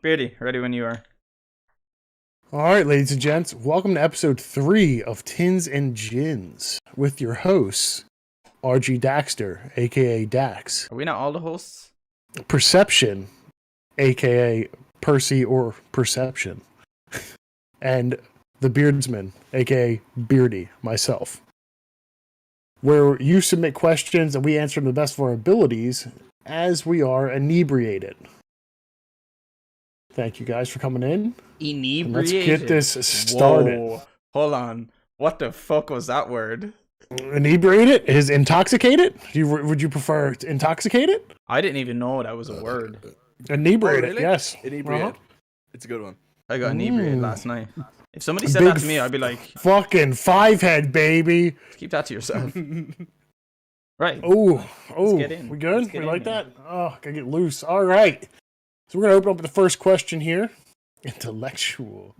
Beardy, ready when you are. All right, ladies and gents, welcome to episode 3 of Tins and Gins with your hosts, RG Daxter, aka Dax, Are we not all the hosts? Perception, aka Percy or Perception, and the Beardsman, aka Beardy, myself. Where you submit questions and we answer them to the best of our abilities as we are inebriated. Thank you guys for coming in. Inebriated. And let's get this started. Whoa. Hold on. What the fuck was that word? Inebriated is intoxicated. Would you prefer intoxicated? I didn't even know that was a word. Inebriated, really? yes. Inebriated. It's a good one. I got inebriated last night. If somebody said that to me, I'd be like, fucking five-head, baby. keep that to yourself. Right. Oh, get in. we good? Let's get We in like here. that? Oh, gotta get loose. All right. So we're gonna open up with the first question here. Intellectual.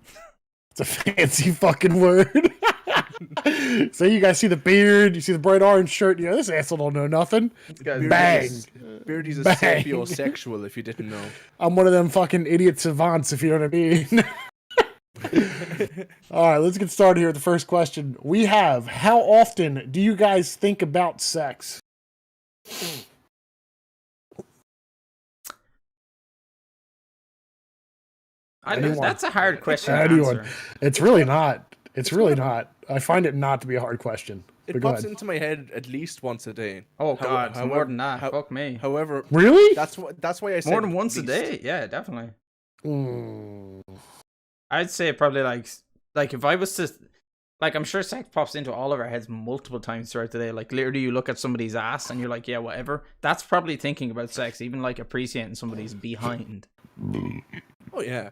It's a fancy fucking word. So you guys see the beard, you see the bright orange shirt. Yeah, this asshole don't know nothing. Bang. Beardy's a Bang. sapiosexual, if you didn't know. I'm one of them fucking idiot savants, if you know what I mean. All right, let's get started here with the first question. We have, how often do you guys think about sex? Anyone? That's a hard question to Anyone. answer. It's really not. It's really not. I find it not to be a hard question. It But go pops ahead. into my head at least once a day. Oh god, However- more than that. how- Fuck me. However, Really? that's why I said More than once a least. day? Yeah, definitely. Mm. I'd say probably like if I was to like I'm sure sex pops into all of our heads multiple times throughout the day. Like literally you look at somebody's ass and you're like, yeah, whatever. That's probably thinking about sex, even like appreciating somebody's behind. Oh yeah.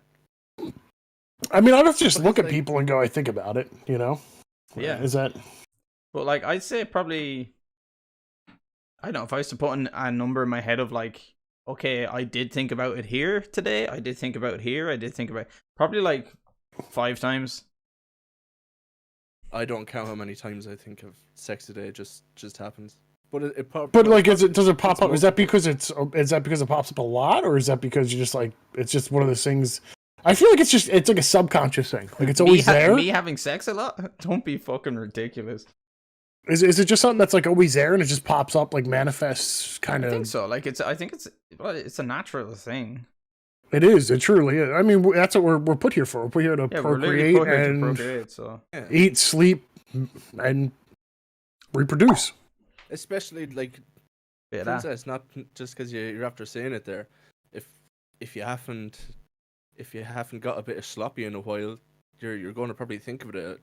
I mean, I don't just But look it's at like- people and go, I think about it, you know? Yeah. Is that... But like I'd say probably I don't know, if I was to put a number in my head of like, okay, I did think about it here today, I did think about it here, I did think about probably like 5 times. I don't count how many times I think of sex a day. It just happens. But it But like, does it pop it's up? Is that multiple. because is that because it pops up a lot, or is that because you just like it's just one of those things? I feel like it's like a subconscious thing. Like it's always there. Me having sex a lot? Don't be fucking ridiculous. Is it just something that's like always there and it just pops up, like manifests kind I of? think so. Like I think it's a natural thing. It is. It truly is. I mean, that's what we're put here for. We're put here to Yeah, we're literally procreate put here to and procreate. So Yeah. eat, sleep, and reproduce. Especially like yeah, that. princess, not just because you're after saying it there. If you haven't got a bit of sloppy in a while, you're going to probably think of it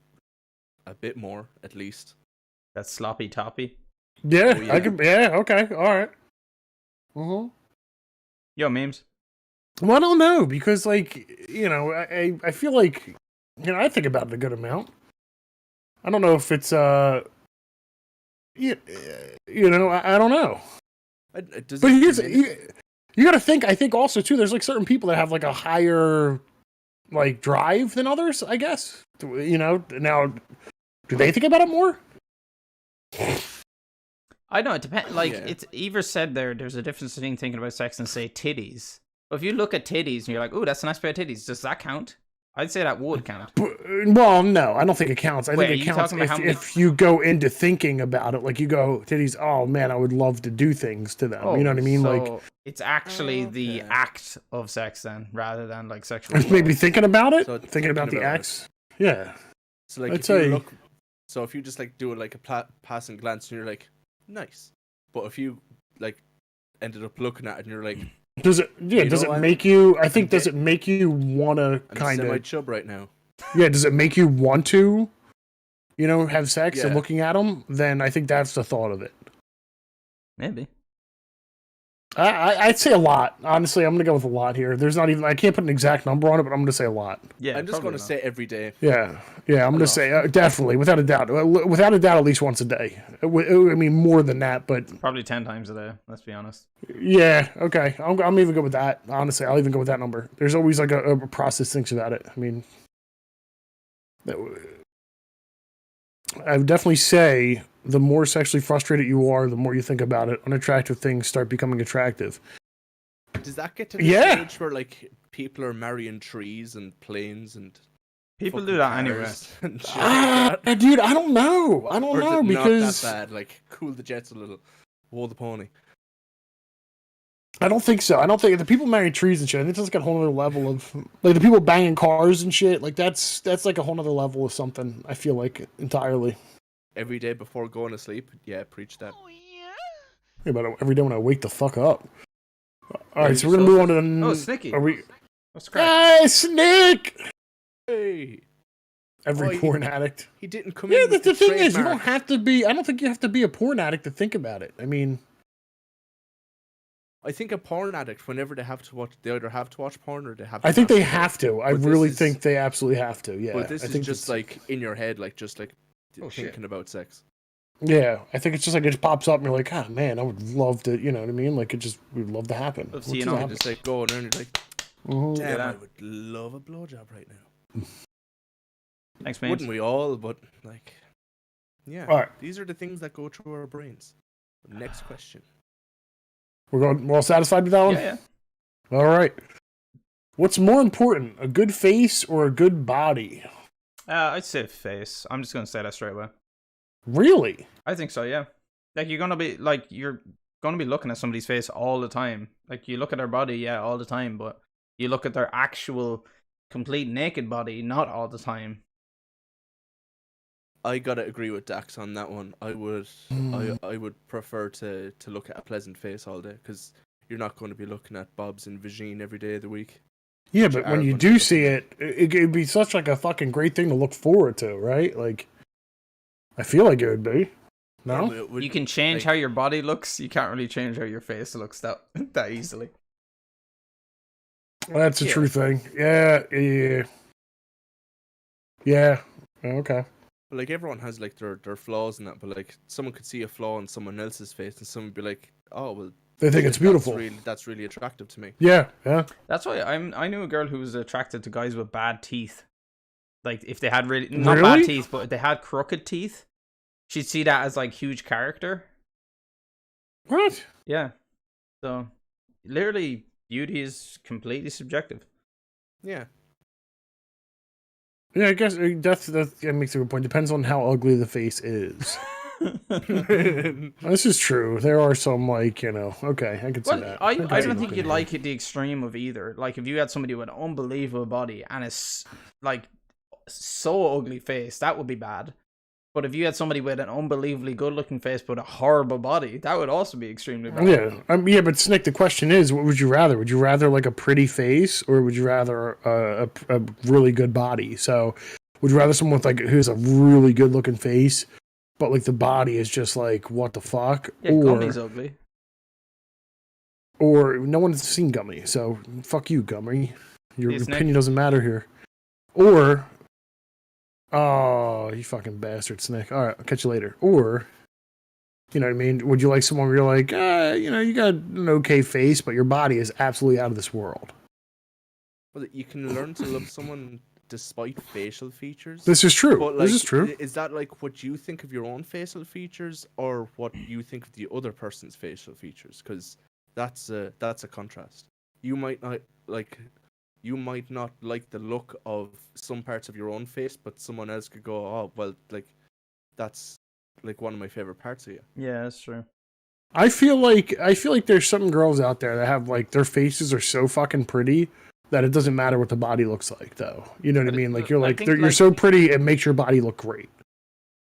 a bit more at least. That sloppy toppy. Yeah, Oh, yeah. I can. Yeah, okay, all right. Yo, memes. Well, I don't know because, like, you know, I feel like, you know, I think about it a good amount. I don't know if it's you know, I don't know. Does But it here's diminish- you got to think. I think also too. There's like certain people that have like a higher like drive than others. I guess you know. Now, do they think about it more? I know it depends. Like Yeah. it's Eva said there's a difference between thinking about sex and say titties. But if you look at titties and you're like, oh, that's a nice pair of titties, does that count? I'd say that would count. Well, no, I don't think it counts. I Wait, think are it you counts talking about how many- if you go into thinking about it. Like you go, titties, oh man, I would love to do things to them. You know what I mean? So Like it's actually the Okay. act of sex then, rather than like sexual. maybe thinking about it, So thinking about the it. acts. Yeah. So like I'd if say- you look, so if you just like do it like a passing glance and you're like, nice. But if you like ended up looking at it and you're like, Does it? Yeah. You Does know, it I'm- make you? I think I'm does dead. it make you want to I'm kind semi of? chub right now. Yeah. Does it make you want to? You know, have sex and Yeah. looking at them? Then I think that's the thought of it. Maybe. I'd say a lot. Honestly, I'm gonna go with a lot here. There's not even. I can't put an exact number on it, but I'm gonna say a lot. Yeah. I'm just probably going to not. say every day. Yeah, I'm gonna Enough. say definitely, without a doubt, at least once a day. I mean, more than that, but Probably 10 times a day. Let's be honest. yeah, okay. I'm even good with that. Honestly, I'll even go with that number. There's always like a process thinks about it. I mean, I would definitely say the more sexually frustrated you are, the more you think about it. Unattractive things start becoming attractive. Does that get to the Yeah. stage where like people are marrying trees and planes and People fucking do that anyway. cars and shit like that. Dude, I don't know. I don't Or is know it because not that bad? Like, cool the jets a little. Whoa the pony. I don't think so. I don't think the people marrying trees and shit. I think that's like a whole other level of like the people banging cars and shit. Like that's like a whole other level of something. I feel like entirely. Every day before going to sleep, yeah, preach that. Yeah, but every day when I wake the fuck up. All right, you so we're gonna move on to the. Oh, Snicky. Are we? What's crack? Hey, Snick! Hey, Every porn addict. he didn't come Yeah, in. with the thing is, you trademark. don't have to be. I don't think you have to be a porn addict to think about it. I mean, I think a porn addict, whenever they have to watch, they either have to watch porn or they have. I think they masturbate. have to. I But this really is- think they absolutely have to. Yeah, But this I is think just it's- like in your head, like just like Oh, shit. thinking about sex. Yeah, I think it's just like it just pops up and you're like, ah, man, I would love to. You know what I mean? Like it just would love to happen. Let's What see, you just know, happened? Just like going and you're like, Mhm. damn, Yeah. I would love a blowjob right now. Thanks, man. Wouldn't we all? But like, yeah. All right. These are the things that go through our brains. Next question. We're all satisfied with that one. Yeah, All right. What's more important, a good face or a good body? yeah. I'd say face. I'm just gonna say that straight away. Really? I think so. Yeah. Like you're gonna be looking at somebody's face all the time. Like you look at their body, yeah, all the time, but you look at their actual complete naked body, not all the time. I gotta agree with Dax on that one. I would, Hmm. I would prefer to look at a pleasant face all day because you're not going to be looking at Bob's and Vagine every day of the week. Yeah, But but you when are you gonna do look see at it'd be such like a fucking great thing to look forward to, right? Like, I feel like it would be. No? Yeah, but it would- You can change like, how your body looks. You can't really change how your face looks that that easily. That's a Yeah. true thing. Yeah. Yeah. Okay. like everyone has like their flaws and that, but like someone could see a flaw in someone else's face and someone would be like, oh well, They think it's beautiful. That's really attractive to me. Yeah. That's why I knew a girl who was attracted to guys with bad teeth. Like if they had really not bad Really? teeth, but if they had crooked teeth, she'd see that as like huge character. What? Yeah. So literally beauty is completely subjective. Yeah. Yeah, I guess that makes a good point. Depends on how ugly the face is. This is true. There are some like, okay, I could see Well, that. I can see don't that think being you'd here. like it the extreme of either. Like if you had somebody with an unbelievable body and it's like so ugly face, that would be bad. But if you had somebody with an unbelievably good looking face but a horrible body, that would also be extremely bad. Yeah, yeah, but Snick, the question is, what would you rather? Would you rather like a pretty face, or would you rather a really good body? So, would you rather someone with like who's a really good looking face, but like the body is just like what the fuck, Yeah, Gummy's ugly. or no one's seen Gummy, so fuck you, Gummy. Your Yes, Nick. opinion doesn't matter here. Or, oh, you fucking bastard, Snick. All right, I'll catch you later. Or, you know what I mean? Would you like someone where you're like, you got an okay face, but your body is absolutely out of this world? Well, you can learn to love someone despite facial features. This is true. But like, This is true. Is that like what you think of your own facial features, or what you think of the other person's facial features? Because that's a contrast. You might not like the look of some parts of your own face, but someone else could go, oh well, like that's like one of my favorite parts of you. Yeah, that's true. I feel like there's some girls out there that have like their faces are so fucking pretty that it doesn't matter what the body looks like, though. You know what But I mean? Like I you're like think, you're like- so pretty, it makes your body look great.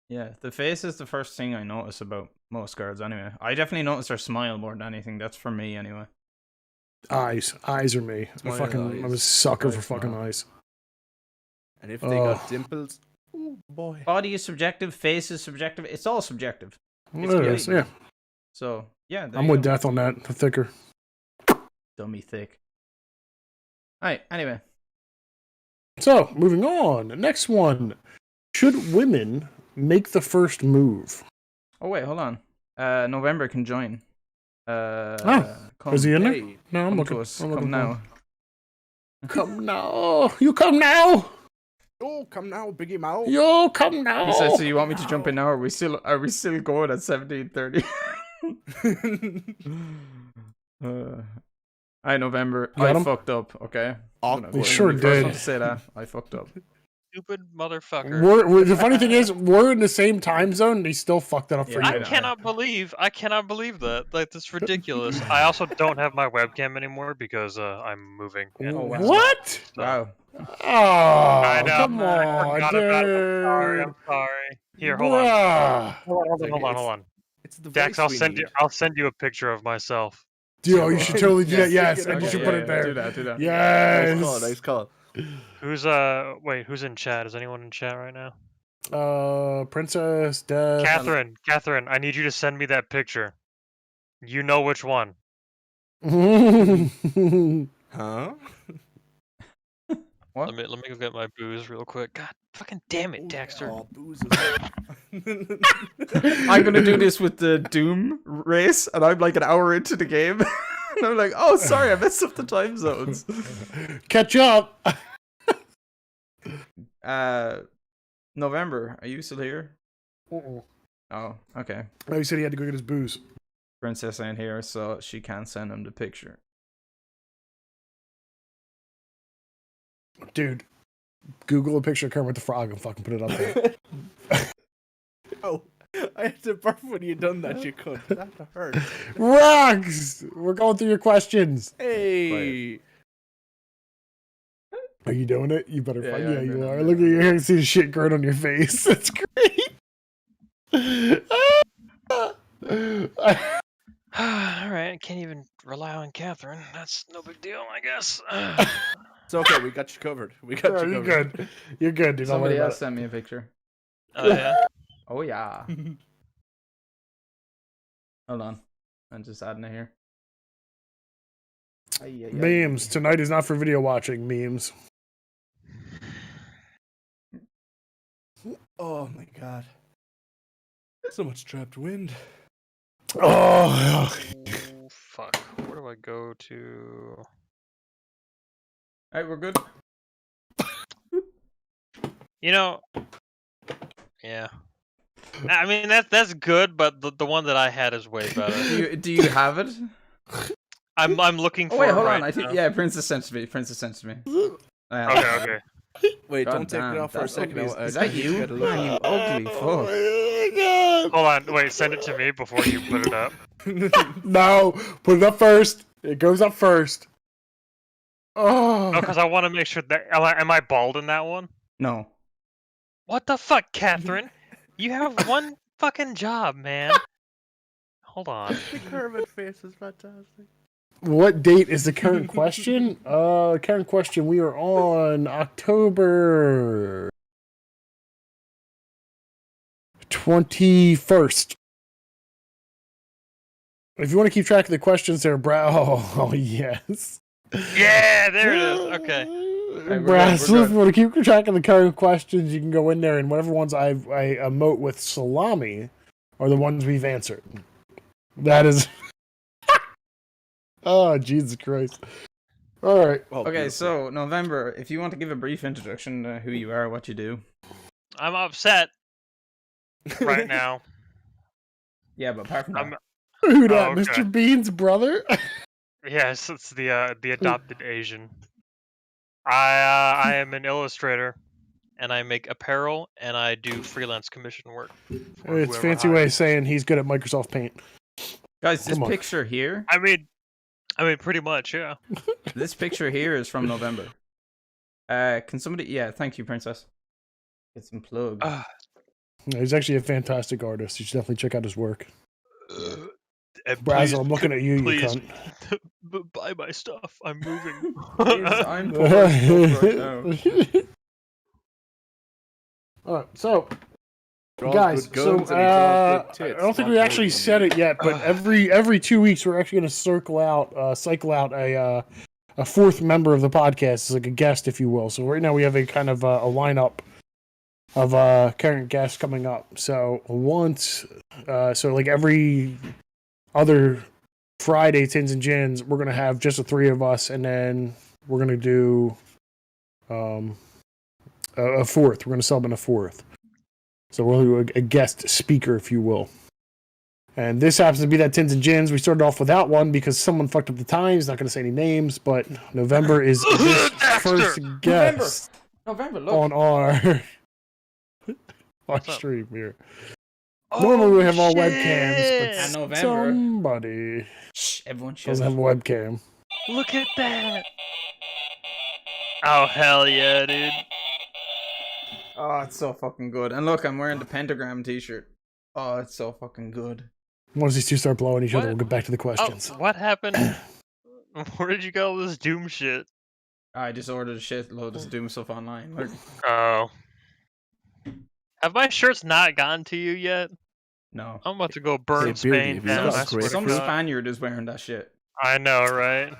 Yeah, the face is the first thing I notice about most girls anyway. I definitely notice their smile more than anything. That's for me anyway. Eyes are me. Smile I'm a eyes. sucker for Eyes fucking smile. eyes. And if they Oh. got dimples, oh boy. Body is subjective, face is subjective. It's all subjective. It's It is, great. yeah. So, yeah, there I'm you with go. Death on that. The thicker. Dummy thick. Alright, anyway. So, moving on. Next one. Should women make the first move? Oh, wait, hold on. November can join. Come, Is he in there? Hey, No, I'm come looking. to us. I'm Come looking now. Come now. You come now. oh, come now, Biggie Mao. You come now. He said, so you want me to jump in now? Are we still going at 17:30? November. Got I him? fucked up. Okay. Awkward. sure When you first did. want to say that. I fucked up. Stupid motherfucker. The funny thing is, we're in the same time zone, and he still fucked it up for Yeah, you. I cannot believe that. Like, that's ridiculous. I also don't have my webcam anymore because I'm moving. And Oh, wow. What? so- Wow. Oh, I know. come I on, forgot dude. about it. I'm sorry. Here, hold on. Bruh. Hold on. It's the Dax, voice we need. I'll send you a picture of myself. Dude, you should totally do that. Yeah, Yes, yeah, and you okay, should put yeah, it there. Do that. Do that. Yes. Nice call. Who's who's in chat? Is anyone in chat right now? Princess Death. Catherine, I need you to send me that picture. You know which one. Huh? What? Let me go get my booze real quick. God fucking damn it, Daxter. Oh, booze. I'm gonna do this with the Doom race, and I'm like an hour into the game, and I'm like, oh, sorry, I messed up the time zones. Catch up. November, are you still here? Oh, okay. Oh, he said he had to go get his booze. Princess ain't here, so she can't send him the picture. Dude, Google a picture of Kermit the Frog and fucking put it up there. Oh, I had to burp when you done that, you could. That hurt. Rocks! We're going through your questions. Hey. Are you doing it? You better find. yeah, Yeah, I'm you doing it, are. I'm Look at doing you. I can see the shit growing on your face. That's great. Alright, I can't even rely on Catherine. That's no big deal, I guess. It's okay, we got you covered. We got Oh, you you're covered. good. You're good, dude. Don't worry Somebody about else it. sent me a picture. Oh yeah. Oh yeah. Hold on, I'm just adding it here. Memes. Tonight is not for video watching. Memes. Oh my god. So much trapped wind. Oh. Oh, fuck. Where do I go to? Alright, we're good. You know, yeah. I mean that's good, but the one that I had is way better. Do you have it? I'm looking for Oh wait, it hold right on. I think now. yeah, Princess sent to me. Okay. Wait, God don't take damn, it off for a that's second. ugly. I Is that think you? gotta look Man, you at ugly fuck. Oh my Hold on, wait, send it to me before you put it up. it. No, put it up first. It goes up first. Oh. No, because I want to make sure that am I bald in that one? No. What the fuck, Catherine? You have one fucking job, man. Hold on. The Kermit face is fantastic. What date is the current question? Current question. We are on October 21st. If you want to keep track of the questions there, Brad. Oh, yes. Yeah, there it is. Okay. we're Brad, good, so we're if you want to keep track of the current questions, you can go in there, and whatever ones I emote with salami are the ones we've answered. That is. Oh, Jesus Christ. All right. Oh, Okay, beautiful. so November, if you want to give a brief introduction to who you are, what you do. I'm upset right now. Yeah, but apart from that, Who that? okay. Mr. Bean's brother? Yes, it's the adopted Asian. I am an illustrator, and I make apparel, and I do freelance commission work. for It's whoever fancy way of hires. saying he's good at Microsoft Paint. guys, this Come on. picture here, I mean, pretty much, yeah. this picture here is from November. Can somebody? Yeah, thank you, Princess. Get some plug. He's actually a fantastic artist. You should definitely check out his work. And Brazzle, I'm looking at you, please, you cunt. buy my stuff. I'm moving. Please, I'm poor as fuck right now. Alright, so Draws guys, good so guns and he draws good I tits. don't think Not we actually good. said it yet, but every 2 weeks we're actually going to cycle out a fourth member of the podcast, it's like a guest, if you will. So right now we have a kind of a lineup of current guests coming up. So like every other Friday, Tins and Gins, we're gonna have just the three of us, and then we're gonna do a fourth. We're gonna sub in a fourth. So we'll do a guest speaker, if you will. And this happens to be that Tins and Gins. We started off without one because someone fucked up the times. Not going to say any names, but November is this first guest November, look. on our What's up? stream here. Oh, Normally we have all shit. webcams, And but November. somebody Shh, everyone shut doesn't up. have a webcam. Look at that. Oh, hell yeah, dude. Oh, it's so fucking good. And look, I'm wearing the pentagram t-shirt. Oh, it's so fucking good. Once these two start blowing each other, What? we'll get back to the questions. Oh, what happened? Where did you get all this Doom shit? I just ordered a shitload of Doom stuff online. Look. Oh. Have my shirts not gotten to you yet? No. I'm about to go burn Hey, Beardy, Spain have you down. got I a swear to Some grapefruit? God. Spaniard is wearing that shit. I know, right?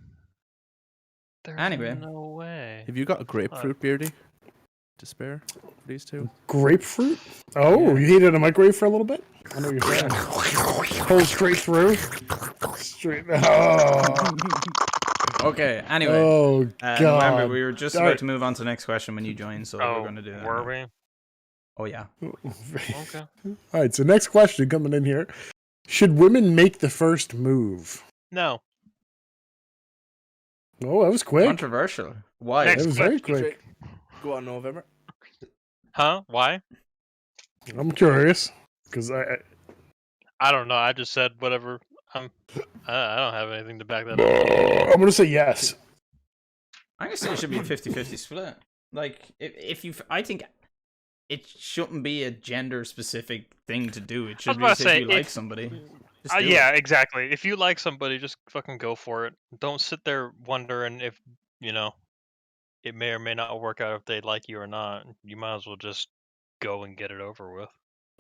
There's Anyway. no way. Have you got a grapefruit, Beardy? To spare for these two? Grapefruit? Oh, Yeah. you heated a microwave for a little bit? I know what you're saying. Pull straight through. Straight. Oh, Okay, anyway. oh God. November, we were just Alright. about to move on to the next question when you joined, so we're going to do that. Were now. we? Oh, yeah. Okay. All right, so next question coming in here. Should women make the first move? No. Oh, that was quick. Controversial. Why? Next That was very quick. Go on, November. Huh? Why? I'm curious because I don't know. I just said whatever. I don't have anything to back that up. I'm gonna say yes. I'm going to say it should be a 50-50 split. Like, if you... I think it shouldn't be a gender-specific thing to do. It I was should be about if to say, you like if- somebody. Just do Yeah, it. exactly. If you like somebody, just fucking go for it. Don't sit there wondering if, it may or may not work out if they like you or not. You might as well just go and get it over with.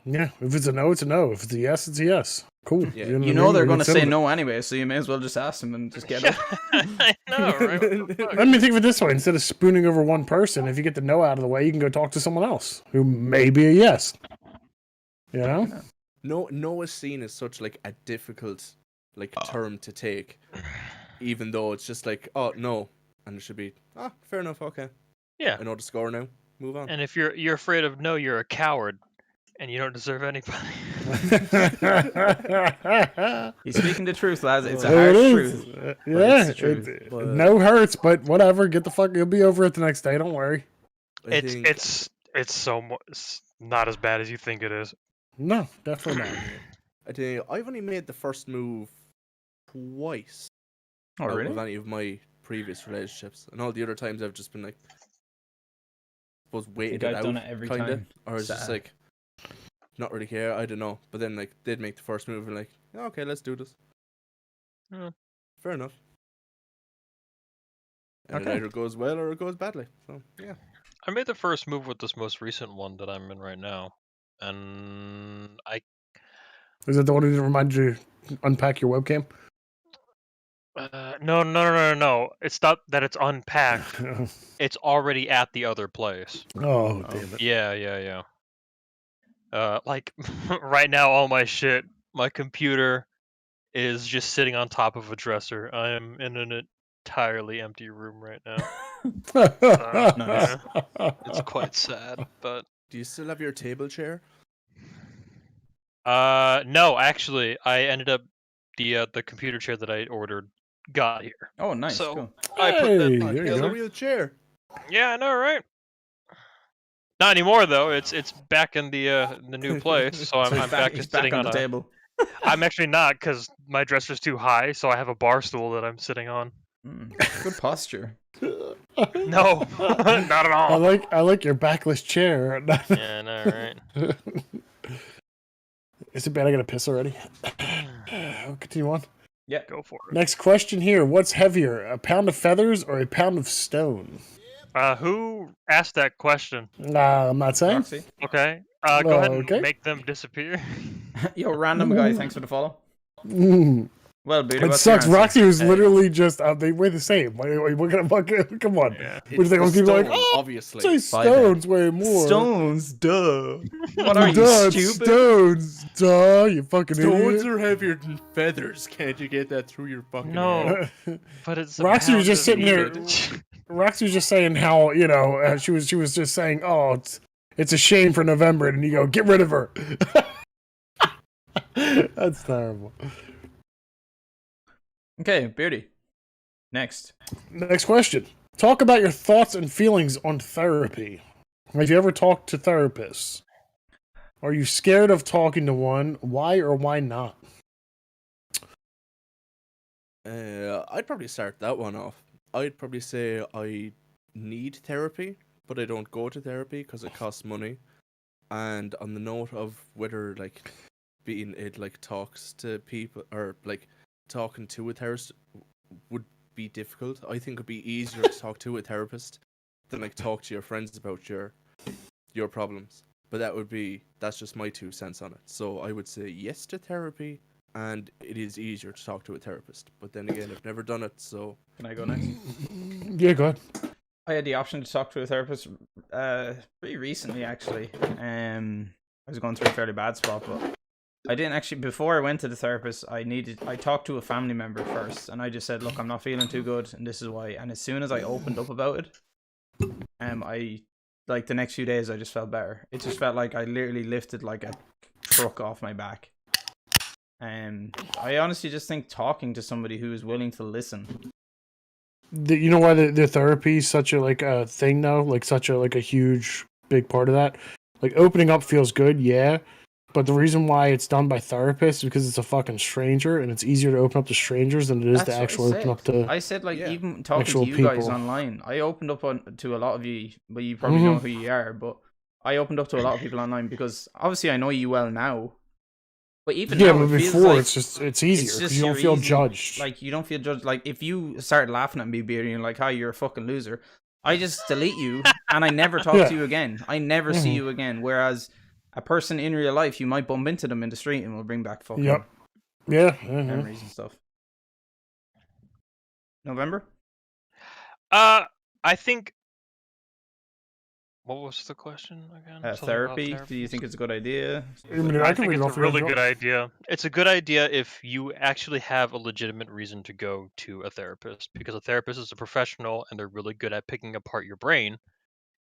Yeah, if it's a no, it's a no. If it's a yes, it's a yes. Cool. Yeah. what You I know mean? they're It's going to say simple. no anyway, so you may as well just ask them and just get Yeah, it. I know, right? What the fuck? Let me think of it this way: instead of spooning over one person, if you get the no out of the way, you can go talk to someone else who may be a yes. You know? No is seen as such like a difficult term to take, even though it's just like, oh no, and it should be fair enough, okay. Yeah. I know the score now. Move on. And if you're afraid of no, you're a coward, and you don't deserve anybody. He's speaking the truth, lads. It's a There hard it is. truth. Yeah, it's the truth. But- no hurts, but whatever. Get the fuck. You'll be over it the next day. Don't worry. I think- It's it's not as bad as you think it is. No, definitely not. I tell you, I've only made the first move twice Oh, out really? of any of my previous relationships, and all the other times I've just been like, was waiting I've it out, done it every kinda, time. or it's just Sad. like, not really care. I don't know, but then like they'd make the first move and like, yeah, okay, let's do this. Yeah. Fair enough. And Okay. it either goes well or it goes badly. So yeah. I made the first move with this most recent one that I'm in right now, and I Is that the one who didn't remind you to unpack your webcam? no. It's not that it's unpacked. It's already at the other place. Oh, damn it. Yeah. Like right now, all my shit, my computer is just sitting on top of a dresser. I am in an entirely empty room right now. Nice. It's quite sad, but Do you still have your table chair? no, actually, I ended up the computer chair that I ordered got here. Oh, nice. So- Cool. I put that Hey, back there you It's go. a real chair. Yeah, I know, right? Not anymore though. It's back in the new place, so I'm he's back he's just sitting on on the a. table. I'm actually not because my dresser's too high, so I have a bar stool that I'm sitting on. Good posture. No, not at I all. like your backless chair. Yeah, I know, right? Is it bad? I gotta piss already. I'll continue on. Go for it. Next question here: what's heavier, a pound of feathers or a pound of stone? Who asked that question? I'm not saying. Roxy. Okay. Go ahead and Okay. make them disappear. Yo, random guy, thanks for the follow. Mm. Well, Beardy, It what's your sucks. answer? Roxy was Hey. literally just they weigh the same. We're gonna fucking come on. Yeah. What do you think? I'm the gonna be like, stone, oh, obviously. say stones way more. Stones, duh. What are you, Duh, stupid? Stones, duh, you fucking Stones idiot. are heavier than feathers. Can't you get that through your fucking No. head? But it's a Roxy was pound just of sitting there- meat. Roxy was just saying how she was just saying, it's a shame for November, and you go get rid of her. That's terrible. Okay, Beardy. Next. Next question. Talk about your thoughts and feelings on therapy. Have you ever talked to therapists? Are you scared of talking to one? Why or why not? I'd probably start that one off. I'd probably say I need therapy, but I don't go to therapy because it costs money. And on the note of whether like being it like talks to people or like talking to a therapist would be difficult. I think it'd be easier to talk to a therapist than like talk to your friends about your problems. But that's just my 2 cents on it. So I would say yes to therapy, and it is easier to talk to a therapist. But then again, I've never done it, so Can I go next? Yeah, go ahead. I had the option to talk to a therapist pretty recently, actually. I was going through a fairly bad spot, but I didn't actually. Before I went to the therapist, I talked to a family member first, and I just said, "Look, I'm not feeling too good, and this is why." And as soon as I opened up about it, I like the next few days, I just felt better. It just felt like I literally lifted like a truck off my back. I honestly just think talking to somebody who is willing to listen. You know why the therapy is such a like a thing though, like such a like a huge big part of that. Like opening up feels good, yeah, but the reason why it's done by therapists is because it's a fucking stranger, and it's easier to open up to strangers than it is That's to what actually open up to. I said, like, Yeah. even talking actual to you guys people. online, I opened up to a lot of you, but you probably know who you are, but I opened up to a lot of people online because obviously I know you well now. But even Yeah, now, but it feels before like it's easier because you don't you're feel easy- judged. Like, you don't feel judged. Like, if you start laughing at me, Beard, and you're like, "Hi, you're a fucking loser," I just delete you and I never talk Yeah. to you again. I never see you again. Whereas a person in real life, you might bump into them in the street and will bring back fucking Yep. Yeah. memories and stuff. November? I think. What was the question again? Something about Therapy. Do you think therapists? it's a good idea? I mean, I can think read it's it a off really your good idea. It's a good idea if you actually have a legitimate reason to go to a therapist, because a therapist is a professional and they're really good at picking apart your brain,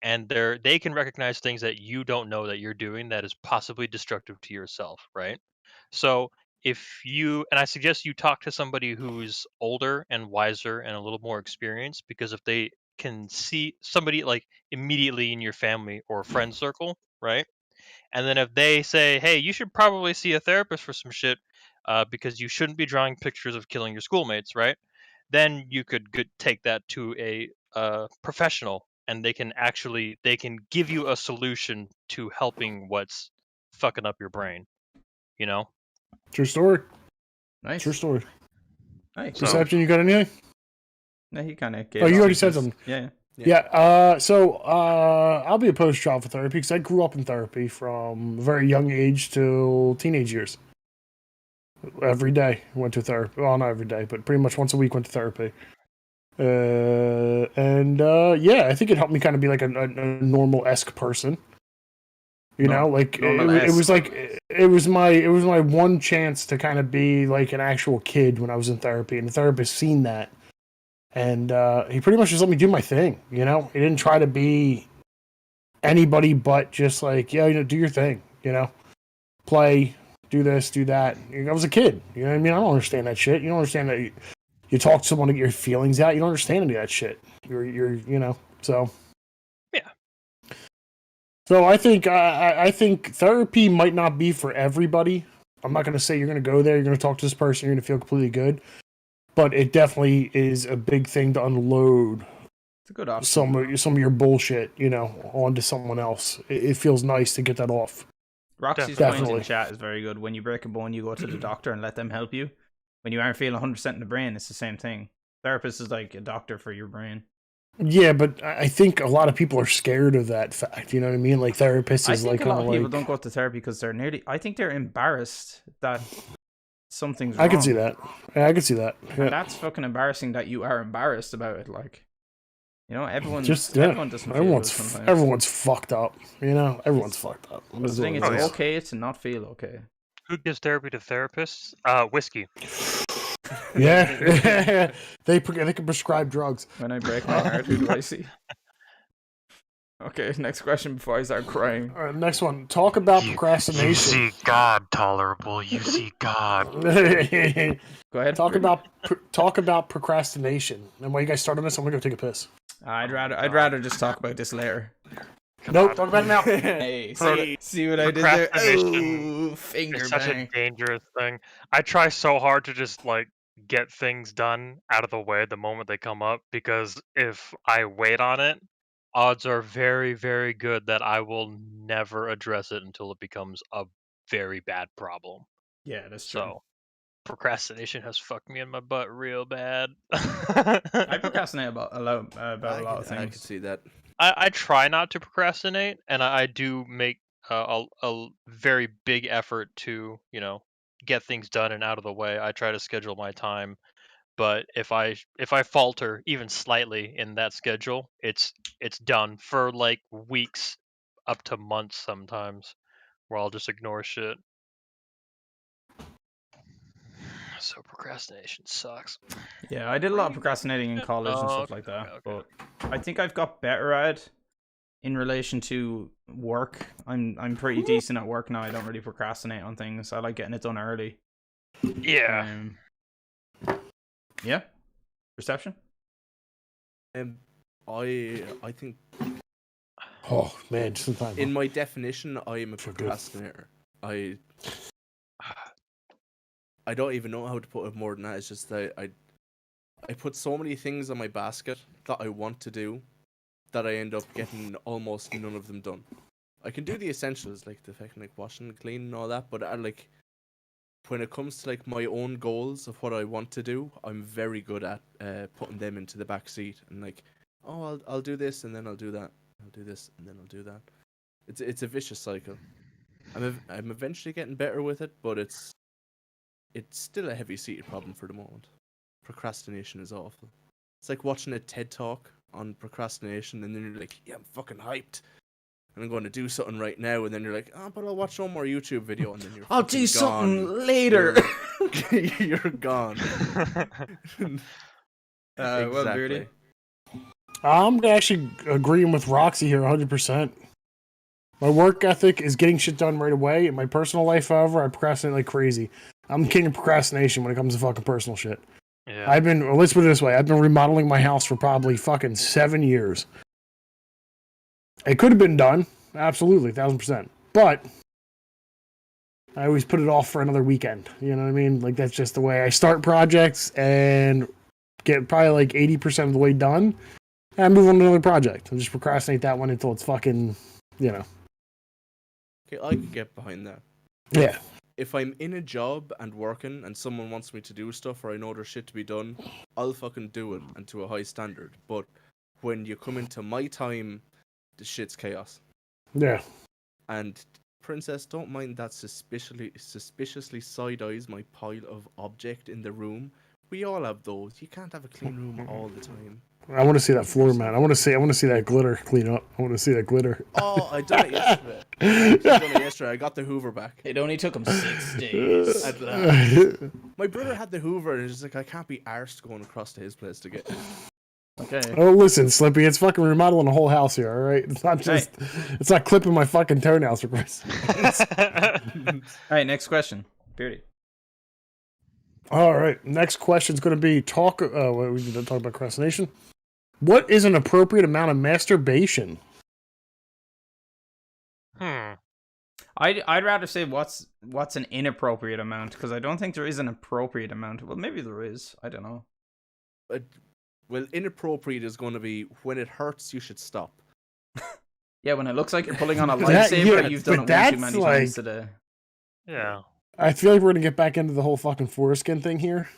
and they can recognize things that you don't know that you're doing that is possibly destructive to yourself, right? So if you, and I suggest you talk to somebody who's older and wiser and a little more experienced, because if they can see somebody like immediately in your family or friend circle, right? And then if they say, "Hey, you should probably see a therapist for some shit, because you shouldn't be drawing pictures of killing your schoolmates," right? Then you could take that to a professional, and they can give you a solution to helping what's fucking up your brain. You know. True story. Nice. True story. Nice. So- Perception, you got anything? No, he kind of gave. Oh, you us already his- said something. Yeah. Yeah. So I'll be opposed to child for therapy because I grew up in therapy from a very young age till teenage years. Every day went to therapy. Well, not every day, but pretty much once a week went to therapy. Yeah, I think it helped me kind of be like a normal-esque person. You know, like it was like it was my one chance to kind of be like an actual kid when I was in therapy, and the therapist seen that. And he pretty much just let me do my thing, you know? He didn't try to be anybody but just like, yeah, do your thing, Play, do this, do that. I was a kid, you know what I mean? I don't understand that shit. You don't understand that you talk to someone to get your feelings out. You don't understand any of that shit. You're so. Yeah. So I think therapy might not be for everybody. I'm not going to say you're going to go there, you're going to talk to this person, you're going to feel completely good. But it definitely is a big thing to unload It's a good option. some of your bullshit, onto someone else. It feels nice to get that off. Roxy's point in Definitely. chat is very good. When you break a bone, you go to the doctor and let them help you. When you aren't feeling 100% in the brain, it's the same thing. Therapist is like a doctor for your brain. Yeah, but I think a lot of people are scared of that fact. You know what I mean? Like therapists I is think like a lot kind of of people like. don't go to therapy because they're nearly. I think they're embarrassed that something's wrong. I can see that. Yeah, I can see that. And Yeah. that's fucking embarrassing that you are embarrassed about it. Like, everyone Just everyone doesn't feel good sometimes. everyone's fucked up. Everyone's fucked up. But the thing is, Oh, yeah. okay to not feel okay. Who gives therapy to therapists? Whiskey. Yeah, they can prescribe drugs. When I break my heart, who do I see? Okay, next question before I start crying. All right, next one. Talk about You procrastination. see God, tolerable. You see God. Go ahead. talk Rudy. about procrastination. And while you guys start on this, I'm gonna go take a piss. I'd rather just talk about this later. Nope, talk about it now. Hey, see what I did there? Procrastination Oh, finger It's such a bang. dangerous thing. I try so hard to just like get things done out of the way the moment they come up because if I wait on it, odds are very, very good that I will never address it until it becomes a very bad problem. Yeah, that's true. So procrastination has fucked me in my butt real bad. I procrastinate about a lot of I can things. see that. I try not to procrastinate, and I do make a very big effort to, get things done and out of the way. I try to schedule my time, but if I falter even slightly in that schedule, it's done for like weeks up to months sometimes, where I'll just ignore shit. So procrastination sucks. Yeah, I did a lot of procrastinating in college and stuff like that, but I think I've got better at it in relation to work. I'm pretty decent at work now. I don't really procrastinate on things. I like getting it done early. Yeah. Yeah. Perception? I think Oh man, just in time. in my definition, I am a Sure, good. procrastinator. I don't even know how to put it more than that. It's just that I put so many things on my basket that I want to do that I end up getting almost none of them done. I can do the essentials like the fucking like washing and cleaning and all that, but like when it comes to like my own goals of what I want to do, I'm very good at putting them into the back seat and like, oh, I'll do this and then I'll do that. I'll do this and then I'll do that. It's a vicious cycle. I'm eventually getting better with it, but it's still a heavy-seated problem for the moment. Procrastination is awful. It's like watching a TED talk on procrastination, and then you're like, "Yeah, I'm fucking hyped, and I'm going to do something right now." And then you're like, "Oh, but I'll watch one more YouTube video," and then you're I'll fucking do something gone. later. You're gone. Well, Beardy? I'm actually agreeing with Roxy here 100%. My work ethic is getting shit done right away. In my personal life, however, I procrastinate like crazy. I'm king of procrastination when it comes to fucking personal shit. Yeah. Let's put it this way. I've been remodeling my house for probably fucking 7 years. It could have been done. Absolutely, 1000%. But I always put it off for another weekend. You know what I mean? Like, that's just the way I start projects and get probably like 80% of the way done. And I move on to another project. I just procrastinate that one until it's fucking, Okay, I could get behind that. Yeah. If I'm in a job and working and someone wants me to do stuff or I know there's shit to be done, I'll fucking do it and to a high standard. But when you come into my time, the shit's chaos. Yeah. And Princess, don't mind that suspiciously side eyes my pile of object in the room. We all have those. You can't have a clean room all the time. I want to see that floor mat. I want to see that glitter clean up. I want to see that glitter. Oh, I done it yesterday. I got the Hoover back. It only took him 6 days. At last. My brother had the Hoover and he's like, I can't be arsed going across to his place to get it. Okay. Oh, listen, Slippy, it's fucking remodeling the whole house here, all right? It's not just, it's not clipping my fucking toenails for Christ's sake. All right, next question. Beardy. All right, next question is going to be we need to talk about procrastination. What is an appropriate amount of masturbation? I'd rather say what's an inappropriate amount, because I don't think there is an appropriate amount. Well, maybe there is. I don't know. Well, inappropriate is going to be when it hurts, you should stop. Yeah, when it looks like you're pulling on a lightsaber, you've done it way too many times today. Yeah. I feel like we're going to get back into the whole fucking foreskin thing here.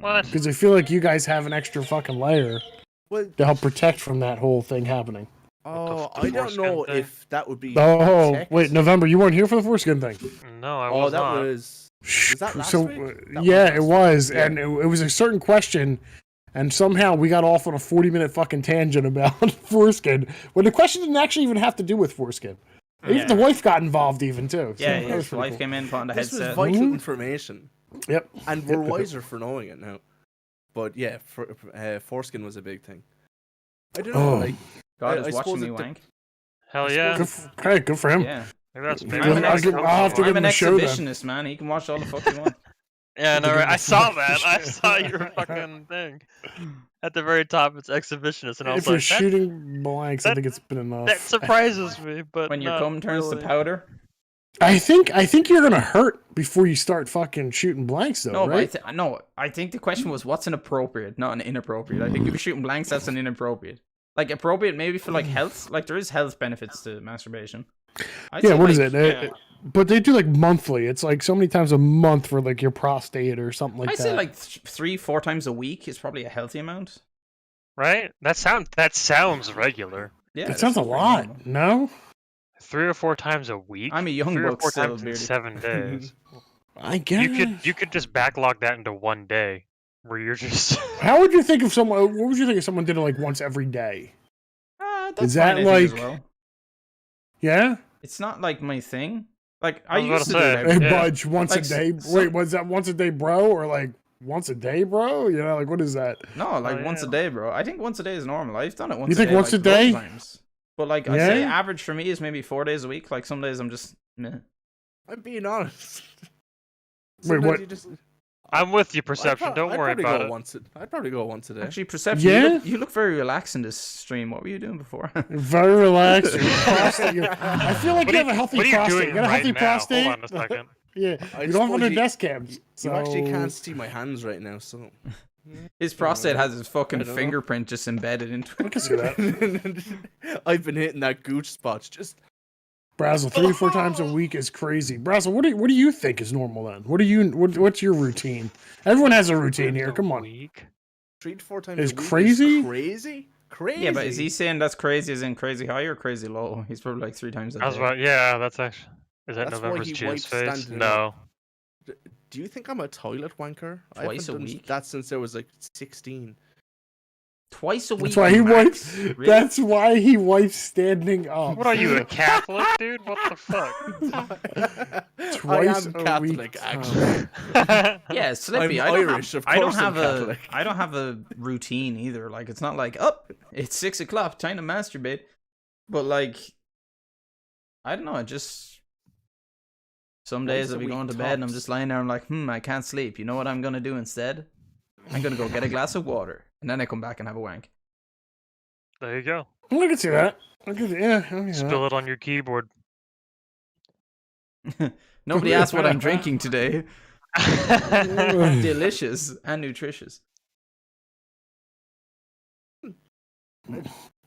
What? Because I feel like you guys have an extra fucking layer to help protect from that whole thing happening. Oh, I don't know if that would be. Oh, wait, November, you weren't here for the foreskin thing. No, I was not. Was that last week? It was. Yeah. And it was a certain question, and somehow we got off on a 40-minute fucking tangent about foreskin, when the question didn't actually even have to do with foreskin. Even the wife got involved even, too. Yeah, So his wife came in, put on the This headset. was vital information. Yep. And we're wiser for knowing it now. But yeah, foreskin was a big thing. I don't know, like, God I is watching suppose me it de- wank. Hell yeah. Good for him. Yeah. Maybe that's Maybe maybe I'll that's give- cool. I'll have to I'm give an him a show then. exhibitionist, man. He can watch all the fuck he wants. Yeah, no, give right. him I a saw fucking that. I show. saw your fucking thing. At the very top, it's exhibitionist, and I was If you're like, shooting blanks, I that- think it's been enough. that surprises me, but When your not cum turns really. to powder. I think you're gonna hurt before you start fucking shooting blanks, though, No, right? but I think the question was what's an appropriate, not an inappropriate. I think if you're shooting blanks, that's an inappropriate. Like appropriate maybe for like health. Like there is health benefits to masturbation. I'd Yeah, say, what is like, it? But they do like monthly. It's like so many times a month for like your prostate or something like I'd that. say like 3-4 times a week is probably a healthy amount. Right? That sounds regular. Yeah, it sounds a that's pretty lot. normal. No, 3 or 4 times a week. I'm a young 3 or buck 4 still, times in bearded. 7 days. I guess You could just backlog that into one day, where you're just. How would you think if someone? What would you think if someone did it like once every day? That's Is that fine, I think, as like- well. Yeah. It's not like my thing. Like I I was used to about do to it say, every Hey, day. Yeah. Budge, once Like, a day. some- Wait, was that once a day, bro, or like once a day, bro? You know, like what is that? No, like Oh, once a yeah. day, bro. I think once a day is normal. I've done it once. You think a day, once a like, loads day? of times. But like I say, Yeah? average for me is maybe 4 days a week. Like some days I'm just meh. I'm being honest. Wait, Sometimes what? you just- I'm with you, I'd Perception. prob- Don't I'd worry probably about go it. I'd probably go once a day. Actually, Perception, Yeah? you look very relaxed in this stream. What were you doing before? Very relaxed. I feel like What you are have a healthy what are you prostate. doing You got a right healthy now? prostate. Hold on a second. Yeah, I you don't have suppose under you- desk cams. So... You actually can't see my hands right now, so. His prostate has his fucking I don't know. fingerprint just embedded into I it. can see that. I've been hitting that gooch spot. Just Brazzle, 3-4 times a week is crazy. Brazzle, what do you think is normal then? What's your routine? Everyone has a routine here. Come on. Week? 3 to 4 times Is a week crazy? Is crazy? Crazy. Yeah, but is he saying that's crazy as in crazy high or crazy low? He's probably like 3 times a I was day. about, yeah, that's actually. Is that That's why November's he jizz wipes face? standing No. Do you think I'm a toilet wanker? I Twice haven't a done week? that since I was like 16. Twice a week. That's why he max? wipes. Really? That's why he wipes standing up. What are you, a Catholic, dude? What the fuck? Twice I am a Catholic, week. actually. Yeah, Slippy. I'm I don't Irish, have, of I don't course I'm have a. Catholic. I don't have a routine either. Like it's not like up. It's 6 o'clock. Time to masturbate. But like, I don't know. It just some days Once I'll a be week going to bed and I'm tops. just lying there. I'm like, I can't sleep. You know what I'm gonna do instead? I'm gonna go get a glass of water and then I come back and have a wank. There you go. I can see that. Yeah. Spill it on your keyboard. Nobody asked what I'm drinking today. Delicious and nutritious.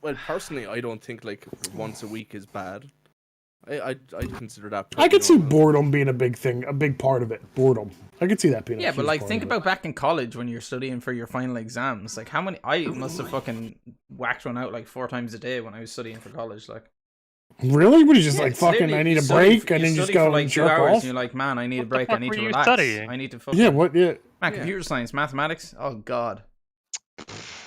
Well, personally, I don't think like once a week is bad. I consider that. I pretty could see normal. boredom being a big thing, a big part of it. Boredom. I could see that being. Yeah, a but huge like part think of it. about back in college when you're studying for your final exams. Like how many I must have fucking whacked one out like 4 times a day when I was studying for college. Like Really? What are you just yeah, like it's fucking? literally- I need you a study break, for- and you then you just study go for like and 2 jerk hours, off. and you're like, man, I need a What the break. I fuck need were to you relax. studying? I need to fucking Yeah. What? Yeah. man, computer science, mathematics. Oh god.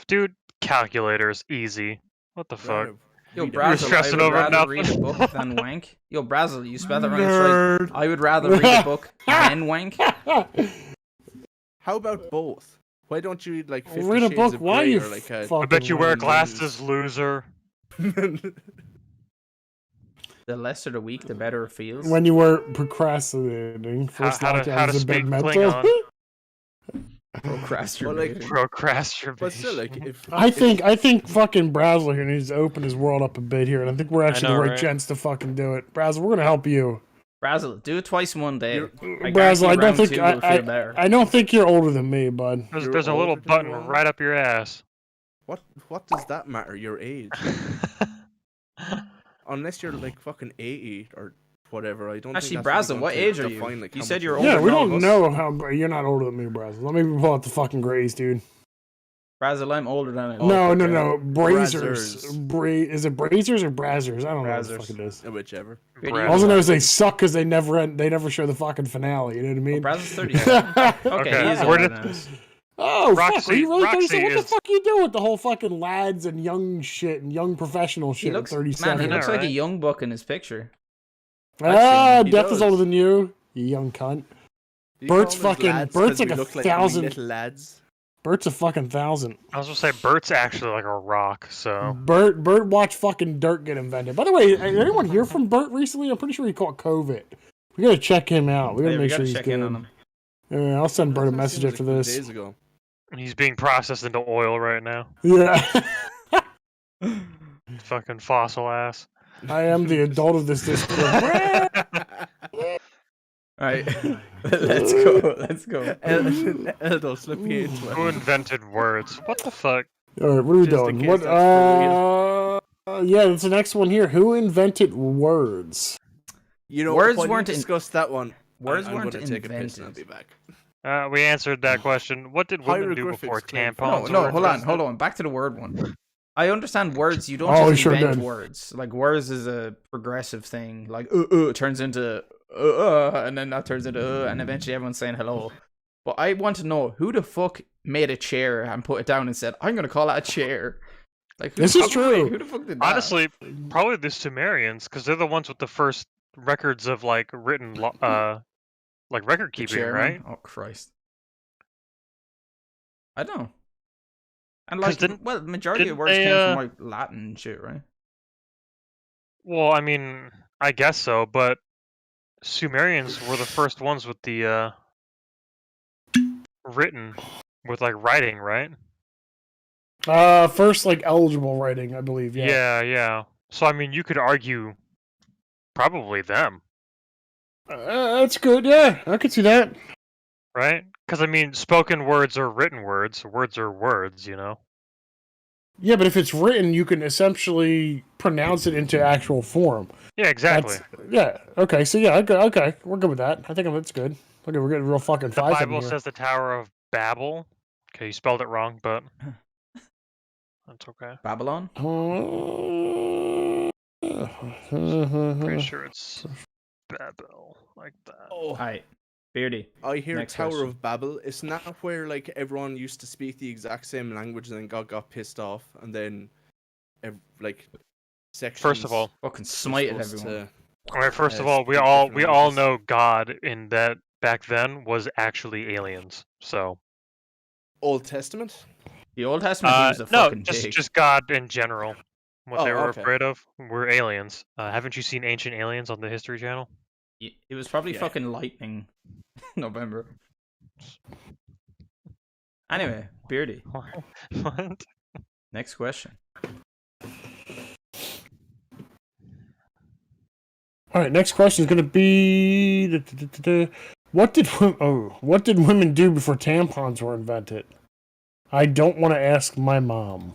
Dude, calculators, easy. What the fuck? Rather Yo, read a- Brazzle, I stressing would over rather nothing. read a book than wank. Yo, Brazzle, you spelled that wrong. It's right. Nerd. I would rather read a book than wank. How about both? Why don't you read like 50 Read a Shades book. of Why Grey you or like a... fucking? I bet you wear reading glasses, loser. The lesser the week, the better it feels. when you were procrastinating. First how to lockdown is a bit speak mental. Klingon. Procrastinating. Procrastination. But still, like if I think fucking Brazzle here needs to open his world up a bit here, and I think we're actually know, the right right? gents to fucking do it. Brazzle, we're gonna help you. Brazzle, do it twice in one day. You're- I Brazzle, I don't round think two will feel better. I don't think you're older than me, bud. There's a little older than button Ron? right up your ass. what does that matter? Your age? Unless you're like fucking 80 or whatever, I don't. Actually, think that's Brazzle, really what going to age are you? define, like, You how said much you're you- Yeah, older we than all of don't us. know how you're not older than me, Brazzle. Let me pull out the fucking grays, dude. Brazzle, I'm older than it. No, okay. Brazers. Brazzers. Is it Brazers or Brazzers? I don't know what the Brazzers. fuck it is. Whichever. Pretty Brad. young. All I know is they suck because they never show the fucking finale. You know what I mean? Brazzle's 37. Okay, Okay, he's where older did- than us. Oh, fuck. Are Roxy- you really Roxy 37? What the is- fuck are you doing with the whole fucking lads and young shit and young professional He shit looks, at man, 37? he looks like a right? young buck in his picture. Ah, he Death is does. older than you, you young cunt. Do you Bert's call them fucking- lads Bert's 'cause like we a look wee 1,000 little lads. Bert's a fucking 1,000. I was gonna say Bert's actually like a rock. So Bert watched fucking dirt get invented. By the way, did anyone hear from Bert recently? I'm pretty sure he caught COVID. We gotta check him out. We gotta make sure he's check good. in on him. Yeah, I'll send Bert a That message seems after like this. Days ago. he's being processed into oil right now. Yeah. Fucking fossil ass. I am the adult of this Discord. All right, let's go. Let's go. Eldo, slip me into Who it. invented words? What the fuck? All right, what are we Just in doing? case that's Yeah, that's the next one here. Who invented words? You know, Words when weren't you in- discuss that one. Words I'm weren't gonna take a piss and I'll invented. be back. We answered that question. What did women do Hieroglyphics before claim for- tampons? No, were hold on, invented? hold on. Back to the word one. I understand words. You don't Oh, we just sure invent did. words. Like words is a progressive thing. Like turns into and then that turns into and eventually everyone's saying hello. But I want to know who the fuck made a chair and put it down and said, "I'm gonna call that a chair." Like This is true. Who the fuck did that? Honestly, probably the Sumerians, because they're the ones with the first records of like written, like record The keeping, chairman? right? Oh Christ! I don't know. And 'Cause like, didn't- well, the majority of didn't words they, came from like Latin and shit, right? Well, I mean, I guess so, but Sumerians were the first ones with the written, with like writing, right? First, like, eligible writing, I believe. Yeah. Yeah. So I mean, you could argue probably them, That's good. Yeah, I could see that. right? Because I mean, spoken words are written words. Words are words, you know. Yeah, but if it's written, you can essentially pronounce it into actual form. Yeah, exactly. Yeah. Okay. So yeah, okay, we're good with that. I think that's good. Okay, we're getting real fucking The five in Bible here. says the Tower of Babel. Okay, you spelled it wrong, but that's okay. Babylon. Pretty sure it's Babel, like that. Oh, Alright, Beardy. I hear Next Tower question. of Babel. Isn't that where like everyone used to speak the exact same language and then God got pissed off and then like sections? First of all, Fucking were smited supposed everyone. all right. First of all, we speak all different languages. know God in that back then was actually aliens. So Old Testament. The Old Testament he was a no, fucking pig. just God in general. What they Oh, were okay. afraid of were aliens. Haven't you seen Ancient Aliens on the History Channel? It was probably Yeah. fucking lightning. November. Anyway, Beardy. What? Next question. All right, next question is going to be what did women do before tampons were invented? I don't want to ask my mom.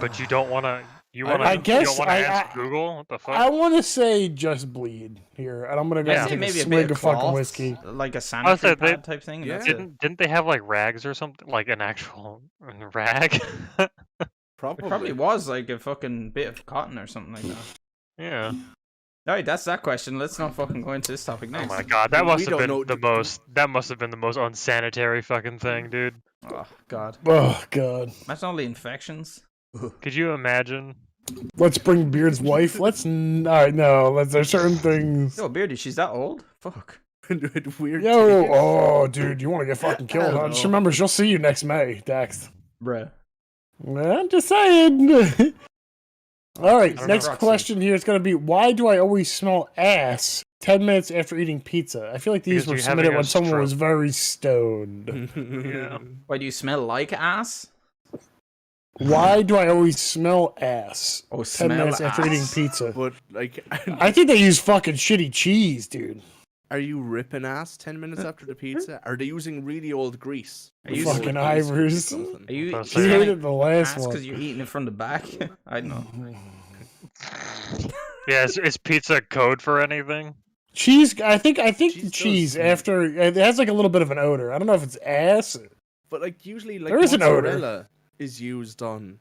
But you don't want to. You I want to. I You guess don't want to I- ask Google. What the fuck? I want to say just bleed here, and I'm going to go Yeah. I'd say take a maybe a swig bit of of fucking cloth, whiskey. like a I sanitary said they- pad type thing. and Yeah. That's it. Didn't they have like rags or something? Like an actual rag? It Probably. probably was like a fucking bit of cotton or something like that. Yeah. Alright, that's that question. Let's not fucking go into this topic Oh next. my god, that We must have don't been know- the most. That must have been the most unsanitary fucking thing, dude. Oh god. Oh god. Imagine all the infections. Could you imagine? Let's bring Beard's wife. Let's not. No. There's certain things. Yo, Beardy, she's that old? Fuck. Weird. Yo, titties. oh, dude, you want to get fucking killed? Huh? Just Hello. remember, she'll see you next May, Dax. Bruh. I'm just saying. All right, don't next know. question here is going to be: why do I always smell ass 10 minutes after eating pizza? I feel like these Because were you're submitted having a when someone stroke. was very stoned. Yeah. Why do you smell like ass? Why do I always smell ass Oh, 10 smell minutes after eating ass. pizza? But like, I think they use fucking shitty cheese, dude. are you ripping ass 10 minutes after the pizza? Are they using really old grease? Are you fucking Old grease or Ivers? something? Are you That's You like- hated the last ass one. because you're eating it from the back? I don't know. Yeah, is pizza code for anything? Cheese, I think Cheese cheese does- after it has like a little bit of an odor. I don't know if it's ass. But like usually, like There is an odor. mozzarella is used on.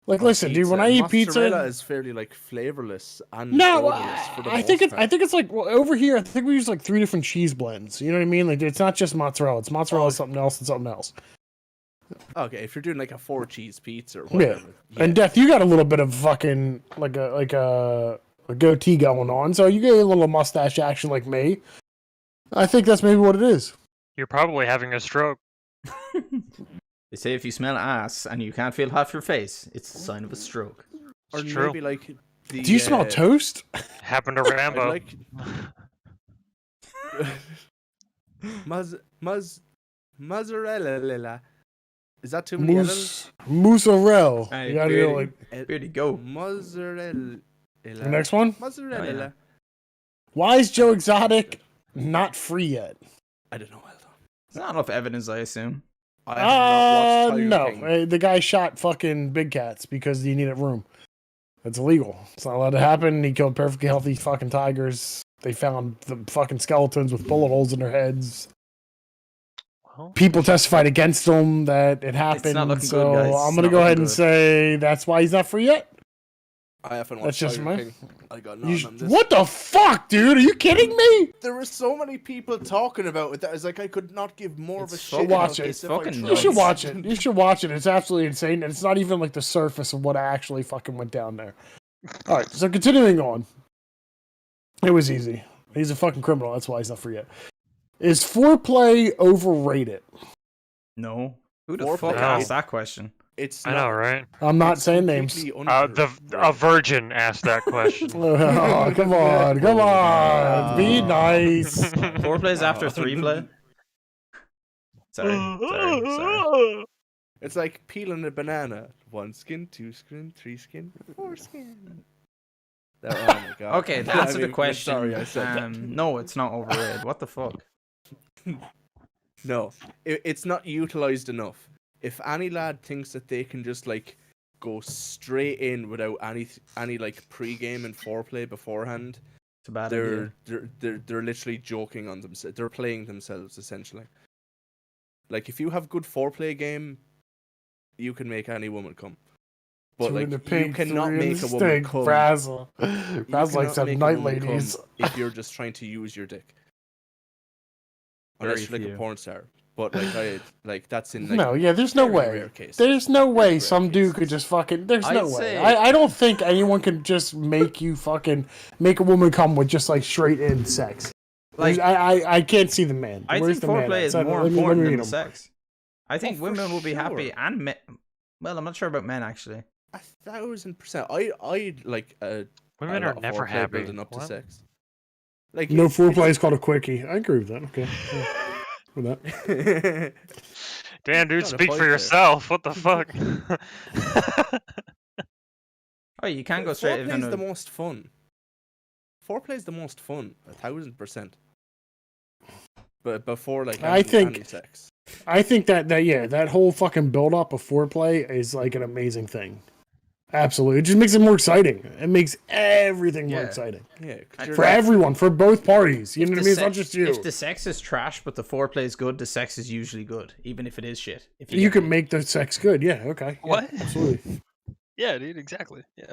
Like, on listen, dude, when I eat mozzarella pizza, is fairly like flavorless and no, odorless for the I think most I think it's like over here. I think we use like 3 different cheese blends. You know what I mean? Like, it's not just mozzarella. It's mozzarella, something else, and something else. part. Okay, if you're doing like a 4 cheese pizza or Yeah. whatever. And Death, you got a little bit of fucking like a goatee going on, so you get a little mustache action like me. I think that's maybe what it is. You're probably having a stroke. They say if you smell ass and you can't feel half your face, it's a sign of a stroke. Or It's true. maybe like the. Do you smell toast? Happened to I'd Rambo. like mozzarella. Is that too many L's? Mozzarella. Hey, You gotta Beardy. do like Beardy, go. Mozzarella. the next one. Mozzarella. Oh, yeah. Why is Joe Exotic not free yet? I don't know. Well done. There's not enough evidence, I assume. I have not watched Tiger No. King. The guy shot fucking big cats because he needed room. That's illegal. It's not allowed to happen. He killed perfectly healthy fucking tigers. They found the fucking skeletons with bullet holes in their heads. Well, People testified against him that it happened. not looking so good, guys. I'm It's gonna not go ahead looking and good. say that's why he's not free yet. I haven't That's watched just Tiger me. King. I got You nothing on this. what the fuck, dude? Are you kidding me? There were so many people talking about it that it's like I could not give more of a It's shit. fucking- about watch it. this It's if I fucking tried. You should nuts. watch it. You should watch it. It's absolutely insane, and it's not even like the surface of what actually fucking went down there. All right, so continuing on. It was easy. He's a fucking criminal. That's why he's not free yet. Is foreplay overrated? No. Who the Foreplay. fuck No. asked that question? It's I not. know, right? I'm not saying names. completely A virgin asked that question. Oh, come on, come on. Be nice. Four plays after three play? Sorry. It's like peeling a banana. 1 skin, 2 skin, 3 skin, 4 skin. Oh my god. Okay, to answer the question. Sorry, I said that. No, it's not overrated. What the fuck? No, it's not utilized enough. If any lad thinks that they can just like go straight in without any like pre-game and foreplay beforehand, It's a bad idea. they're literally joking on themselves. They're playing themselves essentially. Like if you have good foreplay game, you can make any woman come. But Two like in the you pink, cannot three in make the a woman stink. come. Frazzle. You Frazzle like cannot some make a night woman come ladies. if you're just trying to use your dick. Unless Very you're like a few. porn star. But like that's in like No, yeah, there's no very way. rare case. There's no way rare some dude case. could just fucking. There's I'd no way. say- I don't think anyone can just make you fucking make a woman come with just like straight in sex. Like, I can't see the man. I Where's think the man foreplay at? is So, more let me important read than the him. sex. I think for women will be happy, sure. and men. Well, I'm not sure about men actually. 1,000%. I like Women a are lot of never foreplay happy. building up to What? sex. Like No it's- foreplay is called a quickie. I agree with that. Okay. Yeah, with that. it's- Damn, dude, Got a speak point for there. yourself. What the fuck? Oh, you can go straight Foreplay in. is the most fun. Foreplay is the most fun. 1,000%. But before like I think- any sex. I think that whole fucking build up of foreplay is like an amazing thing. Absolutely, it just makes it more exciting. It makes everything more Yeah. exciting Yeah, 'cause And you're for like- everyone, for both parties. You If know what I the mean? It's not sex- just you. If the sex is trash, but the foreplay is good, the sex is usually good, even if it is shit. If You get can me. make the sex good. Yeah. Okay. Yeah, What? absolutely. Yeah, dude, exactly. Yeah.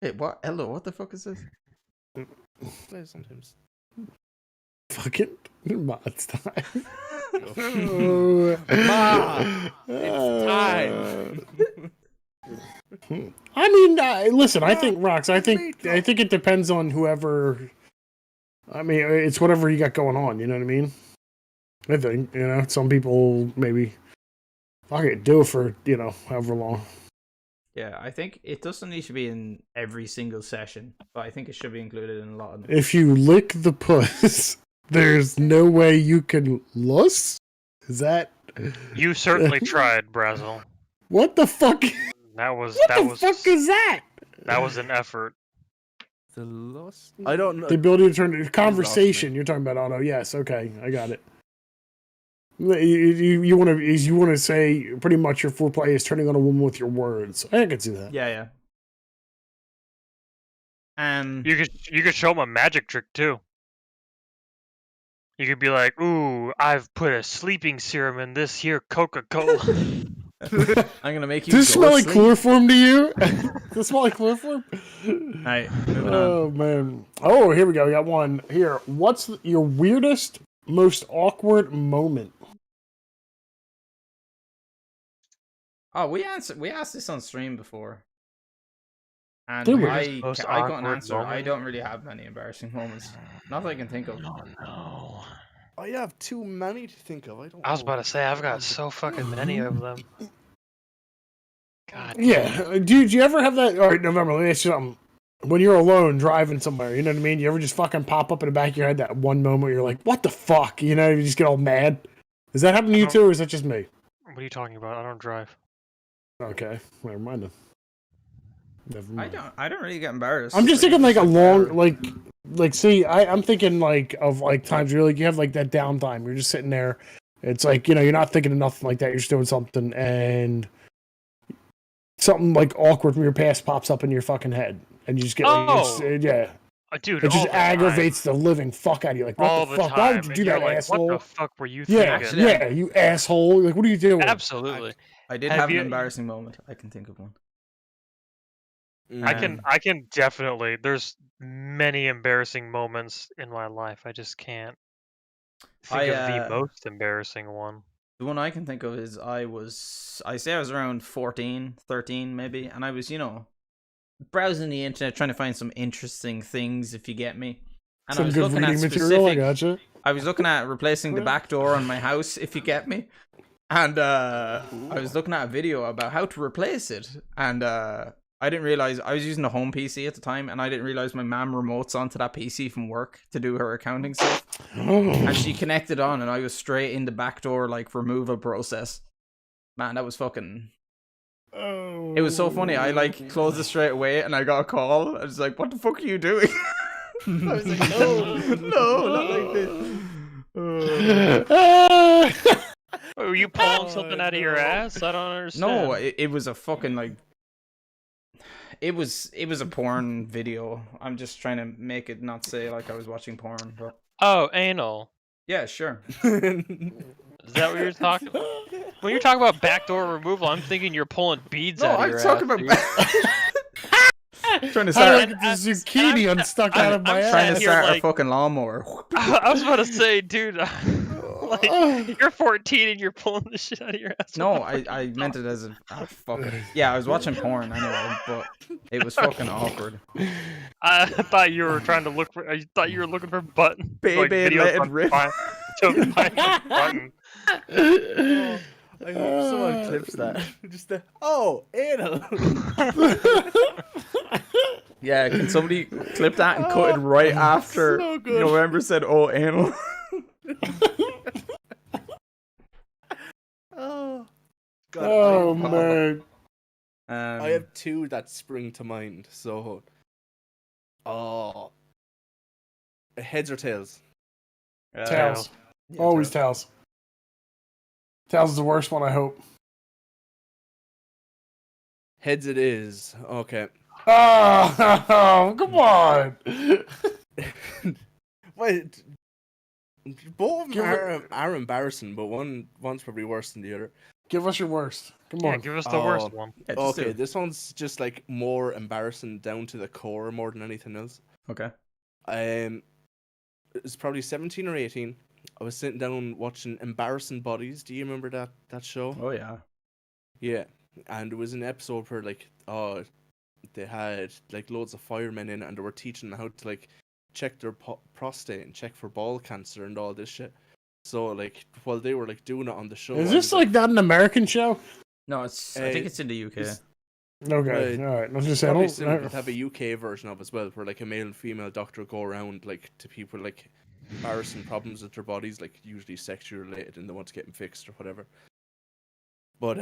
Wait, what? Hello, what the fuck is this? play sometimes. Fucking mod time. Ma, it's time. I mean, listen. I think rocks. I think it depends on whoever. I mean, it's whatever you got going on. You know what I mean? I think some people maybe. Fuck it, do it for however long. Yeah, I think it doesn't need to be in every single session, but I think it should be included in a lot of them. If you lick the puss, there's no way you can lust. Is that You certainly tried, Brazel. what the fuck? That was What that the was fuck is that? that was an effort. The lost. I don't know. The ability to turn into conversation. You're talking about auto. Yes. Okay, I got it. You want to say pretty much your foreplay is turning on a woman with your words. I can see that. Yeah. You could show him a magic trick too. You could be like, "Ooh, I've put a sleeping serum in this here Coca-Cola." I'm gonna make you. Does this go smell like asleep. chloroform to you? Does this smell like chloroform? Alright, moving on. Oh man. Oh, here we go. We got one here. What's your weirdest, most awkward moment? Oh, we asked this on stream before, and Did we? I Most got an awkward answer. I moment? don't really have many embarrassing moments. Not that I can think of. Oh no. I have too many to think of. I don't. I was know. about to say I've got so fucking many of them. God. Yeah. Do you ever have that? All right, November, let me ask you something. When you're alone driving somewhere, you know what I mean? You ever just fucking pop up in the back of your head that one moment where you're like, what the fuck? You know, you just get all mad? Does that happen to you too, or is that just me? What are you talking about? I don't drive. Okay, never mind then. Never mind. I don't really get embarrassed. I'm just thinking like a whatever. long, like, see, I'm thinking like of like times where like you have like that downtime. You're just sitting there. It's like, you know, you're not thinking of nothing like that. You're just doing something, and something like awkward from your past pops up in your fucking head, and you just get like, yeah. Dude, It just all the aggravates the living fuck out of you. Like, what all the the fuck? Why time. would you And do you're that, like, asshole? what the fuck were you Yeah, thinking? yeah, you asshole. Like, what are you doing? Absolutely. I did Have have an you- embarrassing moment. I can think of one. I can definitely. There's many embarrassing moments in my life. I just can't think of the most embarrassing one. The one I can think of is I was around 14, 13 maybe, and I was, you know, browsing the internet trying to find some interesting things, if you get me. And Some I was good looking reading at material, I specific gotcha. I was looking at replacing the back door on my house, if you get me. And I was looking at a video about how to replace it, and I didn't realize I was using a home PC at the time, and I didn't realize my mom remotes onto that PC from work to do her accounting stuff, and she connected on, and I was straight in the backdoor like removal process. Man, that was fucking. It was so funny. I like closed it straight away, and I got a call. I was like, "What the fuck are you doing?" I was like, "No, not like this." Were you pulling something out of your ass? I don't understand. No, it was a fucking like. It was a porn video. I'm just trying to make it not say like I was watching porn, but Oh, anal. yeah, sure. Is that what you're talking about? When you're talking about backdoor removal, I'm thinking you're pulling beads No, out of I'm your talking ass. about. Trying to How do I start. get the zucchini unstuck out of my Trying to ass? here, start a like- fucking lawnmower. I was about to say, dude, like you're 14 and you're pulling the shit out of your ass. No, What the fuck are I you meant it as a fuck it. Yeah, I was watching porn anyway, but it was fucking awkward. I thought you were trying to look for. I thought you were looking for button. Baby, videos let it on rip. to find the button. I hope someone clips that. Just the anal. Yeah, can somebody clip that and cut it right after so good. November said, "Oh, anal." God, Oh, I have, man. I have two that spring to mind. So, heads or tails? Tails. Yeah, Always tails. Tails is the worst one, I hope. Heads it is. Okay. Oh, come on. Wait. Both of Give them are embarrassing, but one's probably worse than the other. Give us your worst. Come Yeah, on. give us the worst one. Yeah, just do Okay, it. this one's just like more embarrassing down to the core more than anything else. Okay. It's probably 17 or 18. I was sitting down watching Embarrassing Bodies. Do you remember that show? Oh yeah. Yeah. And there was an episode where like they had like loads of firemen in it, and they were teaching them how to like check their prostate and check for ball cancer and all this shit. So like while they were like doing it on the show, Is I this was like not an American show? No, it's. I think it's in the UK. it's- Okay, all right. Let's just say I probably don't. similar to have a UK version of as well, where like a male and female doctor go around like to people like embarrassing problems with their bodies, like usually sexually related, and they want to get them fixed or whatever. But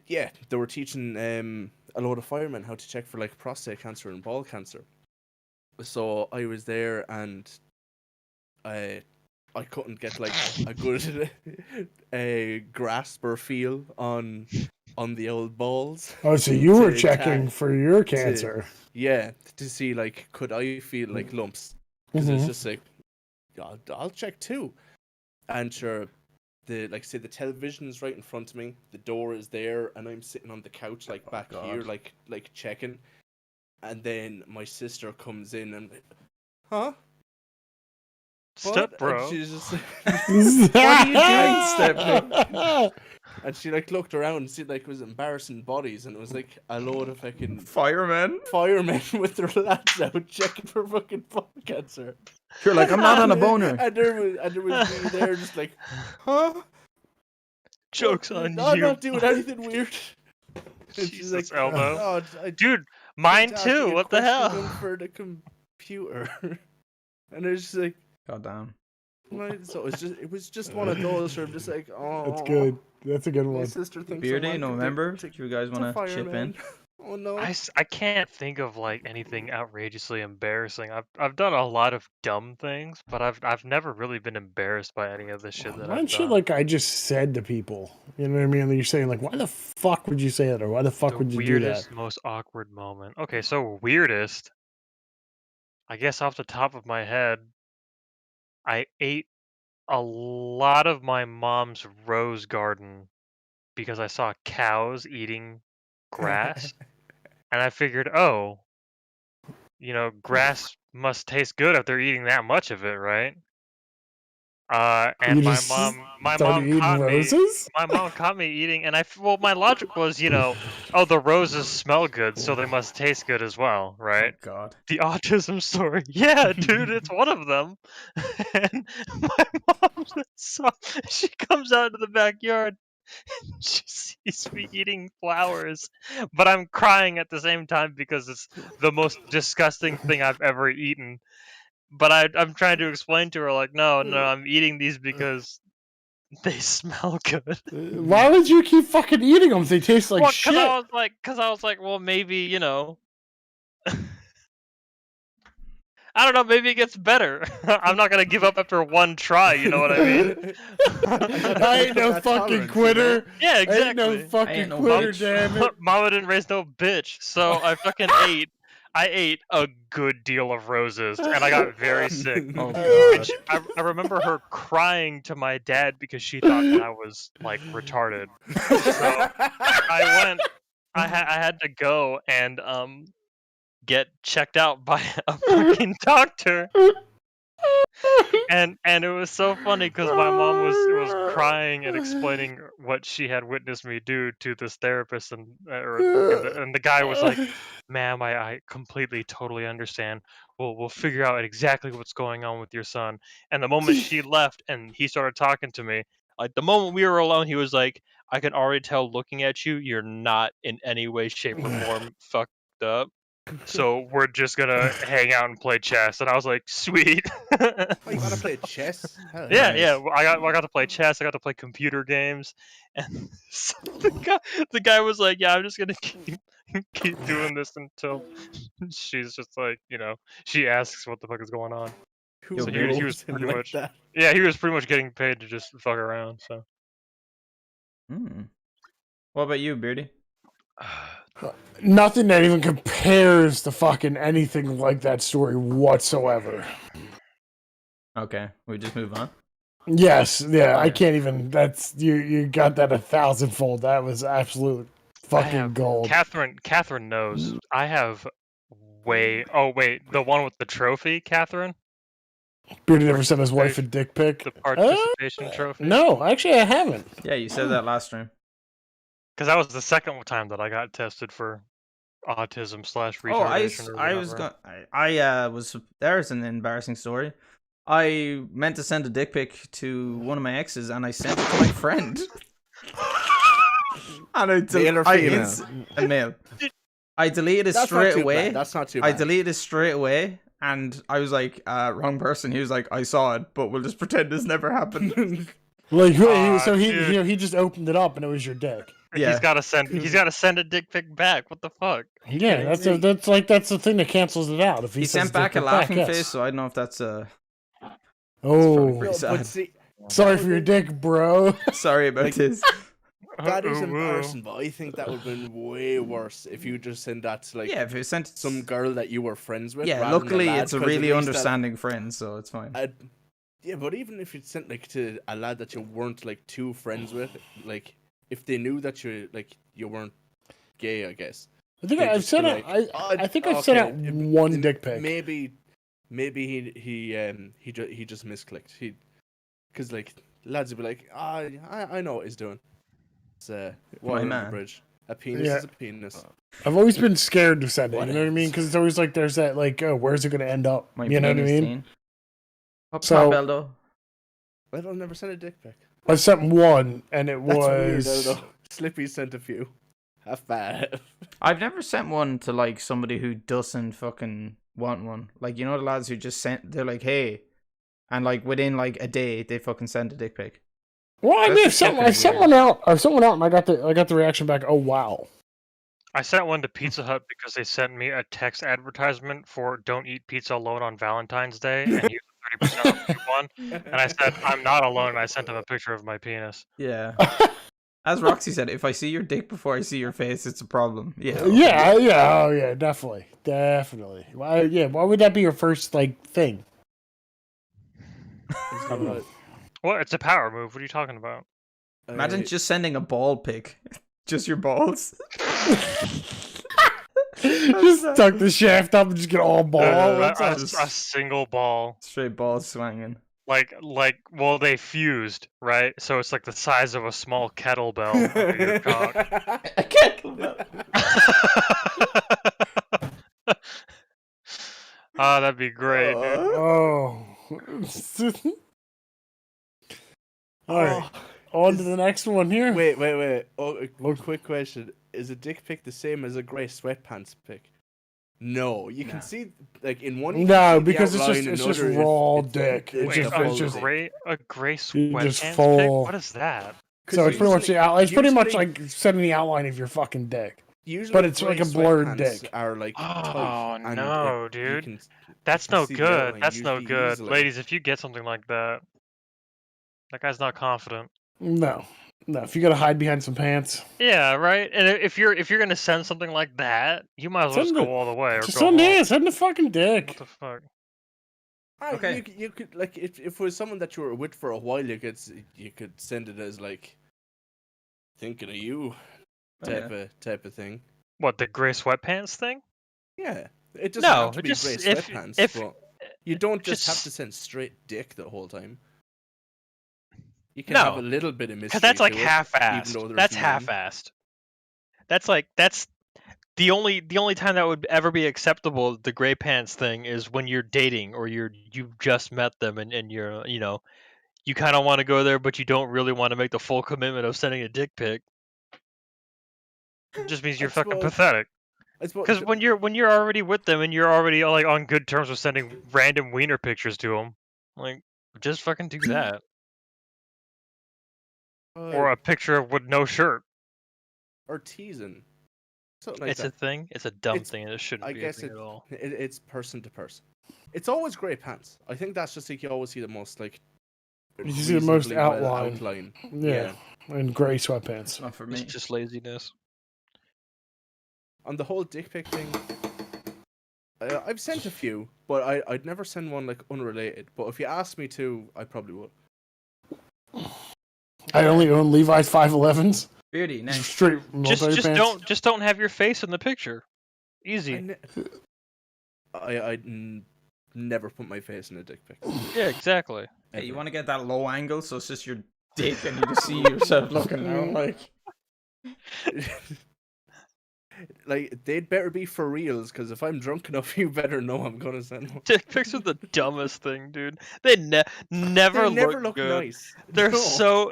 yeah, they were teaching a load of firemen how to check for like prostate cancer and ball cancer. So I was there, and I couldn't get like a good grasp or feel on the old balls. Oh, so you were to checking attack- for your cancer. Yeah, to see like could I feel like lumps? Because it's just like I'll check too. And sure, the television's right in front of me, the door is there, and I'm sitting on the couch like back here, like checking. And then my sister comes in and, huh? Step And bro. she's just What are you doing, Steph? and she like looked around and see like it was embarrassing bodies, and it was like a load of fucking Fireman? firemen with their lads out checking for fucking bone cancer. You're like, I'm not on a boner. And there was me there just like, huh? Joke's What? on I'm you. not doing anything weird. And she's Jesus, like, Elmo. "Oh, I Dude, mine kept asking too. a What the question hell? for the computer." And it's just like, God damn. so it was just one of those where I'm just like, oh, That's good. That's a good My one. sister thinks Beardy, I'm November, do you guys want to chip in? Oh no. I can't think of like anything outrageously embarrassing. I've done a lot of dumb things, but I've never really been embarrassed by any of the shit that I've Mine shit done. like I just said to people. You know what I mean? You're saying like, why the fuck would you say that, or why the fuck The would you do that? weirdest, most awkward moment. Okay, so weirdest. I guess off the top of my head, I ate a lot of my mom's rose garden because I saw cows eating grass, and I figured, oh, grass must taste good if they're eating that much of it, right? And You my just my started mom eating caught me. roses? My mom caught me eating, and well, my logic was, oh, the roses smell good, so they must taste good as well, Oh, right? God. The autism story. Yeah, dude, it's one of them. And my mom she comes out into the backyard. She sees me eating flowers, but I'm crying at the same time because it's the most disgusting thing I've ever eaten. But I'm trying to explain to her, like, no, I'm eating these because they smell good. Why would you keep fucking eating them if they taste like Well, shit? because I was like, well, maybe, I don't know, maybe it gets better. I'm not gonna give up after one try, you know what I mean? I ain't no That fucking tolerance, quitter. Yeah, I ain't no exactly. fucking ain't no quitter, bitch. damn it. Mama didn't raise no bitch, so I fucking ate. I ate a good deal of roses, and I got very sick. Oh, And God. I remember her crying to my dad because she thought that I was like retarded. So I went. I had to go and get checked out by a fucking doctor. And it was so funny because my mom was crying and explaining what she had witnessed me do to this therapist, and the guy was like, "Ma'am, I completely totally understand. We'll figure out exactly what's going on with your son." And the moment she left and he started talking to me, like the moment we were alone, he was like, "I can already tell looking at you, you're not in any way, shape, or form fucked up. So we're just gonna hang out and play chess." And I was like, "Sweet." Oh, you gotta play chess? Hell Yeah, yes. yeah. I got to play chess. I got to play computer games, and so the guy was like, "Yeah, I'm just gonna keep doing this until she's just like, she asks what the fuck is going on." Who Yo, So Beardy. he was knows him pretty like much, that? yeah, he was pretty much getting paid to just fuck around. So Hmm. What about you, Beardy? Nothing that even compares to fucking anything like that story whatsoever. Okay, we just move on. Yes, yeah, I Fire. can't even. That's you got that 1,000-fold. That was absolute I fucking have gold. Catherine knows. I have way. Oh wait, the one with the trophy, Catherine. Beardy never sent his wife a dick pic. The participation trophy. No, actually, I haven't. Yeah, you said that last time. Because that was the second time that I got tested for autism / Oh, retardation or I was whatever. going. I was. There's an embarrassing story. I meant to send a dick pic to one of my exes, and I sent it to my friend. And Male or female? a male. I deleted it That's not straight too away. bad. That's not too I bad. deleted it straight away, and I was like, wrong person. He was like, I saw it, but we'll just pretend this never happened. Like, Aw, he dude. he just opened it up and it was your dick. Yeah. He's got to send a dick pic back. What the fuck? Yeah, that's the thing that cancels it out. If He says sent back dick a pic laughing yes. face, so I don't know if that's probably Oh, pretty No, sad. but see, sorry for your dick, bro. Sorry about this. that is Ooh, ooh. embarrassing, but I think that would have been way worse if you just sent that to like Yeah, if you sent it some girl that you were friends with. yeah, rather than luckily lad, it's a 'cause at really least understanding friend, so it's fine. Yeah, but even if you sent like to a lad that you weren't like too friends with, like if they knew that you weren't gay, I guess. I think they'd I've just be sent out. like, I think I've sent out one dick pic. Maybe maybe he just misclicked. Because like lads would be like, I know what he's doing. It's water under the man. bridge. A penis Yeah. is a penis. I've always been scared to send it. You know what I mean? Whatevs. Because it's always like there's that like, oh, where's it gonna end up? My You know what I penis mean? teen. What So- prop, Eldo? I've never sent a dick pic. I sent one, and it That's was weird, though. Slippy sent a few. Half bad. I've never sent one to like somebody who doesn't fucking want one. Like, you know, the lads who just they're like, hey, and like within like a day they fucking send a dick pic. well, I That's did. just fucking I sent weird. one out. I sent one out, and I got the reaction back. Oh wow. I sent one to Pizza Hut because they sent me a text advertisement for "Don't eat pizza alone on Valentine's Day" and use a 30% off coupon. And I said, "I'm not alone." And I sent them a picture of my penis. Yeah. As Roxy said, if I see your dick before I see your face, it's a problem. Yeah. okay. Yeah, oh yeah, definitely. Why would that be your first like thing? Well, it's a power move. What are you talking about? Imagine just sending a ball pic. Just your balls. Just tuck the shaft up and just get all ball. a single ball. Straight balls swinging. Well, they fused, right? So it's like the size of a small kettlebell under your cock. A kettlebell. Ah, that'd be great, dude. Oh. All right. On to the next one here. Wait. Oh, one quick question. Is a dick pic the same as a grey sweatpants pic? No. You can see, like, in one... you can No, see the because outline, it's in just other, raw it's- dick. it's It's Wait, just a full it's just dick. a gray You just sweatpants pic? full- What is that? so it's pretty much the outline. It's pretty much usually- like sending the outline of your fucking dick. Usually but it's grey like a blurred sweatpants dick. Are like Oh, tight, and no, you dude. can- That's you no see the good. outline That's no usually good. easily. Ladies, if you get something like that, that guy's not confident. No. If you gotta hide behind some pants, Yeah, right. And if you're gonna send something like that, you might as well just Send go it. all the way or just go send home. it. Send the fucking What dick. the fuck? Okay. You could like if it was someone that you were with for a while, you could send it as like thinking of you type of thing. What, the gray sweatpants thing? Yeah, it doesn't No, have to it be just- grey if- sweatpants, if- but you don't just have just- to send straight dick the whole time. You can No, have a little bit of mystery. Because that's like to it, half-assed. though there's That's none. half-assed. That's the only time that would ever be acceptable. The gray pants thing is when you're dating or you've just met them and you're you kind of want to go there, but you don't really want to make the full commitment of sending a dick pic. It just means you're fucking suppose- pathetic. I suppose Because when you're already with them and you're already like on good terms with sending random wiener pictures to them, like just fucking do that. Or a picture with no shirt. or teasing, something like It's that. a thing. It's a dumb It's- thing. And it shouldn't I be guess a thing at all. It's person to person. It's always grey pants. I think that's just like you always see the most like. You see the most reasonably well outline. outline. Yeah. And gray sweatpants. It's not for me. It's just laziness. On the whole dick pic thing, I've sent a few, but I'd never send one like unrelated. But if you asked me to, I probably would. I only own Levi's 511s. Beardy, next. Straight Just multi-pants. don't have your face in the picture. Easy. Never put my face in a dick pic. Yeah, exactly. Hey, you want to get that low angle so it's just your dick and you just see yourself looking down like. Like they'd better be for reals, because if I'm drunk enough, you better know I'm gonna send one. Dick pics are the dumbest thing, dude. They never They never look look good. nice. They're No. so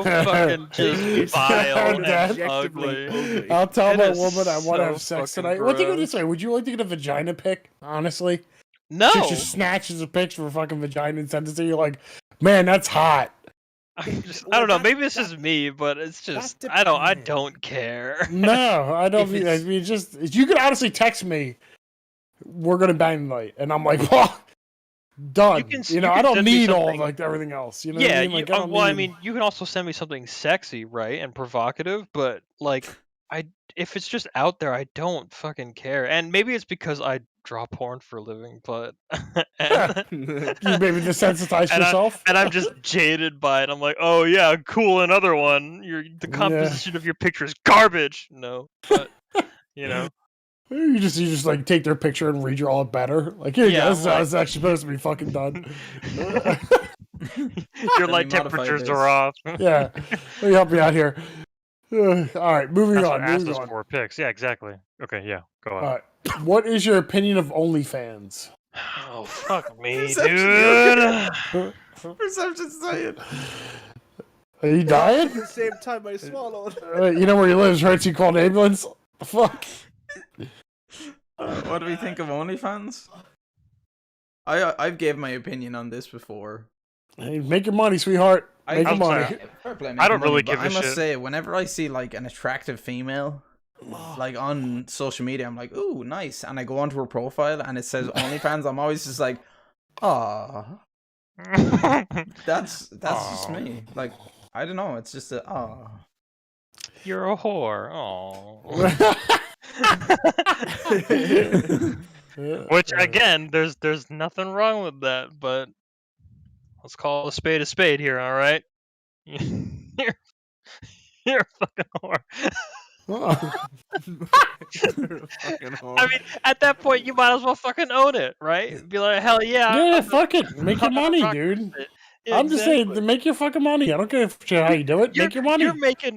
fucking just It's vile and objectively ugly. I'll tell It my is woman I want to so have sex fucking tonight. What do you gross. say? Would you like to get a vagina pic? Honestly, No, she just snatches a picture of a fucking vagina and sends it to you. Like, man, that's hot. I Well, don't know. that- Maybe this that- is me, but it's that just I depends. don't care. No, I don't. If Mean, I it's- mean, just you could honestly text me. We're gonna bang tonight, and I'm like, well, done. You can- You you know, I can don't send me need all of something- like everything else. You know what Yeah, I mean? Like, I don't well, I need- mean, you can also send me something sexy, right, and provocative, but like, if it's just out there, I don't fucking care. And maybe it's because I draw porn for a living, but and, you maybe desensitize And yourself. and I'm just jaded by it. I'm like, oh yeah, cool. Another one. The composition of your picture is garbage. No, but you know, You just like take their picture and redraw it better. Like here you Yeah, go. This is how like- it's actually supposed to be fucking done. Your Let light me modify temperatures this. are off. Yeah, let me help you out here. All right, moving That's on. what ass Moving is on. for, pics. Yeah, exactly. Okay, yeah, go on. All right, what is your opinion of OnlyFans? Oh, fuck me, Perception, dude. Perception's dying. Are you dying? At the same time, I swallowed. You know where he lives, right? So you call an ambulance? Fuck. What do we think of OnlyFans? I've gave my opinion on this before. Hey, make your money, sweetheart. Make your I'm money. sorry. Fair play, I make don't money, really but give a I must shit. say, whenever I see like an attractive female, like on social media, I'm like, ooh, nice, and I go onto her profile and it says OnlyFans. I'm always just like, ah, that's just Aw. me. Like, I don't know, it's just a ah. You're a whore. Oh. Which again, there's nothing wrong with that, but let's call a spade here, all right? You're a fucking whore. You're a fucking whore. I mean, at that point, you might as well fucking own it, right? Be like, hell yeah. Yeah, I'm fuck it. Make your I'm gonna money, rock dude. this shit. Yeah, I'm just saying, exactly. make your fucking money. I don't care how you do it. Make your money.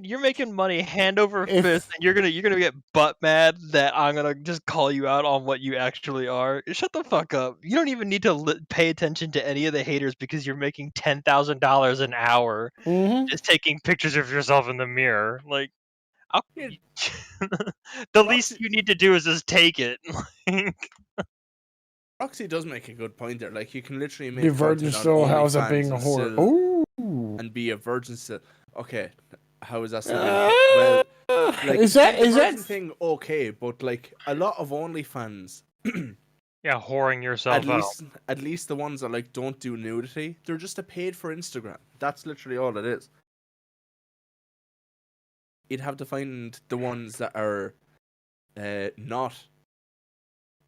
You're making money hand over If- fist, and you're gonna get butt mad that I'm gonna just call you out on what you actually are. Shut the fuck up. You don't even need to pay attention to any of the haters because you're making $10,000 an hour Mhm. just taking pictures of yourself in the mirror. Like, Yeah. the least you need to do is just take it. Roxy does make a good point there. Like, you can literally make Be a virgin content on still. How's that OnlyFans being a and whore? still- Ooh. and be a virgin still. Okay, how is that still? Well, like, is that the virgin thing okay? But like a lot of OnlyFans, Yeah, whoring yourself out. at least the ones that like don't do nudity, they're just a paid for Instagram. That's literally all it is. You'd have to find the ones that are not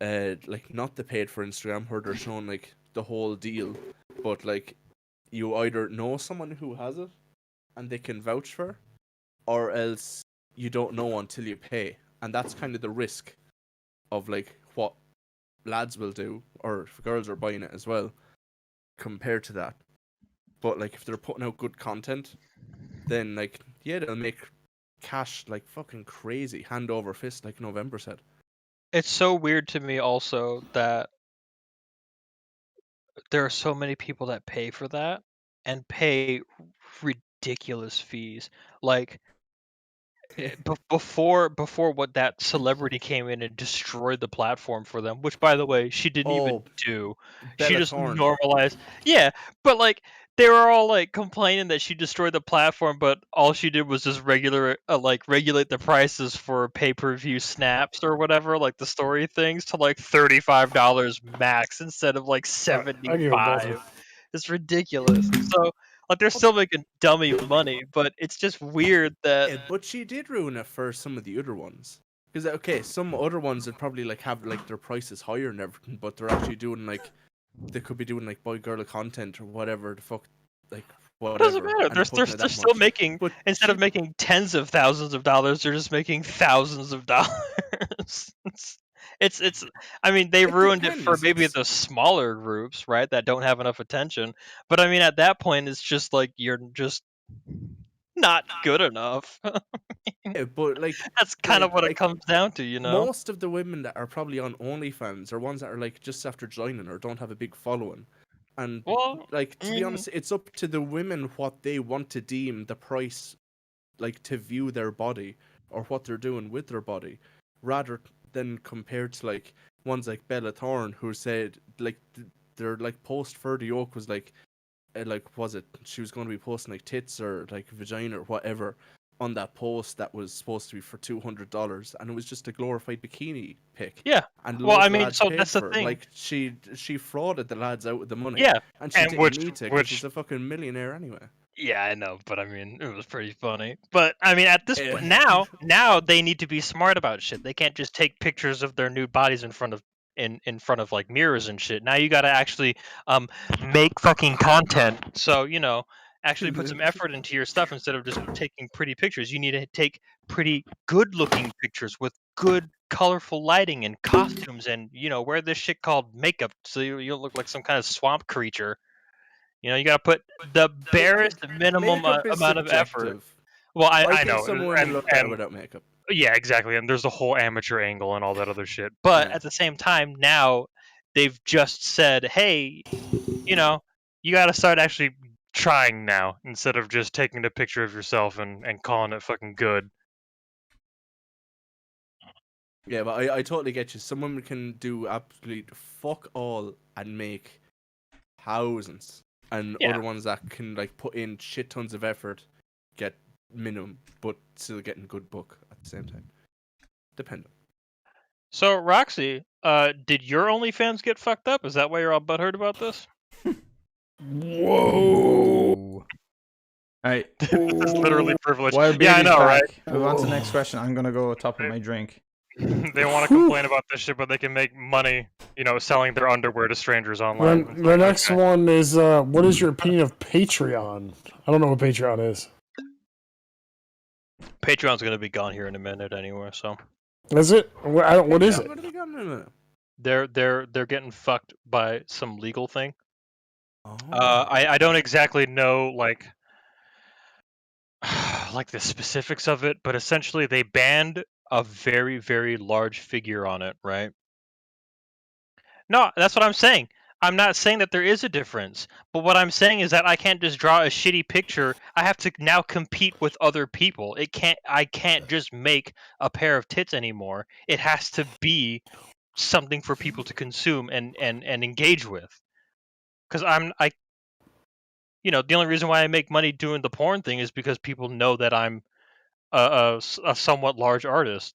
like not the paid for Instagram where they're showing like the whole deal, but like you either know someone who has it and they can vouch for, or else you don't know until you pay, and that's kind of the risk of like what lads will do, or if girls are buying it as well, compared to that. But like if they're putting out good content, then like yeah, they'll make cash like fucking crazy, hand over fist, like November said. It's so weird to me also that there are so many people that pay for that and pay ridiculous fees. Like before what that celebrity came in and destroyed the platform for them, which by the way she didn't even do. She just Thorne. normalized. Yeah, but like they were all like complaining that she destroyed the platform, but all she did was just regulate the prices for pay-per-view snaps or whatever, like the story things, to like $35 max instead of like I give them both. $75. It's ridiculous. So like they're still making dummy money, but it's just weird that Yeah, but she did ruin it for some of the other ones. Because okay, some other ones would probably like have like their prices higher and everything, but they're actually doing like they could be doing like boy girl content or whatever the fuck, like whatever. it doesn't matter. and They're putting it that still much. making, But instead of making tens of thousands of dollars, they're just making thousands of dollars. It's I mean they It ruined it for depends, maybe it's- the smaller groups, right, that don't have enough attention. But I mean at that point it's just like you're just not good enough. yeah, but like That's kind of what it like, comes down to, you know. most of the women that are probably on OnlyFans are ones that are like just after joining or don't have a big following. And Well, like I to be mean- honest, it's up to the women what they want to deem the price, like to view their body or what they're doing with their body, rather than compared to like ones like Bella Thorne who said like their like post for the yoke was like was it she was going to be posting like tits or like vagina or whatever on that post that was supposed to be for $200, and it was just a glorified bikini pic. Yeah. And Well, loads I of mean, lads so paid that's the for it. thing. Like she frauded the lads out with the money. Yeah, and she and didn't which- need to because which- she's a fucking millionaire anyway. Yeah, I know, but I mean, it was pretty funny. But I mean, at this Yeah. point, now they need to be smart about shit. They can't just take pictures of their nude bodies in front of like mirrors and shit. Now you got to actually make fucking content. So actually put some effort into your stuff instead of just taking pretty pictures. You need to take pretty good looking pictures with good colorful lighting and costumes and wear this shit called makeup so you look like some kind of swamp creature. You gotta put the barest minimum Makeup is amount of effort. subjective. Well, I I think know, some women look better and without makeup. yeah, exactly. And there's the whole amateur angle and all that other shit. But Yeah. at the same time, now they've just said, hey, you got to start actually trying now instead of just taking a picture of yourself and calling it fucking good. Yeah, but I totally get you. Some women can do absolute fuck all and make thousands, and Yeah. other ones that can like put in shit tons of effort, get minimum, but still getting good book at the same time. Depending. So, Roxy, did your OnlyFans get fucked up? Is that why you're all butthurt about this? Whoa. All right. This is literally privilege. Wild Yeah, I Beardy's know, back. right? Move on to the next question. I'm gonna go top of my drink. They want to complain about this shit, but they can make money, selling their underwear to strangers online. It's The like, next okay. one is what is your opinion of Patreon? I don't know what Patreon is. Patreon's gonna be gone here in a minute anyway, so Is it? What is I'm it? gonna be gone in a minute. they're getting fucked by some legal thing. Oh. I don't exactly know like the specifics of it, but essentially they banned a very, very large figure on it, right? No, that's what I'm saying. I'm not saying that there is a difference, but what I'm saying is that I can't just draw a shitty picture. I have to now compete with other people. I can't just make a pair of tits anymore. It has to be something for people to consume and engage with. Because the only reason why I make money doing the porn thing is because people know that I'm a somewhat large artist.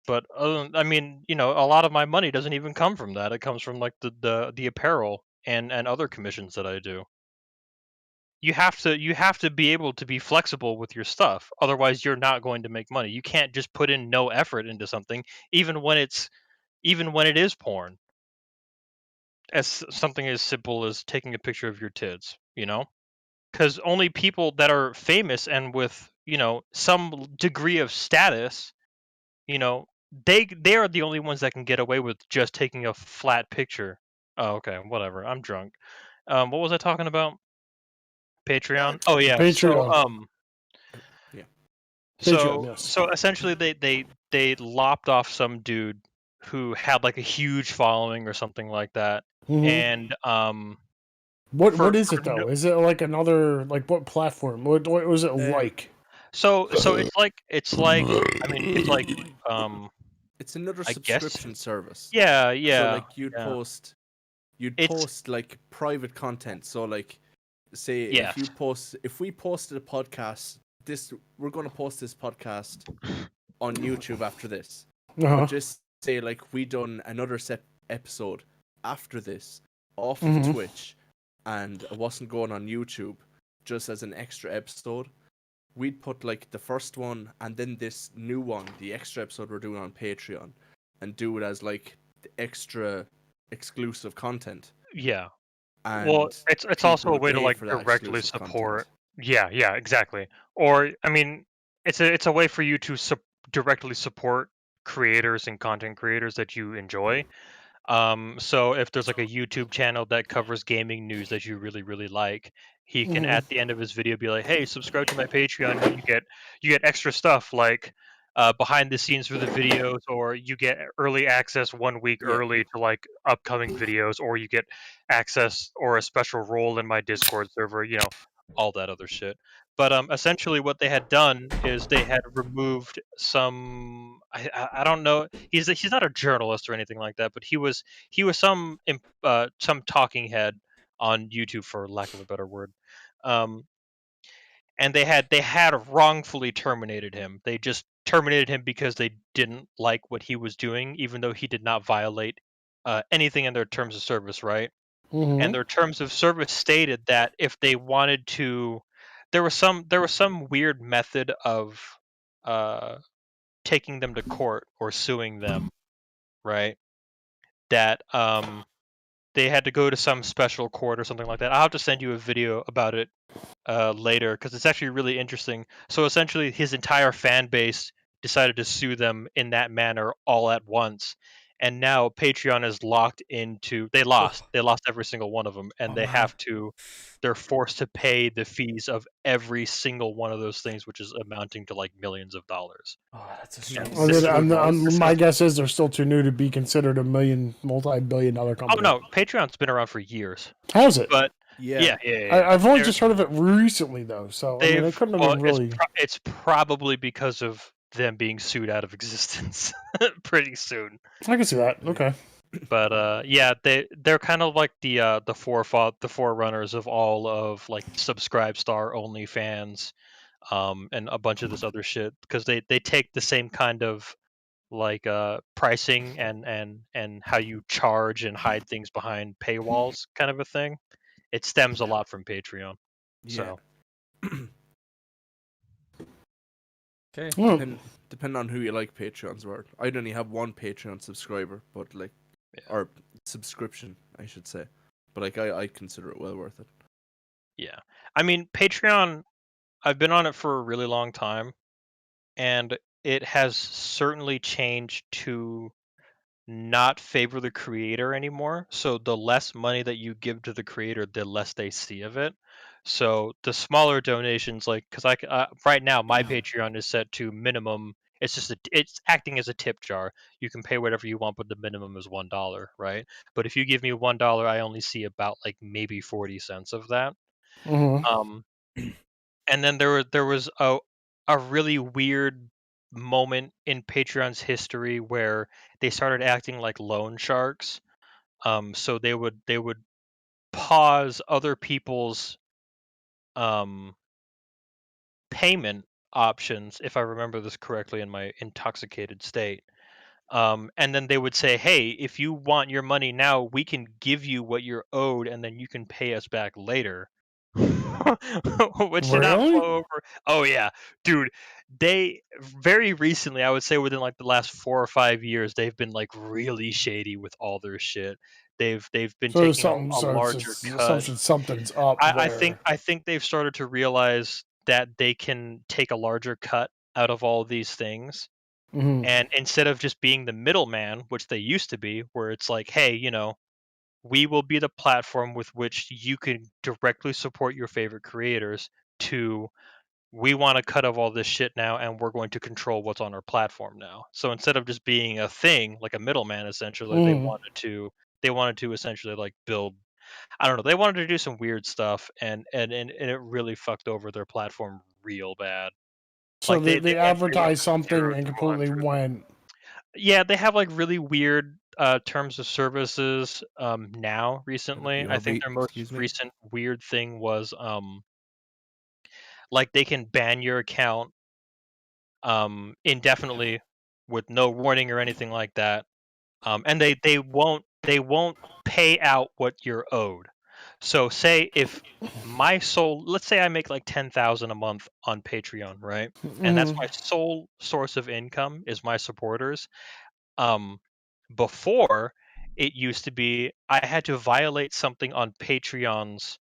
But I mean, a lot of my money doesn't even come from that. It comes from like the apparel and other commissions that I do. You have to be able to be flexible with your stuff. Otherwise, you're not going to make money. You can't just put in no effort into something, even when it is porn. As something as simple as taking a picture of your tits, because only people that are famous and with some degree of status, they are the only ones that can get away with just taking a flat picture. Oh, okay, whatever. I'm drunk. What was I talking about? Patreon. Oh yeah. Patreon. Yeah. Patreon, yes. So essentially, they lopped off some dude who had like a huge following or something like that, Mhm. and What is it though? Is it like another what platform? What was it like? So it's like I mean it's like It's another I guess subscription service. yeah So like you'd yeah. post like private content. So like say Yes. if we posted a podcast, we're gonna post this podcast on YouTube after this. Uh-huh. But just say like we done another episode after this off of Mhm. Twitch, and it wasn't going on YouTube, just as an extra episode. We'd put like the first one and then this new one, the extra episode we're doing on Patreon, and do it as like the extra exclusive content. Yeah. And Well, it's also a would way to pay like for that directly exclusive support. content. Yeah, exactly. Or I mean, it's a way for you to directly support creators and content creators that you enjoy. So if there's like a YouTube channel that covers gaming news that you really, really like, he can Mhm. at the end of his video be like, "Hey, subscribe to my Patreon. You get extra stuff like behind the scenes for the videos, or you get early access 1 week Yeah. early to like upcoming videos, or you get access or a special role in my Discord server. All that other shit." But essentially, what they had done is they had removed some. I don't know. He's not a journalist or anything like that, but he was some talking head on YouTube, for lack of a better word. And they had wrongfully terminated him. They just terminated him because they didn't like what he was doing, even though he did not violate anything in their terms of service, right? And Mhm. their terms of service stated that if they wanted to, there was some weird method of taking them to court or suing them, right? That they had to go to some special court or something like that. I'll have to send you a video about it later because it's actually really interesting. So essentially, his entire fan base decided to sue them in that manner all at once. And now Patreon is locked into. They lost every single one of them, and they have to. They're forced to pay the fees of every single one of those things, which is amounting to like millions of dollars. Oh, that's a And strong. this is- My guess is they're still too new to be considered a multi-billion-dollar Oh company. no, Patreon's been around for years. How's it? But Yeah. I've only They're- just heard of it recently, though. So I mean, it couldn't have been really. It's probably because of them being sued out of existence pretty soon. I can see that. Okay. But yeah, they're kind of like the forerunners of all of like Subscribestar, OnlyFans, and a bunch of this other shit, because they take the same kind of like pricing and how you charge and hide things behind paywalls kind of a thing. It stems a lot from Patreon. Yeah. So Okay. Depending on who you like Patreon's worth. I'd only have one Patreon subscriber, but like, or subscription, I should say. But like, I consider it well worth it. yeah, I mean Patreon. I've been on it for a really long time, and it has certainly changed to not favor the creator anymore. So the less money that you give to the creator, the less they see of it. So the smaller donations, like, because right now my Patreon is set to minimum. It's just it's acting as a tip jar. You can pay whatever you want, but the minimum is $1, right? But if you give me $1, I only see about like maybe 40 cents of that. Um, and then there was a really weird moment in Patreon's history where they started acting like loan sharks. So they would pause other people's payment options, if I remember this correctly in my intoxicated state. And then they would say, "Hey, if you want your money now, we can give you what you're owed, and then you can pay us back later." Which did not Really? flow over. Oh yeah, dude. They very recently, I would say within like the last 4 or 5 years, they've been like really shady with all their shit. They've been So taking something. a So larger it's cut. something's up there. I think they've started to realize that they can take a larger cut out of all these things. And instead of just being the middleman, which they used to be, where it's like, hey, we will be the platform with which you can directly support your favorite creators, to we want to cut off all this shit now and we're going to control what's on our platform now. So instead of just being a thing, like a middleman, essentially, they wanted to essentially like build, I don't know, they wanted to do some weird stuff, and it really fucked over their platform real bad. So Like they went advertised from 0 something to and completely 100. went. Yeah, they have like really weird terms of services now recently. I think their most Excuse me. recent weird thing was like they can ban your account indefinitely with no warning or anything like that. And they won't pay out what you're owed. So say if let's say I make like 10,000 a month on Patreon, right? And that's my sole source of income is my supporters. Before, it used to be I had to violate something on Patreon's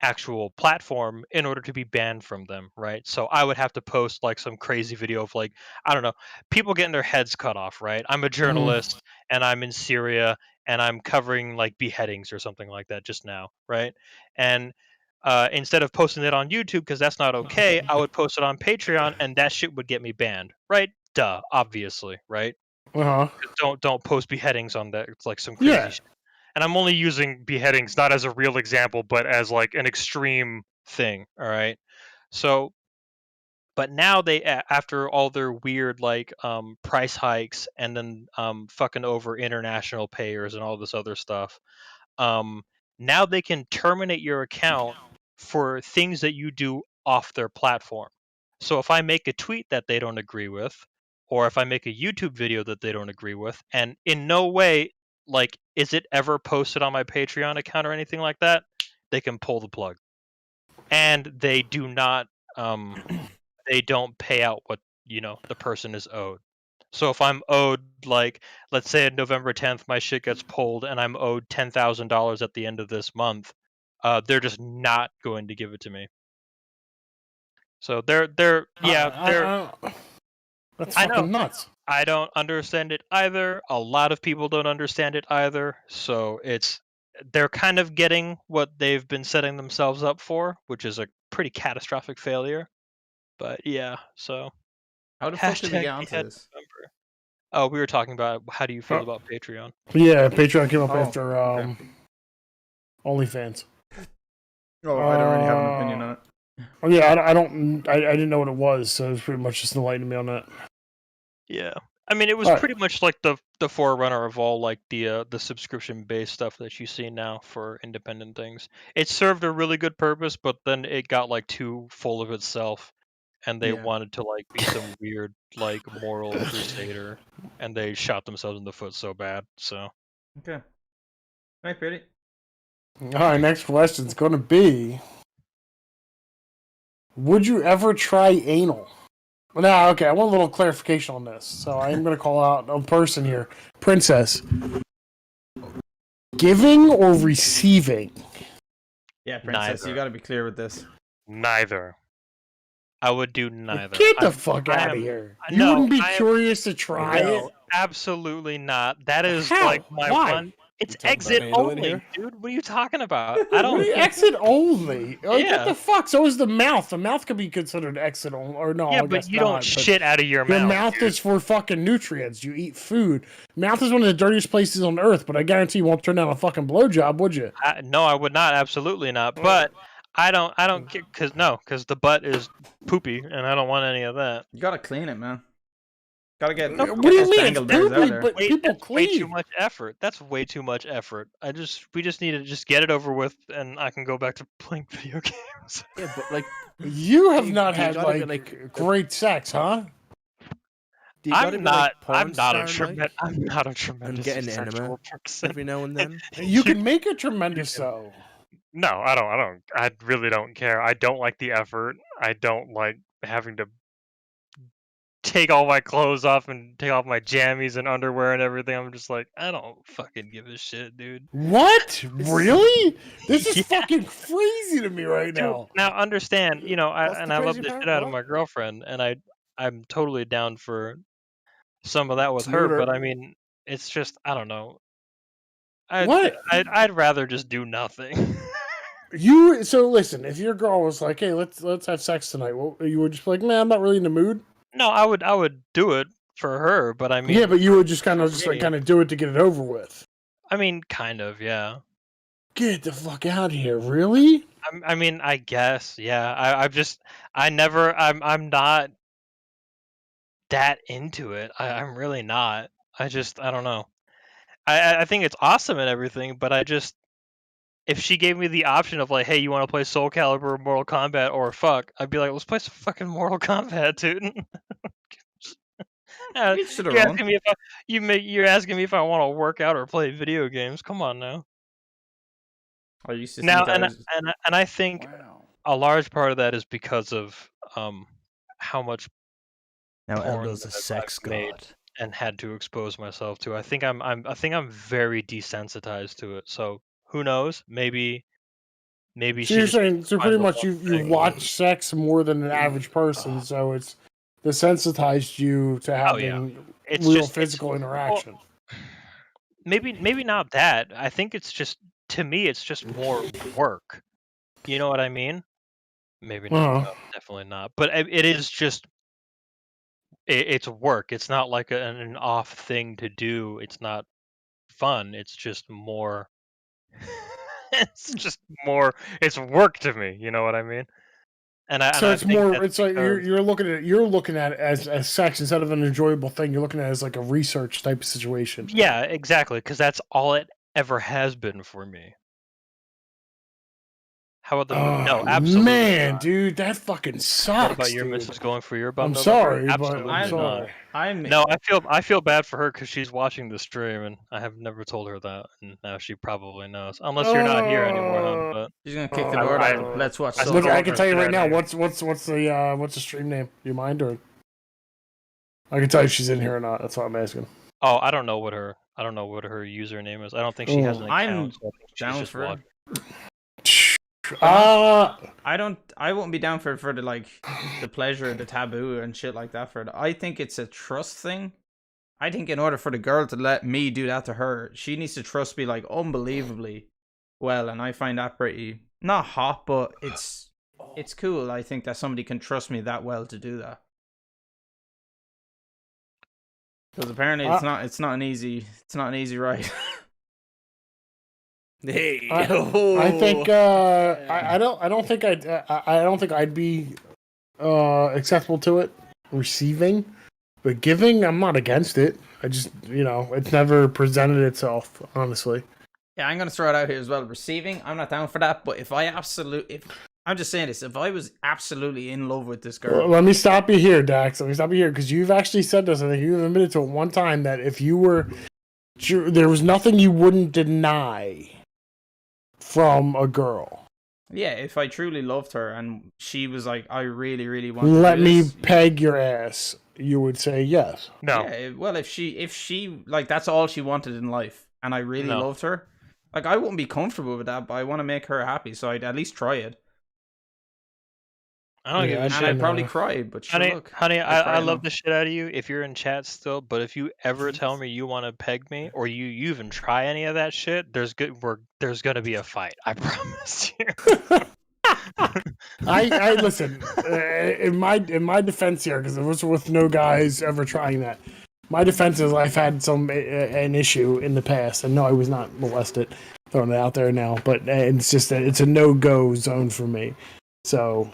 actual platform in order to be banned from them, right? So I would have to post like some crazy video of like, I don't know, people getting their heads cut off, right? I'm a journalist and I'm in Syria and I'm covering like beheadings or something like that just now, right? And instead of posting it on YouTube because that's not okay, I would post it on Patreon and that shit would get me banned, right? Duh, obviously, right? Don't post beheadings on that. It's like some crazy shit. And I'm only using beheadings not as a real example, but as like an extreme thing. All right. So, but now they, after all their weird like price hikes and then fucking over international payers and all this other stuff, um, now they can terminate your account for things that you do off their platform. So if I make a tweet that they don't agree with, or if I make a YouTube video that they don't agree with, and in no way, like, is it ever posted on my Patreon account or anything like that, they can pull the plug. And they do not, they don't pay out what, the person is owed. So if I'm owed, like, let's say on November 10th, my shit gets pulled and I'm owed $10,000 at the end of this month, they're just not going to give it to me. So they're That's I know. fucking nuts. I don't understand it either. A lot of people don't understand it either. So they're kind of getting what they've been setting themselves up for, which is a pretty catastrophic failure. But yeah, so How the fuck did we hashtag get onto behead this? November. Oh, we were talking about how do you feel Oh. about Patreon? Yeah, Patreon came up Oh, after okay. OnlyFans. Oh, I don't really have an opinion on it. Oh yeah, I didn't know what it was, so it was pretty much just enlightening me on that. Yeah. I mean, it was Alright. pretty much like the forerunner of all like the subscription based stuff that you see now for independent things. It served a really good purpose, but then it got like too full of itself, and they Yeah. wanted to like be some weird like moral crusader, and they shot themselves in the foot so bad. So Okay. Right, pretty. Alright, next question's gonna be: would you ever try anal? Now, okay, I want a little clarification on this, so I am gonna call out a person here. Princess. Giving or receiving? Yeah, princess, you Neither. gotta be clear with this. neither. I would do neither. Get the I'm- fuck I out of am- here. I You know, wouldn't be I am- curious to try it? No, absolutely not. That is How? like my Why? one. It's talking about exit anal in only, here? dude. What are you talking about? I What do don't. you, exit only? Like, Yeah. what the fuck? So is the mouth. The mouth could be considered exit only. Or no, Yeah, I but guess you not, don't but shit out of your Your mouth. mouth dude. is for fucking nutrients. You eat food. Mouth is one of the dirtiest places on earth, but I guarantee you won't turn down a fucking blowjob, would you? No, I would not. Absolutely not. But I don't care because the butt is poopy, and I don't want any of that. You gotta clean it, man. Gotta get. What do get you those mean? It's dangleberries out poopy, there. but people That's way too clean. much effort. That's way too much effort. We just need to just get it over with, and I can go back to playing video games. Yeah, but like, You have You- not you had gotta like, get, like, great sex, huh? do you gotta I'm be not. like porn I'm not a star, tremendous. like, I'm not a and tremendous get an sexual enema person. every now and then? You can make it tremendous though. No, I don't. I really don't care. I don't like the effort. I don't like having to take all my clothes off and take off my jammies and underwear and everything. I'm just like, I don't fucking give a shit, dude. What? Really? This is Yeah. fucking crazy to me right Dude, now. now understand, you know, What's the I love crazy the part? shit out of What? my girlfriend, and I'm totally down for some of that with her. Salute her. But I mean, it's just I don't know. What? I'd rather just do nothing. So listen, if your girl was like, "Hey, let's have sex tonight," you would just be like, "Man, I'm not really in the mood." No, I would do it for her, but I mean, Yeah, but you would just kind of me- do it to get it over with. I mean, kind of, yeah. Get the fuck out of here! Really? I mean, I guess, yeah. I'm not that into it. I'm really not. I don't know. I think it's awesome and everything, but if she gave me the option of like, hey, you want to play Soul Calibur, or Mortal Kombat, or fuck, I'd be like, let's play some fucking Mortal Kombat, dude. Each to their You're own. asking me if you're asking me if I want to work out or play video games. Come on now. I used to Now, think I was. and I think Wow. a large part of that is because of how much Now porn Eldo's a that sex I've made god. and had to expose myself to. I think I'm very desensitized to it. So who knows? Maybe So she you're just saying, so finds pretty the much one you thing. watch sex more than an average person, so it's desensitized you to Oh, yeah. having It's real just physical interaction. maybe not that. I think it's just to me it's just more work. You know what I mean? Maybe not. Uh-huh. No, definitely not. But it is just it's work. It's not like an off thing to do. It's not fun. It's just more. It's just more. It's work to me. You know what I mean? So I it's think more. that's It's like because- you're looking at it as sex instead of an enjoyable thing. You're looking at it as like a research type of situation. Yeah, exactly. Because that's all it ever has been for me. How about the no? Absolutely man, not. dude, that fucking sucks. What about your dude. missus going for your bum? I'm November? sorry, but Absolutely I'm I'm not. sorry. I'm. No, I feel bad for her because she's watching the stream, and I have never told her that, and now she probably knows. Unless you're not here anymore, hon. But She's gonna kick the Oh, door I- down. Let's watch. I Soul Look, I Calibur. can tell you right now. Yeah. What's the stream name? Do you mind, or I can tell you if she's in here or not. That's what I'm asking. oh, I don't know what her username is. I don't think she has an I'm account. So I think she's down just for it. watching. I wouldn't be down for the like the pleasure, the taboo and shit like that for it. I think it's a trust thing. I think in order for the girl to let me do that to her, she needs to trust me like unbelievably well, and I find that pretty not hot, but it's cool. I think that somebody can trust me that well to do that. Because apparently it's not an easy ride. Hey, I think I don't think I'd be acceptable to it receiving, but giving I'm not against it. I just it's never presented itself, honestly. Yeah, I'm gonna throw it out here as well. Receiving, I'm not down for that. But if I'm just saying this, if I was absolutely in love with this girl, Let me stop you here, Dax. Let me stop you here because you've actually said this. I think you admitted to it one time that if you were, there was nothing you wouldn't deny from a girl. yeah, if I truly loved her and she was like, I really, really want Let to do me this, peg your ass. You would say yes. No. Yeah, well, if she like that's all she wanted in life, and I really No. loved her, like I wouldn't be comfortable with that, but I want to make her happy, so I'd at least try it. I don't give a And shit. I'd probably cry, but sure, look, Honey, I'd cry I love enough. the shit out of you if you're in chat still, but if you ever tell me you want to peg me or you even try any of that shit, there's gonna be a fight. I promise you. I listen. In my defense here, because it was with no guys ever trying that. My defense is I've had an issue in the past, and no, I was not molested. Throwing it out there now, but it's just that it's a no-go zone for me. So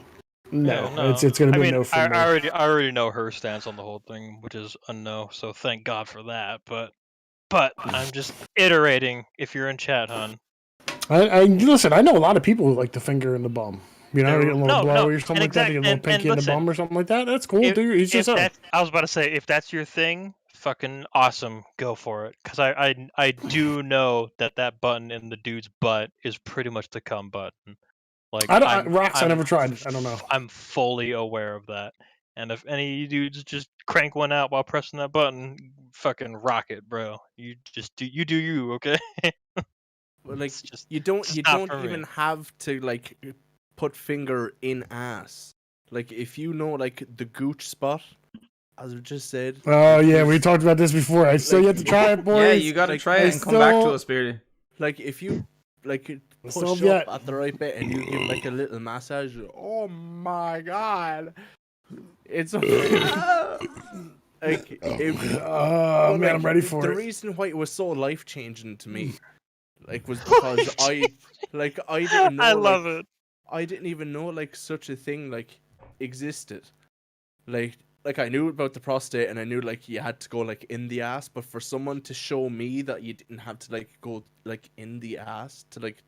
no, it's going to be a no for me. I already know her stance on the whole thing, which is a no. So thank God for that. But I'm just iterating. If you're in chat, hon. I listen. I know a lot of people who like the finger in the bum. You know, get a little No, blow no, or something and like that. Get a little pinky in the bum or something like that. That's cool, dude. He's just I was about to say, if that's your thing, fucking awesome, go for it. Because I do know that button in the dude's butt is pretty much the cum button. Like rocks. I never tried. I don't know. I'm fully aware of that. And if any of you dudes just crank one out while pressing that button, fucking rock it, bro. You just do you, okay? Like just, you don't even me. have to like put finger in ass. Like if you know like the gooch spot, as we just said. Oh yeah, we talked about this before. I still yet to try it, boys. Yeah, you gotta try it and come back to us, Beardy. Like if you like push up at the right bit and you give like a little massage. Oh my god, it's like man, I'm ready for it. The reason why it was so life changing to me, like, was because I didn't know. I love it. I didn't even know like such a thing like existed. Like I knew about the prostate and I knew like you had to go like in the ass, but for someone to show me that you didn't have to like go like in the ass to like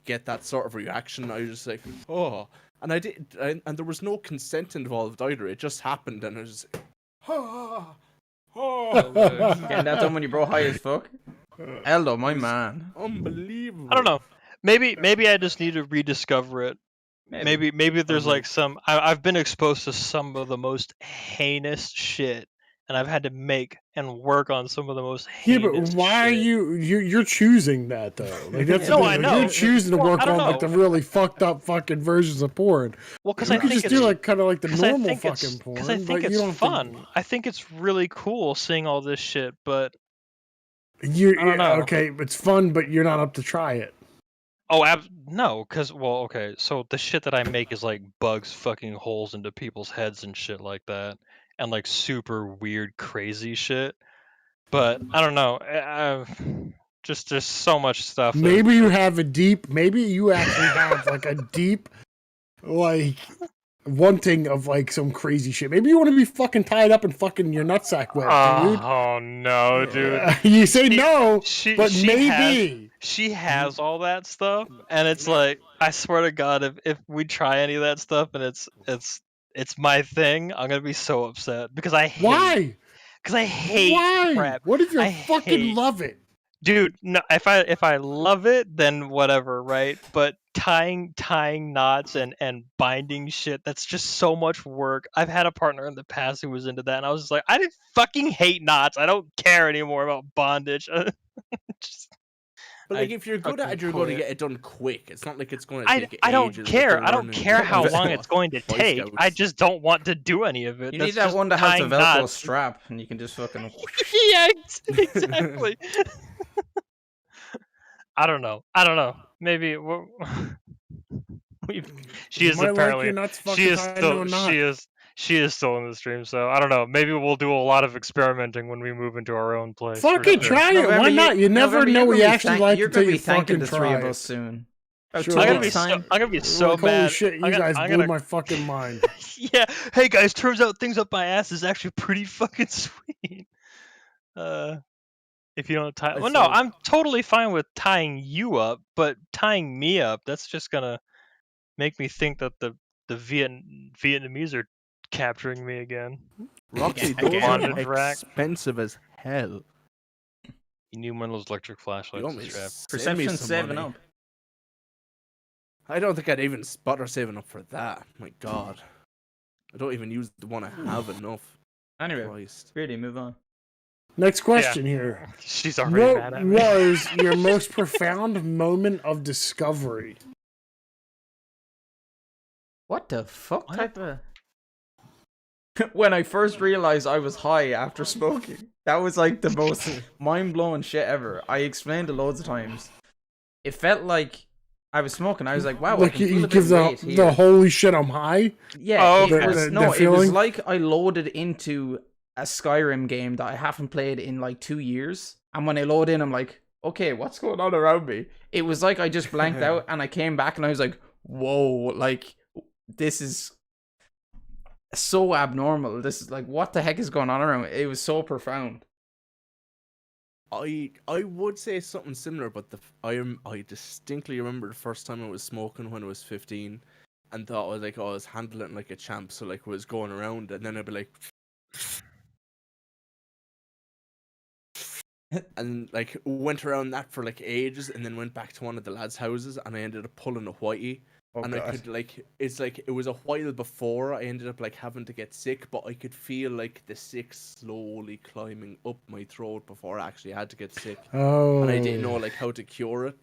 get that sort of reaction, I was just like, oh, and I didn't, and there was no consent involved either. It just happened, and I was just, Getting that done when you bro high as fuck. Eldo, my man. Unbelievable. I don't know. Maybe I just need to rediscover it. Maybe there's like some. I've been exposed to some of the most heinous shit, and I've had to make and work on some of the most heinous. Yeah, but why shit. are you're choosing that though? Like that's No, the thing. I Like, know. You're choosing to work I don't on like know. the really fucked up fucking versions of porn. Well, because you I could think just do like kind of like the normal fucking porn. Because I think it's fun. I think it's really cool seeing all this shit, but I don't know. Okay, it's fun, but you're not up to try it. Oh, no, because, well, okay, so the shit that I make is like bugs fucking holes into people's heads and shit like that, and like super weird, crazy shit. But I don't know, just there's so much stuff. Maybe you have a deep. Maybe you actually have like a deep, like wanting of like some crazy shit. Maybe you want to be fucking tied up and fucking your nutsack wet, dude. Oh no, dude. You say no, but she maybe. She has all that stuff, and it's like, I swear to God, if we try any of that stuff and it's my thing, I'm gonna be so upset because I hate. Why? Because I hate Why? crap. What if you fucking love it? Dude, no, if I love it, then whatever, right? But tying knots and binding shit, that's just so much work. I've had a partner in the past who was into that, and I was just like, I didn't fucking hate knots. I don't care anymore about bondage. But like, if you're good at it, you're going to get it done quick. It's not like it's going to take I don't ages. care. Like I don't care how long it's going to Boy take. I Scouts. just don't want to do any of it. You That's need that just one that has the tying Velcro knots. strap, and you can just fucking. Yeah, exactly. I don't know. Maybe she You is might like apparently your nuts she fucking is tied still into a knot. she is still in the stream. So I don't know. Maybe we'll do a lot of experimenting when we move into our own place. for Fucking sure. try it. Why not? You never know what you actually like You're until gonna be you thanking fucking the three try of it. us soon. About Sure 2 I'm gonna months' be time. I'm gonna be so Like, mad. holy shit, you guys I'm blew gonna my fucking mind. yeah. Hey guys, turns out things up my ass is actually pretty fucking sweet. If you don't tie, I well, no, saw- I'm totally fine with tying you up, but tying me up, that's just gonna make me think that the Vietnamese are capturing me again. Roxy, Again, those bondage are rack. expensive as hell. You need one of those electric You flashlights want to me to strap. send me Perception some 7 money? up. I don't think I'd even bother saving up for that. My God, I don't even use the one I have enough. Anyway, Christ. really, move on. Next question here. She's already mad What at me. was your most profound moment of discovery? What the fuck What? type of? When I first realized I was high after smoking, that was like the most mind-blowing shit ever. I explained it loads of times. It felt like I was smoking. I was like, wow, I Like can you feel a bit give of the weight here. holy shit, I'm high. Yeah, Oh, it okay. was The no, it was feeling? like I loaded into a Skyrim game that I haven't played in like 2 years, and when I load in, I'm like, okay, what's going on around me? It was like I just blanked out, and I came back, and I was like, whoa, like this is so abnormal. This is like, what the heck is going on around me? It was so profound. I would say something similar, but I distinctly remember the first time I was smoking when I was 15, and thought I was like, oh, I was handling it like a champ, so like I was going around, and then I'd be like, and like went around that for like ages, and then went back to one of the lads' houses, and I ended up pulling a whitey. Oh And I god. could like, it's like it was a while before I ended up like having to get sick, but I could feel like the sick slowly climbing up my throat before I actually had to get sick, Oh. and I didn't know like how to cure it,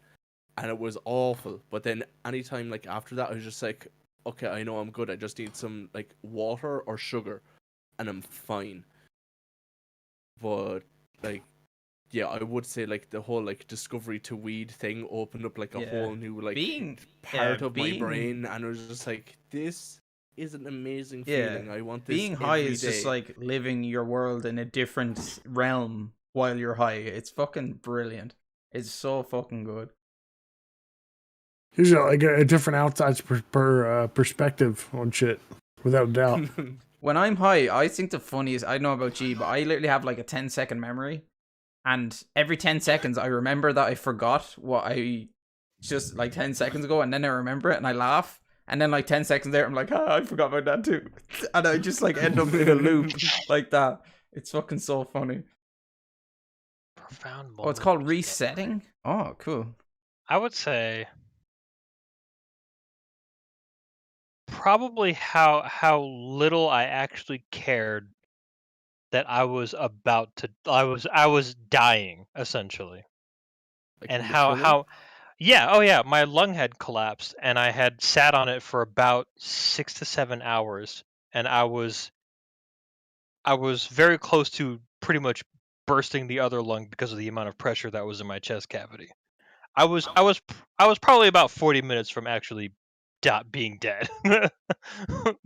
and it was awful. But then anytime like after that, I was just like, okay, I know I'm good. I just need some like water or sugar, and I'm fine. But like, yeah, I would say like the whole like discovery to weed thing opened up like a Yeah. whole new like Being part of my being- brain, and I was just like, this is an amazing Yeah, feeling. I want this Being high every is just day." like living your world in a different realm while you're high. It's fucking brilliant. It's so fucking good. Here's like a different outside perspective on shit, without doubt. When I'm high, I think the funniest, I don't know about G, but I literally have like a 10-second memory. And every 10 seconds, I remember that I forgot what I just like 10 seconds ago. And then I remember it and I laugh. And then like 10 seconds later, I'm like, I forgot about that too. And I just like end up in a loop like that. It's fucking so funny. Profound moment. Oh, it's called of resetting? discovery. Oh, cool. I would say probably how little I actually cared that I was I was dying essentially. Like, And literally? how my lung had collapsed and I had sat on it for about 6 to 7 hours, and I was very close to pretty much bursting the other lung because of the amount of pressure that was in my chest cavity. I was probably about 40 minutes from actually being dead.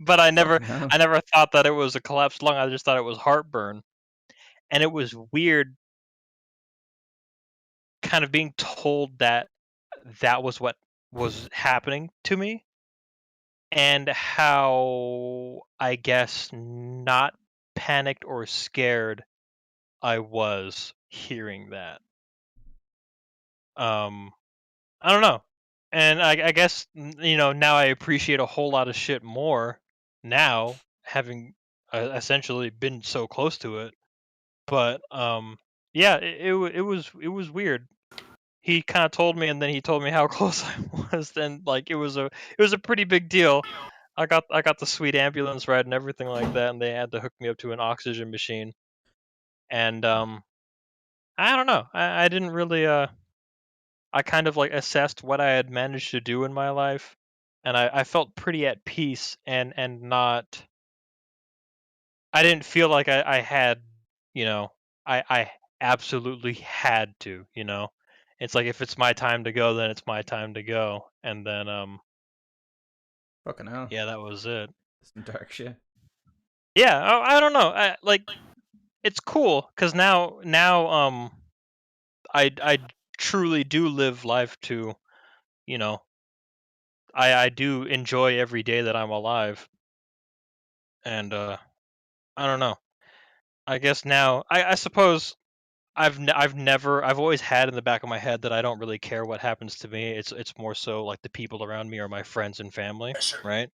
But I never Fucking hell. I never thought that it was a collapsed lung. I just thought it was heartburn. And it was weird kind of being told that that was what was happening to me, and how, I guess, not panicked or scared I was hearing that. I don't know. And I guess, now I appreciate a whole lot of shit more now, having essentially been so close to it. But yeah, it was weird. He kind of told me, and then he told me how close I was. Then like it was a pretty big deal. I got the sweet ambulance ride and everything like that, and they had to hook me up to an oxygen machine. And I don't know. I didn't really I kind of like assessed what I had managed to do in my life, and I felt pretty at peace and not. I didn't feel like I had, you know, I absolutely had to, you know. It's like if it's my time to go, then it's my time to go, and then Fucking hell. yeah, that was it. Some dark shit. Yeah, I don't know. Like it's cool because now I truly do live life to, you know, I do enjoy every day that I'm alive, and I don't know. I guess now I suppose I've always had in the back of my head that I don't really care what happens to me. It's more so like the people around me are my friends and family, right?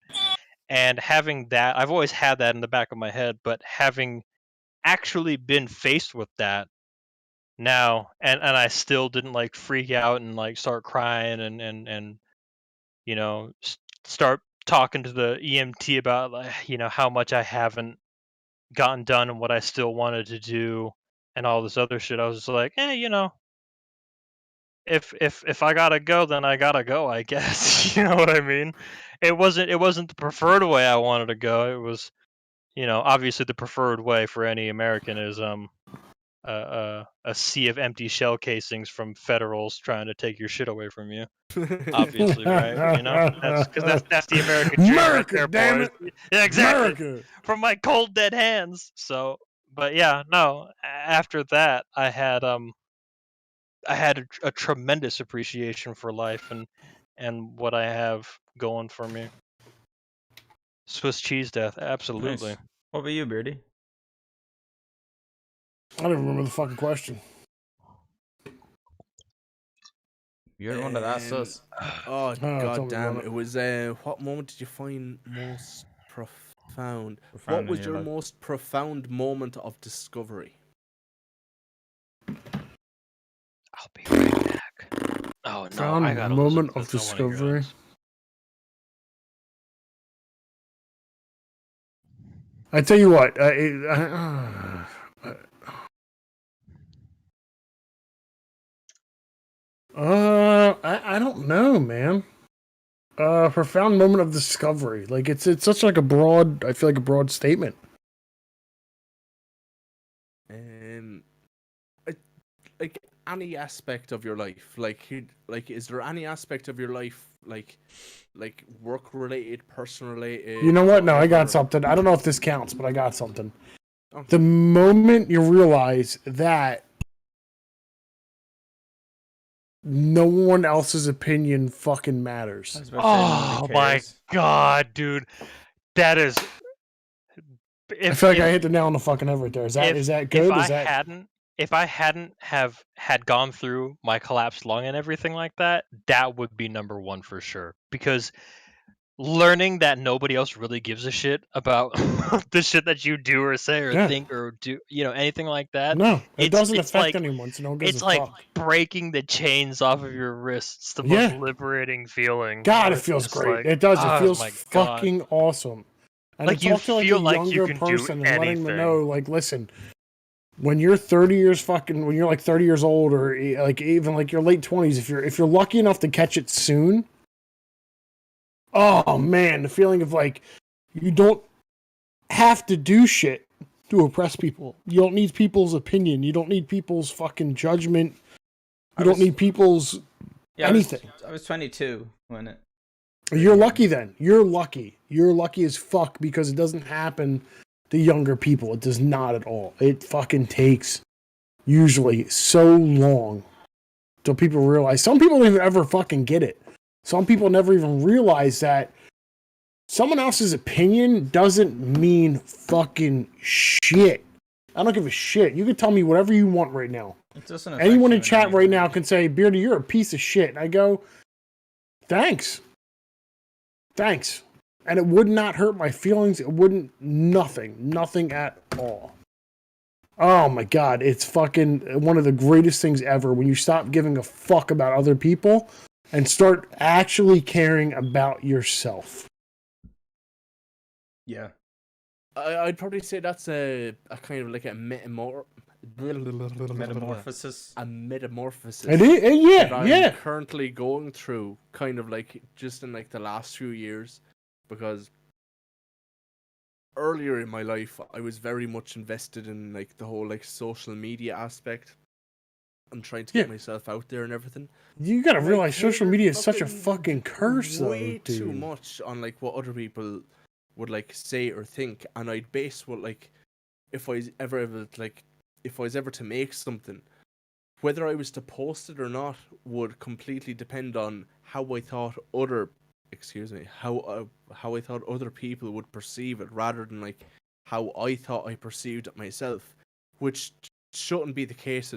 And having that, I've always had that in the back of my head, but having actually been faced with that now, and I still didn't like freak out and like start crying and you know start talking to the EMT about like how much I haven't gotten done and what I still wanted to do and all this other shit. I was just like, if I gotta go, then I gotta go, I guess. You know what I mean? It wasn't the preferred way I wanted to go. It was, obviously the preferred way for any American is a sea of empty shell casings from federals trying to take your shit away from you. Obviously, right? That's because that's the American dream right America, there, damn boys. it, Yeah, exactly. America. From my cold dead hands. So, but yeah, no. After that, I had a tremendous appreciation for life and what I have going for me. Swiss cheese death, absolutely. Nice. What about you, Beardy? I don't remember the fucking question. You're the one that asked us. Oh tell god me damn! about it. It was what moment did you find most profound? Profound What in was your your life. most profound moment of discovery? I'll be right back. Oh no, Found I gotta listen moment to of this. I wanna hear discovery. this. I tell you what, I don't know, man. Profound moment of discovery. Like it's such like a broad. I feel like a broad statement. Like any aspect of your life, like is there any aspect of your life like work related, person related? You know what? No, I got whatever? something. I don't know if this counts, but I got something. Okay. The moment you realize that no one else's opinion fucking I matters. was about to say nobody Oh my cares. god, dude, that is. I feel like I hit the nail on the fucking head right there. Is that good? If I hadn't have had gone through my collapsed lung and everything like that, that would be number one for sure. Because learning that nobody else really gives a shit about the shit that you do or say or Yeah. think or do, anything like that. No, it doesn't it's affect like anyone, so no one gives it's a like fuck. breaking the chains off of your wrists. The Yeah. most liberating feeling. God, where it it's feels just great. like, It does. It oh feels my God. fucking awesome. And Like, to you talk to like a feel like you younger can do person and letting them anything. know, like, listen, when you're 30 years fucking, when you're like 30 years old, or like even like your late 20s, if you're lucky enough to catch it soon, oh man, the feeling of like you don't have to do shit to impress people. You don't need people's opinion. You don't need people's fucking judgment. You don't need people's anything. I was 22 when it. You're lucky then. You're lucky. You're lucky as fuck because it doesn't happen to younger people. It does not at all. It fucking takes usually so long till people realize. Some people don't even ever fucking get it. Some people never even realize that someone else's opinion doesn't mean fucking shit. I don't give a shit. You can tell me whatever you want right now. It doesn't affect Anyone you in chat any right way. now can say, Beardy, you're a piece of shit. And I go, thanks. Thanks. And it would not hurt my feelings. It wouldn't, nothing at all. Oh my God. It's fucking one of the greatest things ever when you stop giving a fuck about other people and start actually caring about yourself. Yeah. I'd probably say that's a kind of like a Metamorphosis. a metamorphosis It is, that yeah, I'm yeah. currently going through, kind of like just in like the last few years, because earlier in my life I was very much invested in like the whole like social media aspect. I'm trying to get Yeah. myself out there and everything. You gotta And I realize social cared media is such a fucking curse, way though, too dude. much on like what other people would like say or think, and I'd base what like if I was ever to make something, whether I was to post it or not would completely depend on how I thought how I thought other people would perceive it, rather than like how I thought I perceived it myself, which shouldn't be the case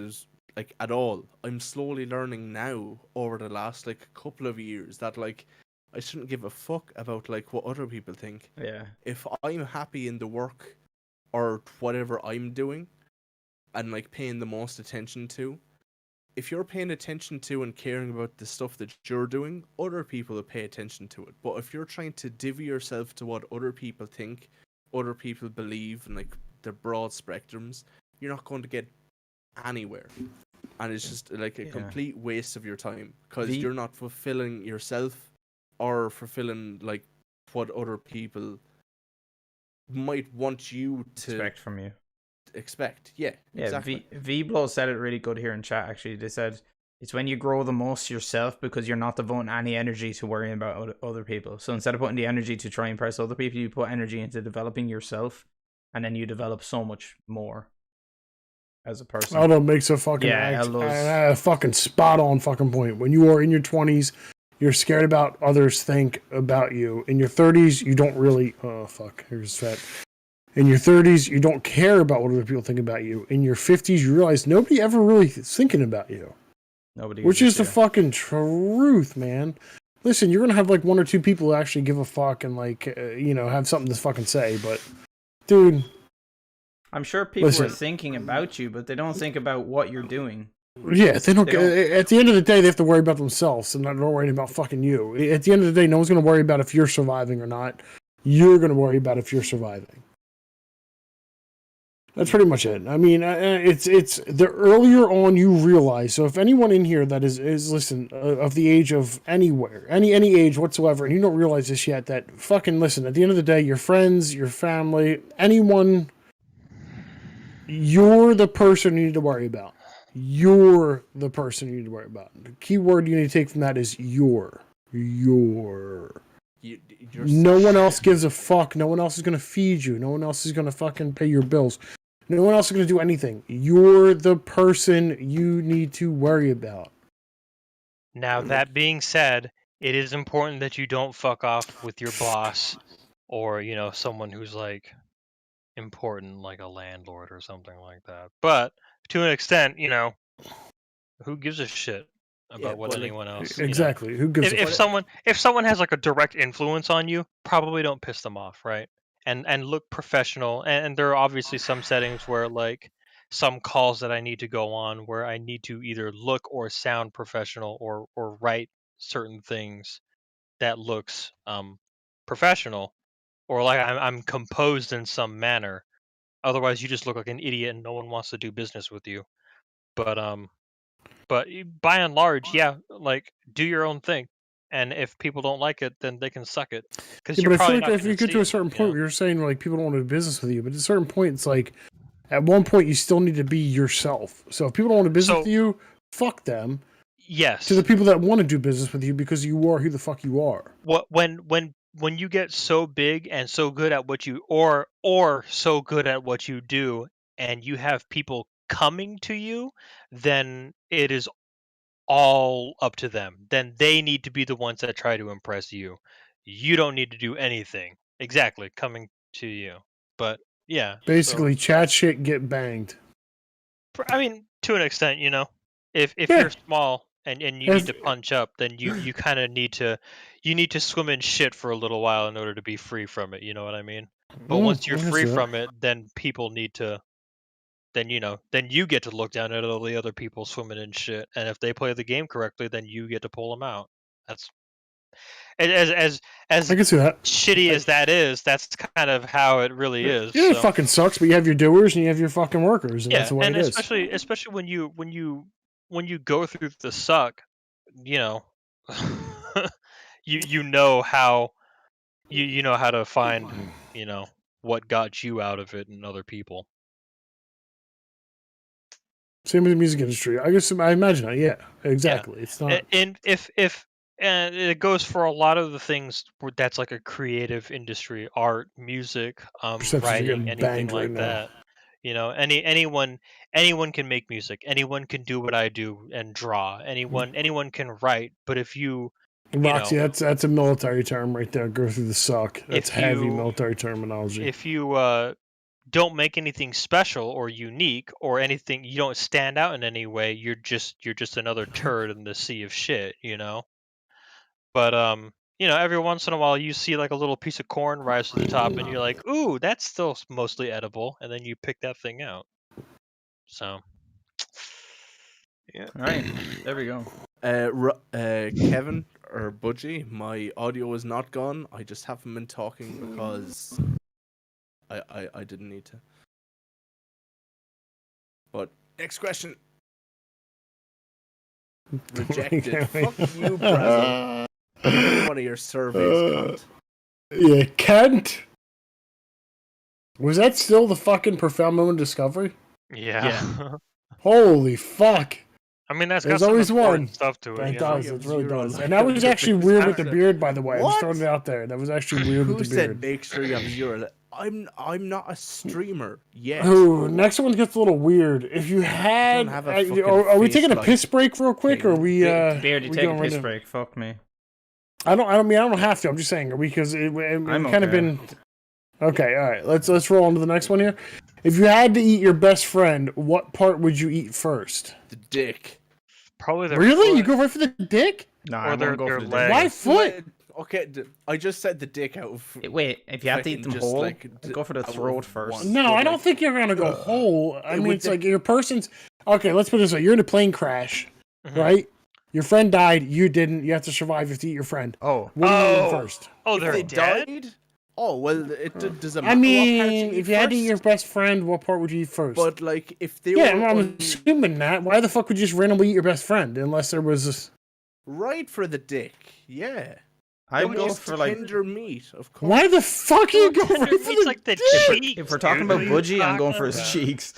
like at all. I'm slowly learning now over the last like couple of years that like I shouldn't give a fuck about like what other people think. Yeah. If I'm happy in the work or whatever I'm doing and like paying the most attention to, if you're paying attention to and caring about the stuff that you're doing, other people will pay attention to it. But if you're trying to divvy yourself to what other people think, other people believe, and like the broad spectrums, you're not going to get anywhere. And it's just like a Yeah. complete waste of your time, because The- you're not fulfilling yourself or fulfilling like what other people might want you to Expect from you. expect. Yeah, Yeah, exactly. V-Blow said it really good here in chat, actually. They said, it's when you grow the most yourself because you're not devoting any energy to worrying about other people. So instead of putting the energy to try and impress other people, you put energy into developing yourself, and then you develop so much more as a person. Aldo makes a fucking Yeah, Aldo's- a fucking spot on fucking point. When you are in your 20s, you're scared about others think about you. In your 30s, you don't really. Oh fuck, here's that. In your 30s, you don't care about what other people think about you. In your 50s, you realize nobody ever really is thinking about you. Nobody Which gives is a the shit. fucking truth, man. Listen, you're gonna have like one or two people who actually give a fuck and like have something to fucking say. But, dude, I'm sure people are listen. thinking about you, but they don't think about what you're doing. Yeah, they don't. They don't- At the end of the day, they have to worry about themselves and not worrying about fucking you. At the end of the day, no one's gonna worry about if you're surviving or not. You're gonna worry about if you're surviving. That's pretty much it. I mean, it's the earlier on you realize. So if anyone in here that is listen of the age of anywhere, any age whatsoever, and you don't realize this yet, that fucking listen. At the end of the day, your friends, your family, anyone, you're the person you need to worry about. You're the person you need to worry about. The key word you need to take from that is your. You're No one else gives a fuck. No one else is gonna feed you. No one else is gonna fucking pay your bills. No one else is going to do anything. You're the person you need to worry about. Now, that being said, it is important that you don't fuck off with your boss or, someone who's like important, like a landlord or something like that. But to an extent, who gives a shit about what but, like, anyone else, Exactly. Who gives a If fuck? someone has like a direct influence on you, probably don't piss them off, right? And look professional. And there are obviously some settings where like some calls that I need to go on where I need to either look or sound professional or write certain things that looks professional, or like I'm composed in some manner. Otherwise, you just look like an idiot and no one wants to do business with you. But by and large, yeah, like do your own thing, and if people don't like it, then they can suck it, because Yeah, you're but I feel probably like not if going you to get see to a it. certain point where you're saying like people don't want to do business with you, but at a certain point it's like at one point you still need to be yourself. So if people don't want to business So with you, fuck them. yes, To the people that want to do business with you because you are who the fuck you are. when you get so big and so good at what you or so good at what you do, and you have people coming to you, then it is all up to them. Then they need to be the ones that try to impress you. You don't need to do anything. Exactly, coming to you. But yeah, Basically, chat shit, get banged. I mean, to an extent, if Yeah. you're small and you need to punch up, then you kind of need to swim in shit for a little while in order to be free from it. You know what I mean? But once you're free from it, then people need to. Then then you get to look down at all the other people swimming in shit, and if they play the game correctly, then you get to pull them out. That's as I can see that. shitty as that is, that's kind of how it really is. Yeah, it So. fucking sucks, but you have your doers and you have your fucking workers, and that's Yeah, the way and it is. especially when you go through the suck, you know, you know how you know how to find what got you out of it and other people. Same with the music industry. I guess I imagine that. Yeah, exactly. It's not. And if and it goes for a lot of the things that's like a creative industry, art, music, Perceptions are writing, getting anything banged right like now. that. Anyone can make music. Anyone can do what I do and draw. Anyone can write. But if you Roxy, that's a military term right there. Go through the suck. That's if heavy you military terminology. if you don't make anything special or unique or anything, you don't stand out in any way, you're just another turd in the sea of shit, But every once in a while you see like a little piece of corn rise to the top and you're like, ooh, that's still mostly edible, and then you pick that thing out. So yeah. All right, there we go. Kevin or Budgie, my audio is not gone. I just haven't been talking because I didn't need to. But next question. Rejected. Fuck you, Brazil. One of your surveys, cunt. Yeah, Kent. Was that still the fucking profound moment of discovery? Yeah. Holy fuck! I mean, that's There's got some always important one. stuff to it. That you know? does. It really Zero does. life. And that was actually weird with the Answer. beard, by the way. I'm just What? throwing it out there. That was actually weird Who with the said beard. make sure you have zero? I'm not a streamer yet. Ooh, next one gets a little weird. If you had, Don't have a fucking are we face taking a like piss break real quick, or are we? Beardy, we take a going right piss in? break. Fuck me. I don't have to. I'm just saying, because we've I'm kind of okay. been. Okay, all right. Let's roll on to the next one here. If you had to eat your best friend, what part would you eat first? The dick. Probably their Really? foot. You go right for the dick? No, Or I their- won't go their for the leg. dick. Why foot? Okay, I just said the dick out of. Wait, if you have to eat them Just whole, like I'd go for the out of throat first. one. No, But, I don't like, think you're gonna go whole. I it mean, would it's de- like your person's. Okay, let's put it this way: you're in a plane crash, Mhm. right? Your friend died. You didn't. You have to survive. You have to eat your friend. Oh, What do you eat Oh. first? Oh, if they're they dead. died. Oh well, it doesn't matter. I what part mean, you if you had to eat your first, best friend, what part would you eat first? but like if they yeah, were I'm on- assuming that. Why the fuck would you just randomly eat your best friend unless there was this... right for the dick, yeah. I'd The go most for like. tender meat, of course. Why the fuck are you going right for It's the like the dick? cheeks. If we're talking dude. about What are you Budgie, I'm going for his talking cheeks.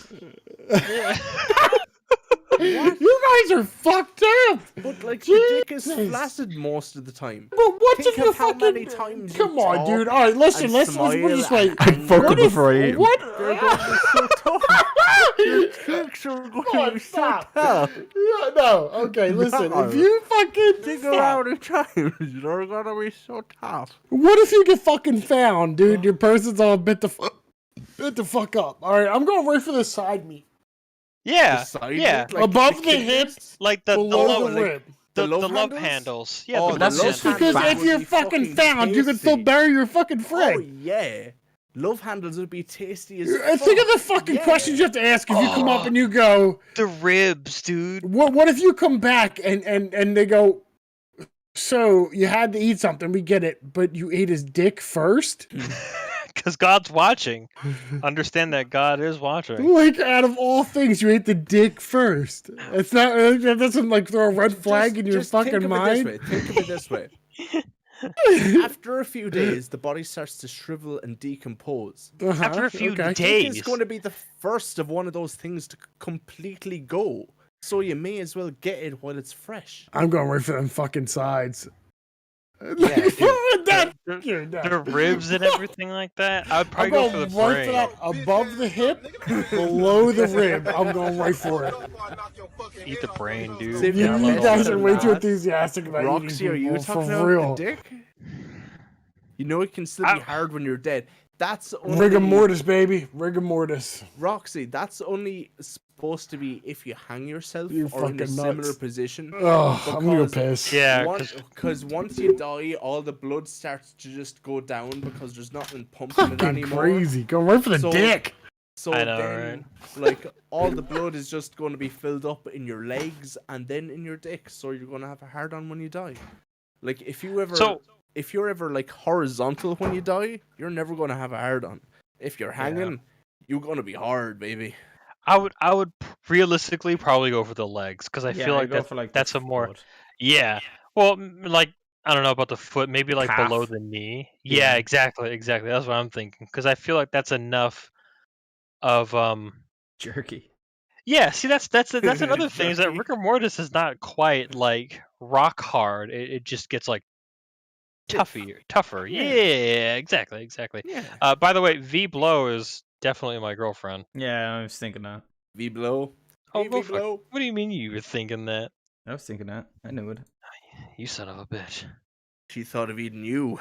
about? You guys are fucked up. But like the dick is Jesus. flaccid most of the time. But what Think if you of how fucking... many times you Come on, talk dude. All right, listen. and Let's put it this smile way. and I'd fuck What him if... before I eat him. What? They're going to be so tough. Your cheeks are going Come on, to be so stop. tough. Yeah, no. Okay, listen. No. If you fucking... Think Stop. around the times they're gonna be so tough. What if you get fucking found, dude? Your person's all bit the fuck up. All right, I'm going right for the side meat. Yeah, The side yeah. bit, like Above the kidneys. hips, Like the below love, the rib. the the love love handles. handles? Yeah, Oh, the the that's love just handles. Because Back if would you're be fucking found, you can tasty. still bury your fucking Oh friend. yeah, love handles would be tasty as Think of the fuck. fucking Yeah. questions you have to ask if you come up and you go, The ribs, dude. what if you come back and they go, so you had to eat something, we get it, but you ate his dick first? Because God's watching. Understand that God is watching. Like, out of all things, you ate the dick first. It's not, that doesn't like throw a red flag in your Just think fucking of mind. It this way. Think of it this way. After a few days, the body starts to shrivel and decompose. Uh-huh, After a few okay. days. It's going to be the first of one of those things to completely go. So you may as well get it while it's fresh. I'm going right for them fucking sides. Yeah, The ribs and everything like that. I'd I'm probably go going for the right brain. for that above the hip, below the rib. I'm going right for it. Eat the brain, dude. Save You, Yeah, you let's guys do are way too that. enthusiastic about Roxy, are eating you people, talking for about real. the dick? You know it can still be hard when you're dead. That's only Rigor mortis, baby. Rigor mortis. Roxy, that's only supposed to be if you hang yourself You or in a fucking similar nuts. position. Oh, I'm gonna go Because- piss. Yeah, Because once you die, all the blood starts to just go down because there's nothing pumping it Fucking anymore. crazy. Go right for the So- dick. So I know, then, like, all the blood is just going to be filled up in your legs and then in your dick. So you're going to have a hard on when you die. Like if you're ever like horizontal when you die, you're never gonna have a hard on. If you're hanging, you're gonna be hard, baby. I would realistically probably go for the legs because I Yeah, feel I like go for like that's the a more foot. yeah. Well, like I don't know about the foot, maybe The like below calf. the knee. Yeah. Yeah, exactly. That's what I'm thinking because I feel like that's enough of Jerky. Yeah, see that's another thing is that Jerky. rigor mortis is not quite like rock hard. It just gets like tougher. Yeah, exactly. Yeah. By the way, V Blow is definitely my girlfriend. Yeah, I was thinking that. V blow. Oh, Hey, go V fuck. blow. What do you mean you were thinking that? I was thinking that. I knew it. You son of a bitch. She thought of eating you.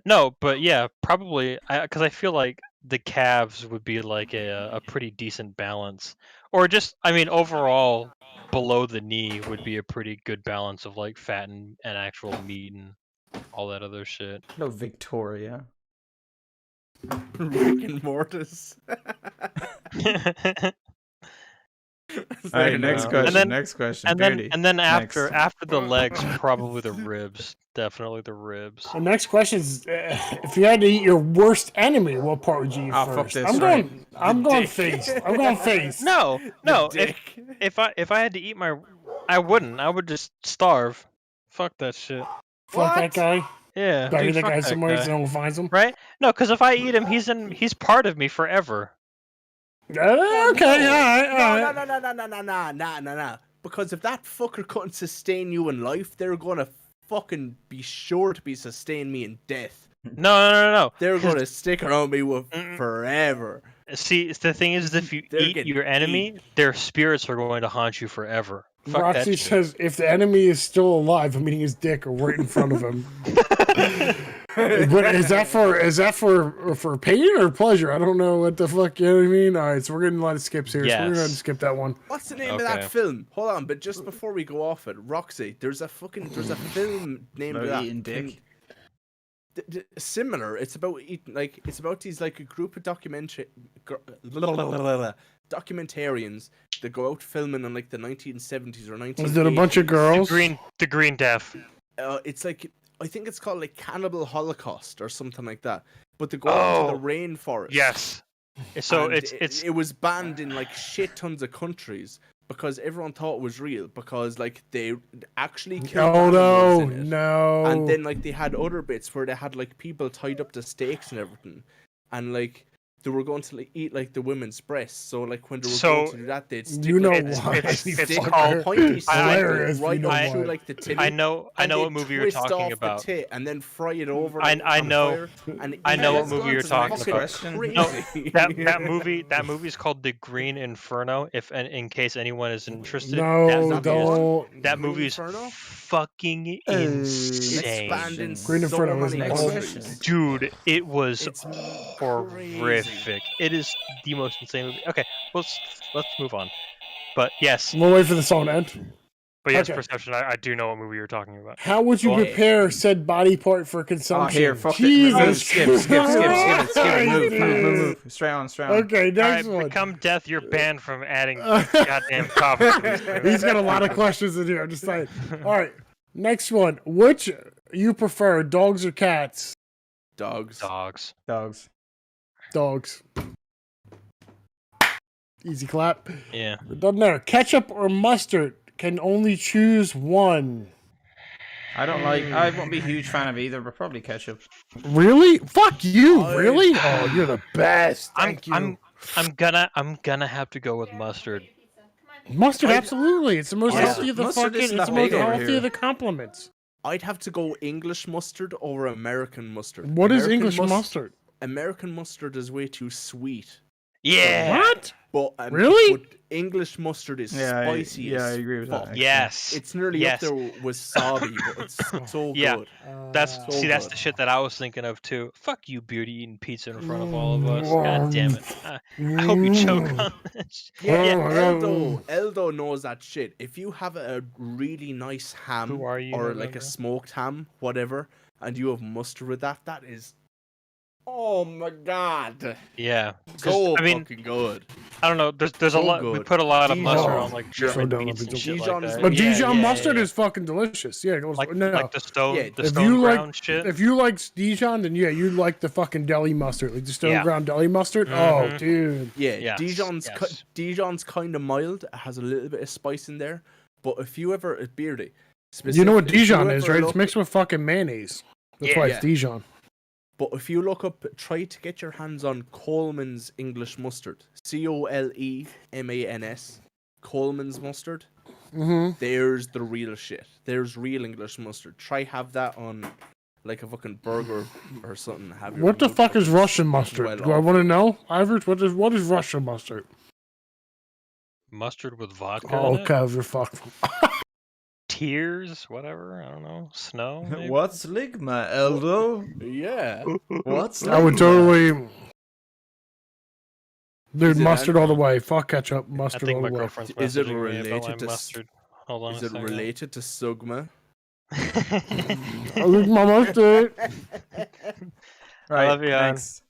No, but yeah, probably because I feel like the calves would be like a pretty decent balance, or just I mean overall below the knee would be a pretty good balance of like fat and actual meat and all that other shit. Hello, Victoria. Rick and Mortis. All right, next And question. then- Next question. and Beardy. then after Next. the legs, probably the ribs. Definitely the ribs. The next question is: if you had to eat your worst enemy, what part would you eat Oh, fuck first? this, I'm right. going. I'm The going dick. face. I'm going face. No. The dick. If I had to eat my, I wouldn't. I would just starve. Fuck that shit. Fuck that guy. Yeah. Bury dude, that fuck guy that somewhere guy. so no one finds him. Right? No, because if I eat him, he's part of me forever. Okay, all right. Nah. Because if that fucker couldn't sustain you in life, they're gonna fucking be sure to be sustain me in death. No. They're 'Cause- gonna stick around me with Mm-mm. forever. See, the thing is, if you They're eat getting your enemy, their spirits are going to haunt you forever. Fuck Roxy that shit. says if the enemy is still alive, I'm eating his dick right in front of him. But is that for pain or pleasure? I don't know what the fuck, you know what I mean? All right, so we're getting a lot of skips here, so we're gonna Yes. skip that one. What's the name of Okay. that film? Hold on, but just before we go off it, Roxy, there's a film named About that. eating dick. Similar. It's about eating it's about these like a group of documentarians that go out filming in like the 1970s or 1980s. Is it a bunch of girls? The green death. It's like I think it's called like Cannibal Holocaust or something like that. But they go out into the rainforest. Yes. So and it's it was banned in like shit tons of countries because everyone thought it was real because like they actually killed Oh animals no, in it. no. And then like they had other bits where they had like people tied up to stakes and everything, and like they were going to like eat like the women's breasts. So like when they were going to do that, they'd stick you know like, why? it's stick called- a pointy stick Hilarious, right you know up through why. like the titty. I know and what they'd movie you're twist talking off about. the tit and then fry it over. I on know- fire, and I know eat what it. movie you're It's talking fucking about. crazy. No, that movie's called The Green Inferno. If in case anyone is interested, No, that don't. that Green movie's Inferno? fucking It's insane. banned in Green so Inferno many isn't Next old. countries. Dude, it was It's horrific. It is the most insane movie. Okay, let's move on. But yes, We'll wait for the song to end. Okay. Perception. I do know what movie you're talking about. How would you Go ahead. prepare said body part for Oh, consumption? here, fuck it. Jesus Move, skip it. Move. Christ. Straight on. Okay, All next right, one. become death. You're banned from adding goddamn topics. to this. He's got a lot of questions in here. I'm just saying. All right, next one. Which you prefer, dogs or cats? Dogs. Dogs. Dogs. Dogs. Easy clap. Yeah. We're done there. Ketchup or mustard? Can only choose one. I don't like. I won't be a huge fan of either, but probably ketchup. Really? Fuck you. I- Really? Oh, you're the best. Thank you. I'm gonna have to go with mustard. Mustard, absolutely. It's the most Yeah. healthy of the Mustard fucking. isn't It's the that most big over healthy here. of the compliments. I'd have to go English mustard over American mustard. What is American English mustard? American mustard is way too sweet. Yeah. What? But Really? but English mustard is Yeah, spicy. yeah, I as agree with that, fuck. actually. Yes. It's nearly Yes. up there with wasabi, but it's so Yeah. good. That's So that's good. the shit that I was thinking of too. Fuck you, Beauty, eating pizza in front of all of us. God damn it. I hope you choke on this. Yeah, Oh, Eldo knows that shit. If you have a really nice ham Who are you, or like November? a smoked ham, whatever, and you have mustard with that, that is Oh my god. Yeah. 'Cause, So I mean, fucking good. I don't know. There's a So lot. We good. put a lot of Dijon. mustard on like So German dumb, meats and Dijon. shit like Dijon's that. But Yeah, Dijon yeah, mustard yeah. is fucking delicious. Yeah, it goes, like no. the stone Yeah, the if stone you ground like, shit. if you like Dijon, then yeah, you like the fucking deli mustard, like the stone Yeah. ground deli mustard. Mhm. Oh, dude. Yeah, Yes, Dijon's yes. Dijon's kind of mild. It has a little bit of spice in there. But if you ever beardy, You know what if you Dijon is, ever right? look- It's mixed with fucking mayonnaise. That's Yeah. why Yeah. it's Dijon. But if you look up, try to get your hands on Coleman's English mustard. Colemans. Coleman's mustard. Mm-hmm. There's the real shit. There's real English mustard. Try have that on like a fucking burger or something. Have your What the mouth fuck is fucking Russian mustard? well Do I off. want to know, Ivers? What is Russian mustard? Mustard with vodka. Oh, in it? okay, you're fucked. Tears, whatever. I don't know. Snow. Maybe? What's ligma, Eldo? Yeah. What's I would ligma? totally. Dude, Is it mustard an- all the way. Fuck ketchup, I mustard think all my the way. girlfriend's Is it messaging me about related my to mustard. Hold on Is a it second. related to Sugma? I like my mustard. Right, love you, hon. thanks.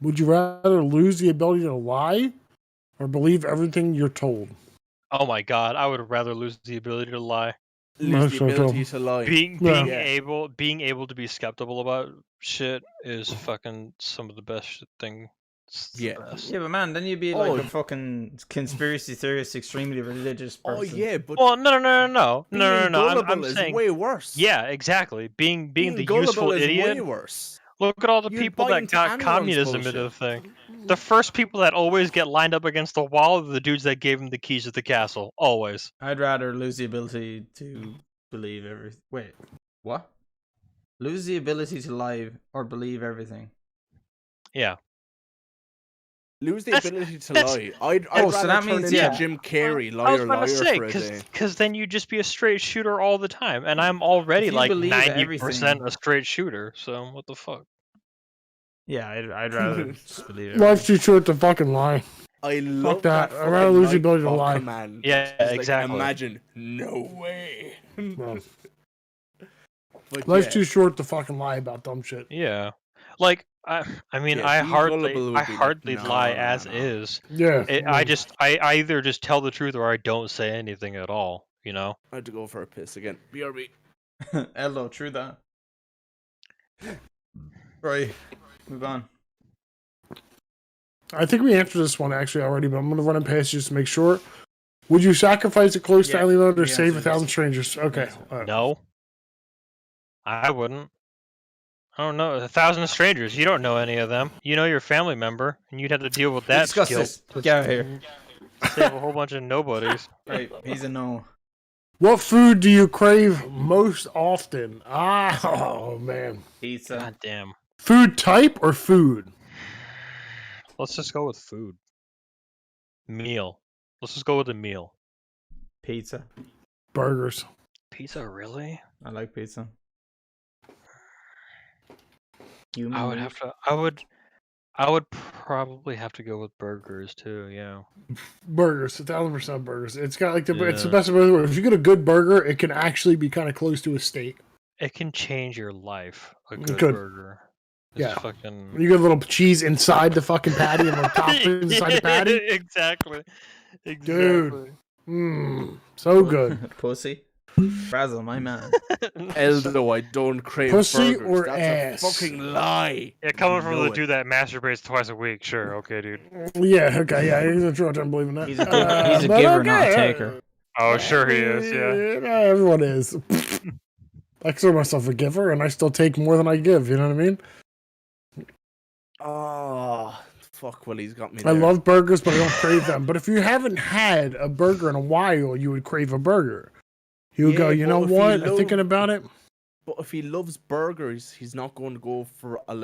Would you rather lose the ability to lie or believe everything you're told? Oh my god, I would rather lose the ability to lie. Lose the so ability dumb. to lie. Being Yeah. being able to be skeptical about shit is fucking some of the best thing. It's the Yeah. best. Yeah, but man, then you'd be Oh, like a fucking conspiracy theorist, extremely religious Oh person. yeah, but Well, no. being I'm gullible is saying, way worse. yeah, exactly. Being the gullible useful is idiot. way worse. Look at all the You'd people buy that into got anyone's communism into the bullshit. thing. The first people that always get lined up against the wall are the dudes that gave him the keys to the castle. Always. I'd rather lose the ability to believe everything. Wait, what? Lose the ability to lie or believe everything. Yeah. Lose the That's- ability to that's- lie. I'd Oh, rather so that turn means, into yeah. Jim Carrey, I was liar, about to liar say, for a day. because then you'd just be a straight shooter all the time, and I'm already If you like believe 90% everything- a straight shooter. So what the fuck? Yeah, I'd rather just believe everything. Life's too short to fucking lie. I love that. that. I'd rather lose the fucking ability to Nightbot lie. Command. Yeah, It's like, exactly. imagine, no way. No. But Life's yeah, too short to fucking lie about dumb shit. Yeah, like I mean, Yeah, I being gullible hardly would be like, hardly no, lie no, as no. is. Yeah. I either just tell the truth or I don't say anything at all. You know. I had to go for a piss again. BRB. Hello, true that. Right, move on. I think we answered this one actually already, but I'm going to run it past you just to make sure. Would you sacrifice a close Yeah, family member we to save answered 1,000 this. strangers? Okay. Yes. all right. No. I wouldn't. I don't know. 1,000 strangers. You don't know any of them. You know your family member, and you'd have to deal with We that discussed skill. this. Get out of here. Save a whole bunch of nobodies. Right, he's a no. What food do you crave most often? Oh, man. Pizza. God damn. Food type or food? Let's just go with food. Meal. Let's just go with a meal. Pizza. Burgers. Pizza, really? I like pizza. I would have to. I would probably have to go with burgers too. Yeah. Burgers. 1,000% burgers. It's got like it's the Yeah. best of both worlds. If you get a good burger, it can actually be kind of close to a steak. It can change your life. A It good could. burger. It's Yeah. fucking. You get a little cheese inside the fucking patty and the toppings inside the patty. Exactly. Dude. Mmm. So good. Pussy. Frazzle, my man. Eldo, I don't crave Pussy burgers. or That's ass? a fucking lie. Yeah, coming from Know the it. dude that masturbates twice a week. Sure. Okay, dude. Yeah, okay, yeah, he's a true. I don't believe in that. He's a he's a but giver, not a okay, taker. Oh, sure he is. Yeah. Everyone is. I consider myself a giver, and I still take more than I give. You know what I mean? Oh, fuck, well, he's got me I there. love burgers, but I don't crave them. But if you haven't had a burger in a while, you would crave a burger. You would Yeah, go, you but know if you what? I'm love- thinking about it. But if he loves burgers, he's not going to go for a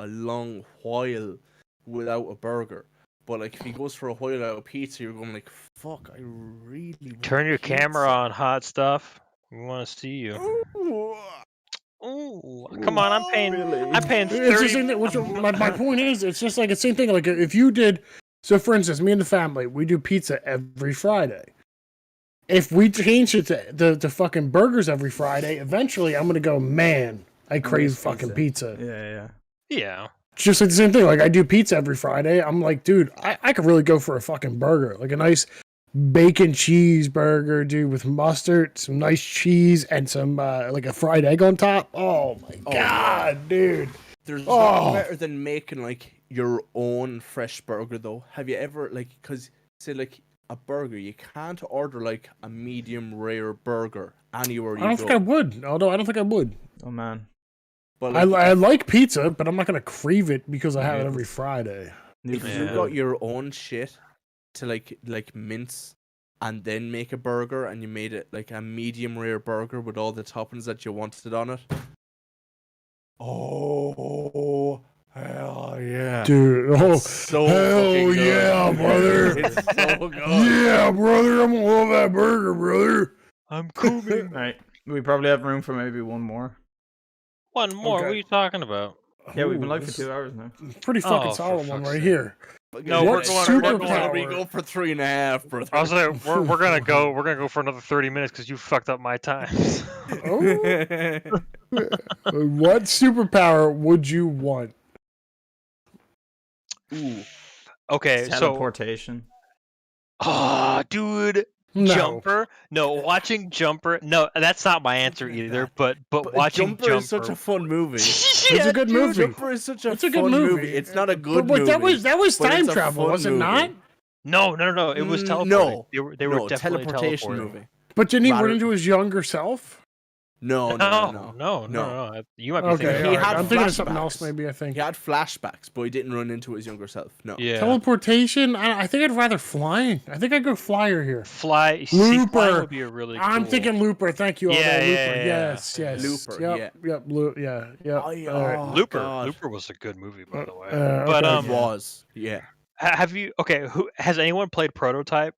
long while without a burger. But like if he goes for a while without a pizza, you're going like, fuck, I really want Turn your pizza. camera on, hot stuff. We want to see you. Ooh. Ooh, come on! I'm paying. I'm paying It's the 30. same thing. My point is, it's just like the same thing. Like if you did, so for instance, me and the family, we do pizza every Friday. if we change it to fucking burgers every Friday, eventually I'm gonna go, man, I crave miss fucking pizza. Yeah. Yeah. Just like the same thing. Like I do pizza every Friday. I'm like, dude, I could really go for a fucking burger. Like a nice bacon cheeseburger, dude, with mustard, some nice cheese, and some like a fried egg on top. Oh my god, dude. There's nothing better than making like your own fresh burger though. Have you ever like, cause say like a burger, you can't order like a medium rare burger anywhere you I don't think I would. Although I don't think I would. Oh man. But I like, like pizza, but I'm not gonna crave it because I have it every Friday. if you got your own shit to like mince and then make a burger and you made it like a medium rare burger with all the toppings that you wanted on it. Oh hell yeah. Dude, It's so hell fucking good. yeah, brother. It's so good. Yeah, brother, I'm gonna love that burger, brother. I'm coming. Right. We probably have room for maybe one more. One more. Okay. What are you talking about? Yeah, we've been Ooh, live for this 2 hours now. pretty fucking Oh, for solid one fuck's right sake. here. No, What we're going. superpower? We go for 3.5, brother. I was like, we're gonna go. We're gonna go for another 30 minutes because you fucked up my times. Oh. What superpower would you want? Ooh. Okay, so Teleportation. dude, No. Jumper. No, watching Jumper. No, that's not my answer either. But watching Jumper is such a fun movie. It's a good dude. movie. Jumper is such a It's a fun good movie. movie. It's not a good but movie. that was but time it's a travel, fun was it movie. not? No. It was Mm, teleporting. no. They were No, definitely teleportation teleporting. movie. But didn't he run Rather- into his younger self? No. No. You might be Okay, thinking. He alright. had I'm thinking of something flashbacks. else. Maybe I think He had flashbacks, but he didn't run into his younger self. No. Yeah. teleportation. I think I'd rather flying. I think I'd go flyer here. Fly. See, Looper. flying would be a really. I'm cool- thinking Looper. Thank you. Yeah, Aldo. yeah, Looper. yeah. Yes. Looper, Yep. Yep. Oh, Looper. God. Looper was a good movie, by the way. But But It was. Yeah. have you? Okay, who has anyone played Prototype?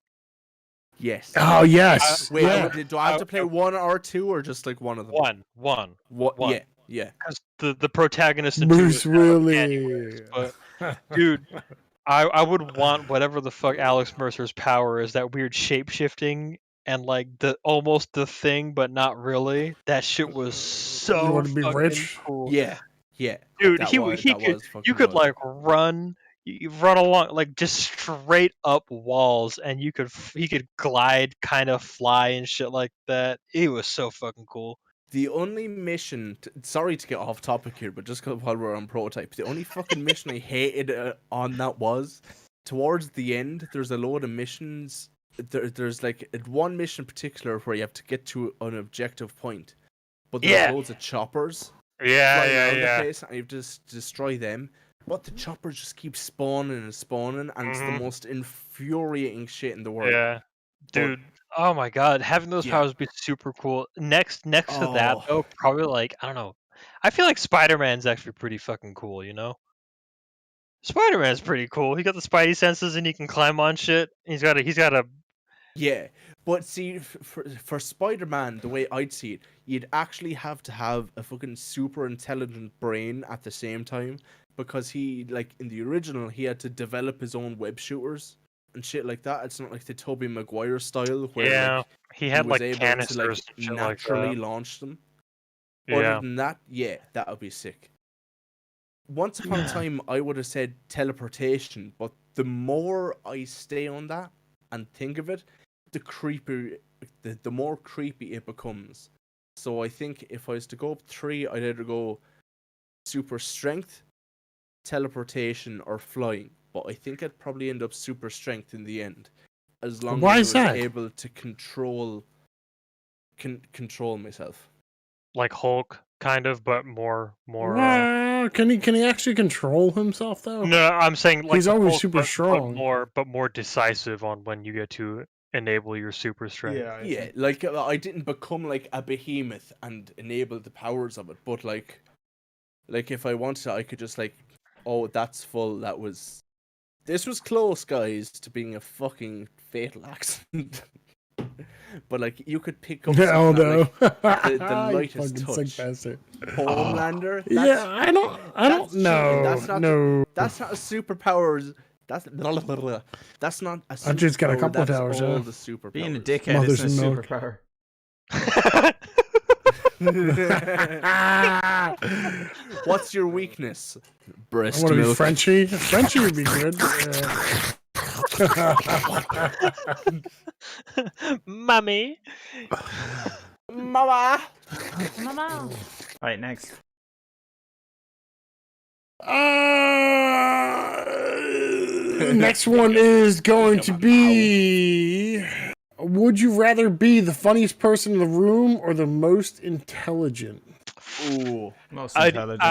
Yes. Oh yes. Wait, yeah. do I have to play one or two, or just like one of them? One. What? One. Yeah. Because the protagonist in Bruce two is Alex Willis. anyways, but dude, I would want whatever the fuck Alex Mercer's power is, that weird shape shifting and like the almost the thing but not really. That shit was so You want to be fucking rich? cool. Yeah. Dude, That he was could fucking you could good. like run. You run along like just straight up walls, and he could glide, kind of fly and shit like that. It was so fucking cool. The only mission, sorry to get off topic here, but just 'cause while we're on Prototype, the only fucking mission I hated on that was towards the end. There's a load of missions. There's like one mission in particular where you have to get to an objective point, but there's Yeah. loads of choppers Yeah, flying around the place, and you have to just destroy them. But the choppers just keep spawning, and it's the most infuriating shit in the world. Yeah, dude. Oh my god, having those Yeah. powers would be super cool. Next to that Oh. though, probably like I don't know. I feel like Spider-Man's actually pretty fucking cool. You know, Spider-Man's pretty cool. He got the Spidey senses and he can climb on shit. He's got a. Yeah, but see, for Spider-Man, the way I'd see it, you'd actually have to have a fucking super intelligent brain at the same time, because he, like, in the original, he had to develop his own web shooters and shit like that. It's not like the Tobey Maguire style, where Yeah, like, he had was like able to canisters like and shit like naturally that. launch them. Yeah. Other than that, yeah, that would be sick. Once upon a time, I would have said teleportation, but the more I stay on that and think of it, the more creepy it becomes. So I think if I was to go up 3, I'd either go super strength, teleportation, or flying. But I think I'd probably end up super strength in the end, as long Why as is I was that? able to control myself. Like Hulk, kind of, but more. Can he actually control himself though? No, I'm saying like He's the always Hulk, super but strong. more decisive on when you get to enable your super strength. Yeah, like I didn't become like a behemoth and enable the powers of it, but like if I wanted to, I could just like, oh, that's full. This was close, guys, to being a fucking fatal accident. But like you could pick up Oh something no! that, like, the You lightest fucking sick touch. bastard. Homelander. Yeah, I don't that's cheating. know. That's not No. That's not a superpower That's not a I just got a superpower, couple of that's towers, all yeah. the superpowers. Being a dickhead Mothers isn't a and milk. superpower. What's your weakness? I Breast want to be milk. Frenchie. Frenchie would be good. Mummy. Mama. Alright, next. Next one is going to be: would you rather be the funniest person in the room or the most intelligent? Ooh. Most intelligent.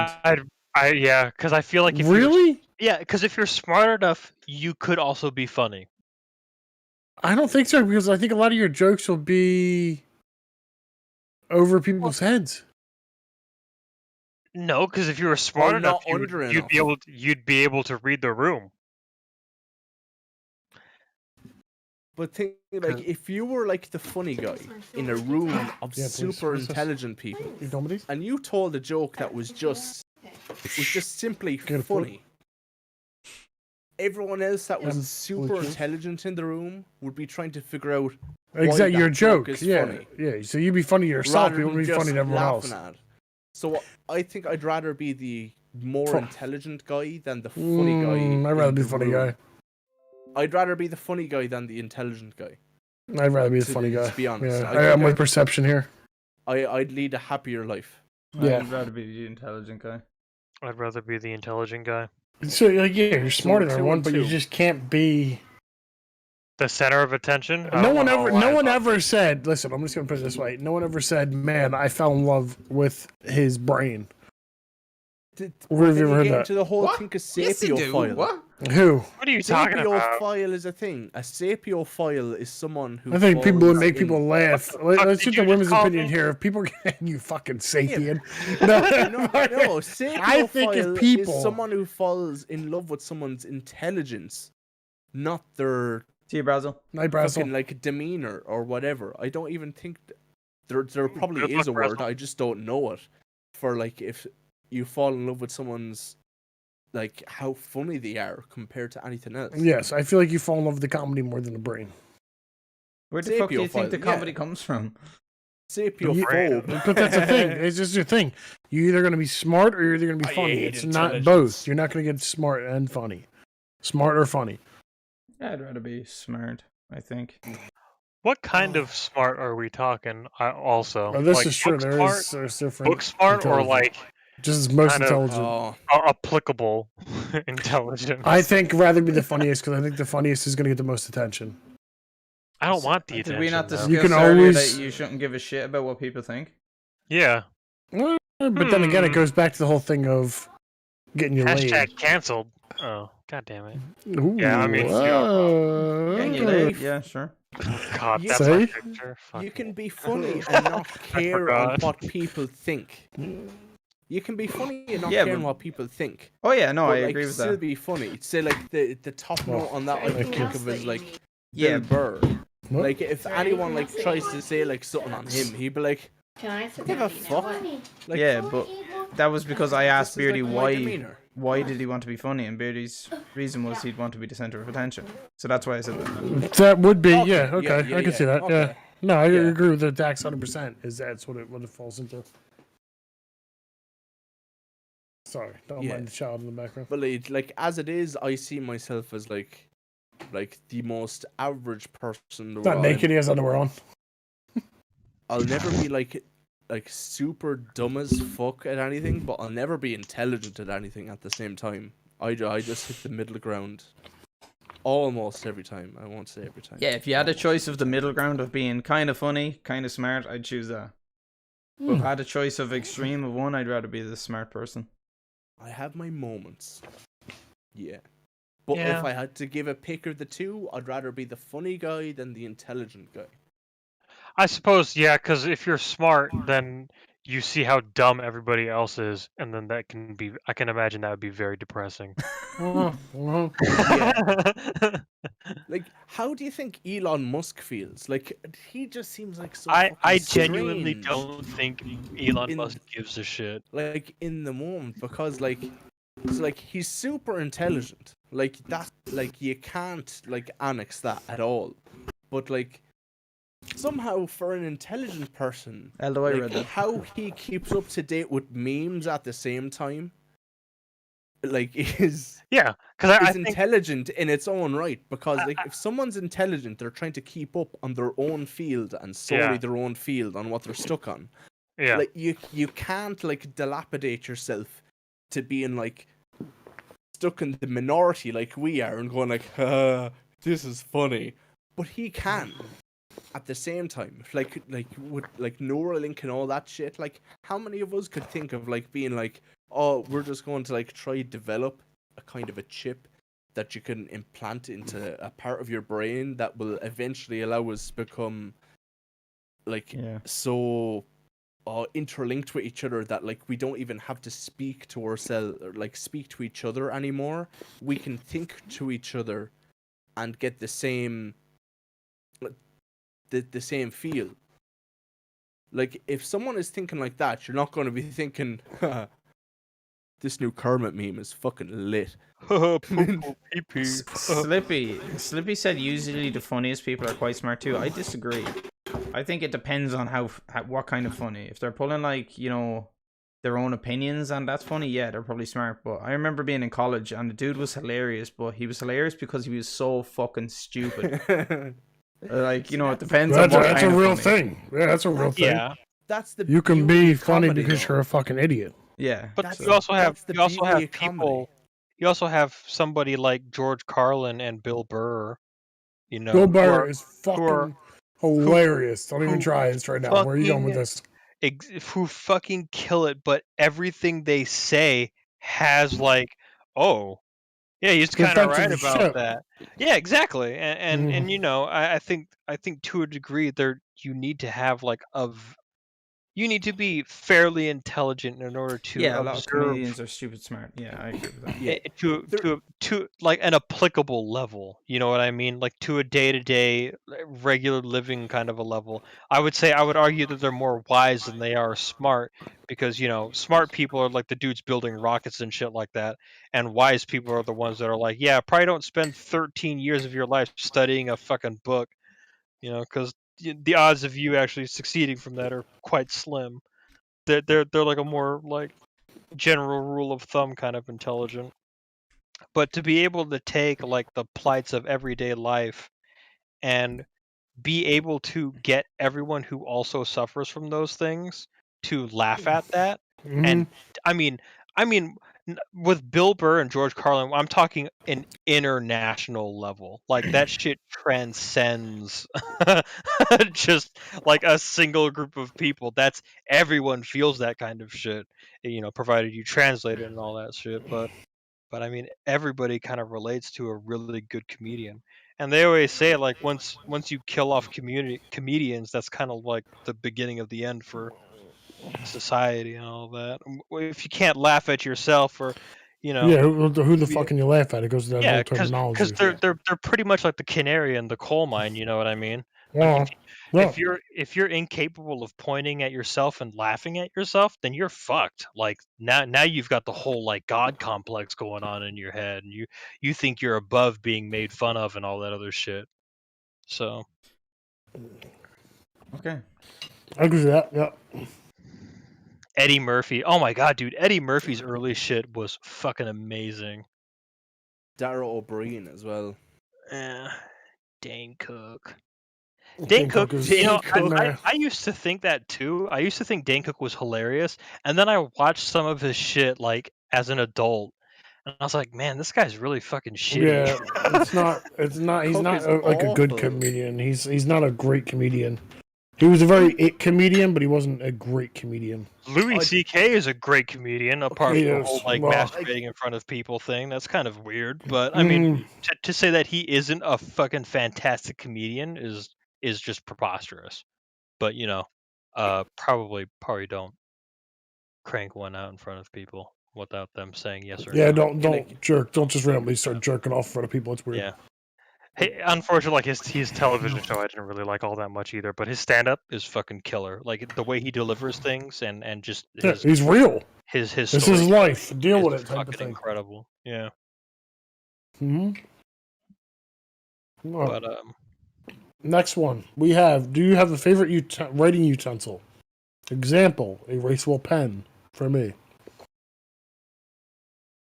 Yeah, because I feel like if Really? because if you're smart enough, you could also be funny. I don't think so, because I think a lot of your jokes will be over people's heads. No, because if you were smart Or enough, not under you'd be able to read the room. But think like if you were like the funny guy in a room of Yeah, please. super What's this? intelligent people, You done with these? and you told a joke that was just simply Get a funny. Everyone else that was Yeah, super legit. intelligent in the room would be trying to figure out Exactly, that your joke joke. is Yeah, funny. yeah. So you'd be funny to yourself, rather you than wouldn't be funny just to everyone else. laughing at. So I think I'd rather be the more intelligent guy than the funny guy. I'd rather in be the funny room. guy. I'd rather be the funny guy than the intelligent guy. I'd rather be the To funny guy. be honest, Yeah, I think I'm with I'd- perception here. I'd lead a happier life. Yeah. I'd rather be the intelligent guy. I'd rather be the intelligent guy. So like, yeah, you're smarter we're than 2 everyone, and but you 2. just can't be. The center of attention. No one ever said. Listen, I'm just gonna put it this way. No one ever said, "Man, I fell in love with his brain." Where have you ever heard get that? into the whole What? thing of Yes, you do. sapiophile. What? Who? What are you talking about? Sapiophile is a thing. A sapiophile is someone who. I think people would falls make in- people laugh. fuck Let's did get the you just women's call opinion me? here. If people, you fucking sapien. No, sapiophile I think if people- is someone who falls in love with someone's intelligence, not their See you, Brazil. Night Brazzle. fucking like demeanor or whatever. I don't even think there probably Good is a luck, word. Brazzle. I just don't know it. For like if you fall in love with someone's like how funny they are compared to anything else. Yes, I feel like you fall in love with the comedy more than the brain. Where the fuck do you think the Sapiophile, yeah. comedy comes from? Sapiophobe. But that's the thing. It's just your thing. You're either going to be smart or you're either going to be I funny. hate It's not intelligence. both. You're not going to get smart and funny. Smart or funny. Yeah, I'd rather be smart, I think. What kind of smart are we talking? Also, Oh, this like is true. book There's different. book smart, or intelligence. like just as most kind of, intelligent. Oh, applicable intelligence? I think rather be the funniest because I think the funniest is going to get the most attention. I don't want the Did attention. we not though. discuss You can earlier always- that you shouldn't give a shit about what people think? Yeah. But then again, it Hmm. goes back to the whole thing of getting you Hashtag canceled. Oh, god damn it. laid. Ooh, Yeah, I mean, Getting you okay. laid? Yeah, sure. God, You that's say? my picture. Fuck you it. can be funny and not care on forgot. what people think. You can be funny and not Yeah, care on but- what people think. Oh yeah, no, but, I like, agree with still that. be funny. Say like the top Well, note on that I thank can you. think of is like Yeah, Bill Burr. What? Like if anyone like tries to say like something on him, he'd be like, Can I sit give down a and eat fuck. now? Like, yeah, but that was because I asked this is, Beardy like, my why demeanor. did he want to be funny, and Beardy's reason was he'd want to be the center of attention. So that's why I said that. That would be, Okay, yeah, okay. yeah, I can see that, okay. yeah. No, I Yeah. agree with the Dax 100%. Is that's what it falls into. Sorry, don't Yeah. mind the child in the background. But like as it is, I see myself as like the most average person in the It's not world. naked, he has underwear on. I'll never be like super dumb as fuck at anything, but I'll never be intelligent at anything at the same time. I just hit the middle ground almost every time. I won't say every time. Yeah, if you had a choice of the middle ground of being kind of funny, kind of smart, I'd choose that. But if I had a choice of extreme of one, I'd rather be the smart person. I have my moments. Yeah. But Yeah. if I had to give a pick of the two, I'd rather be the funny guy than the intelligent guy. I suppose, yeah, because if you're smart, then you see how dumb everybody else is, and then that can be. I can imagine that would be very depressing. Like, how do you think Elon Musk feels? Like, he just seems like so I fucking genuinely strange, don't think Elon in- Musk gives a shit. like in the moment, because like, it's like he's super intelligent, Like that, like you can't like annex that at all. But like somehow for an intelligent person, Although I like read that. how he keeps up to date with memes at the same time, like is Yeah, because I is think intelligent in its own right. Because like if someone's intelligent, they're trying to keep up on their own field and solely Yeah. their own field on what they're stuck on. yeah. Like you can't like dilapidate yourself to being like stuck in the minority like we are and going like, this is funny. But he can at the same time. Like with like Neuralink and all that shit, like how many of us could think of like being like, oh, we're just going to like try develop a kind of a chip that you can implant into a part of your brain that will eventually allow us to become like Yeah. so interlinked with each other that like we don't even have to speak to ourselves or like speak to each other anymore. We can think to each other and get the same the same feel. Like if someone is thinking like that, you're not going to be thinking, this new Kermit meme is fucking lit. Poo poo pee pee. Slippy said usually the funniest people are quite smart too. I disagree. I think it depends on how what kind of funny. If they're pulling like, you know, their own opinions and that's funny, yeah, they're probably smart. But I remember being in college and the dude was hilarious, but he was hilarious because he was so fucking stupid. Like, you know, it depends on what That's a kind of real funny. thing. Yeah, that's a real thing. Yeah, That's the You can beauty be of funny comedy, because though. you're a fucking idiot. Yeah. but That's you also have that's the beauty of comedy. people. You also have somebody like George Carlin and Bill Burr. You know, Bill who Burr are is who are fucking hilarious. Don't even who try this right now. Where are you going with this? who fucking kill it, but everything they say has like, oh, yeah, he's kind of Defensive right as about shit. that. Yeah, exactly. And Mhm. you know, I think to a degree there you need to have like you need to be fairly intelligent in order to Yeah, a lot of observe comedians are stupid smart. Yeah, I agree with that. Yeah, to like an applicable level. You know what I mean? Like to a day-to-day regular living kind of a level. I would argue that they're more wise than they are smart because, you know, smart people are like the dudes building rockets and shit like that, and wise people are the ones that are like, yeah, probably don't spend 13 years of your life studying a fucking book, you know, cuz the odds of you actually succeeding from that are quite slim. They're like a more like general rule of thumb kind of intelligent. But to be able to take like the plights of everyday life and be able to get everyone who also suffers from those things to laugh at that, and Mhm. I mean, with Bill Burr and George Carlin, I'm talking an international level. Like that shit transcends just like a single group of people. That's everyone feels that kind of shit, you know, provided you translate it and all that shit. But I mean, everybody kind of relates to a really good comedian, and they always say like once you kill off comedians, that's kind of like the beginning of the end for society and all that. If you can't laugh at yourself, or you know, Yeah, who the fuck can you laugh at? It goes to that yeah, whole because terminology. they're pretty much like the canary in the coal mine. You know what I mean? Like Yeah. Yeah. if you're incapable of pointing at yourself and laughing at yourself, then you're fucked. Like now you've got the whole like God complex going on in your head, and you think you're above being made fun of and all that other shit. So Okay. I agree with that. Yeah. Eddie Murphy, oh my god, dude, Eddie Murphy's early shit was fucking amazing. Dara O'Brien as well. Eh, Dane Cook. Dane Dane Cook, Cook is you know, meh. I used to think that too. I used to think Dane Cook was hilarious, and then I watched some of his shit like as an adult, and I was like, man, this guy's really fucking shitty. Yeah, it's not. It's not. He's Cook not is like a good awful. comedian. He's not a great comedian. He was a very it comedian, but he wasn't a great comedian. Louis C.K. is a great comedian, apart He from the is. whole like Well, masturbating in front of people thing. That's kind of weird, but I mean, to say that he isn't a fucking fantastic comedian is just preposterous. But you know, probably don't crank one out in front of people without them saying yes or yeah. no. Don't jerk. Don't just randomly start jerking off in front of people. It's weird. Yeah. Hey, unfortunately, like his television show, I didn't really like all that much either. But his stand up is fucking killer. Like the way he delivers things and just Yeah, he's real. his This is storytelling life. Deal is with it, type of fucking thing. incredible. Yeah. Hmm. But Next one we have. Do you have a favorite writing utensil? Example: erasable pen for me.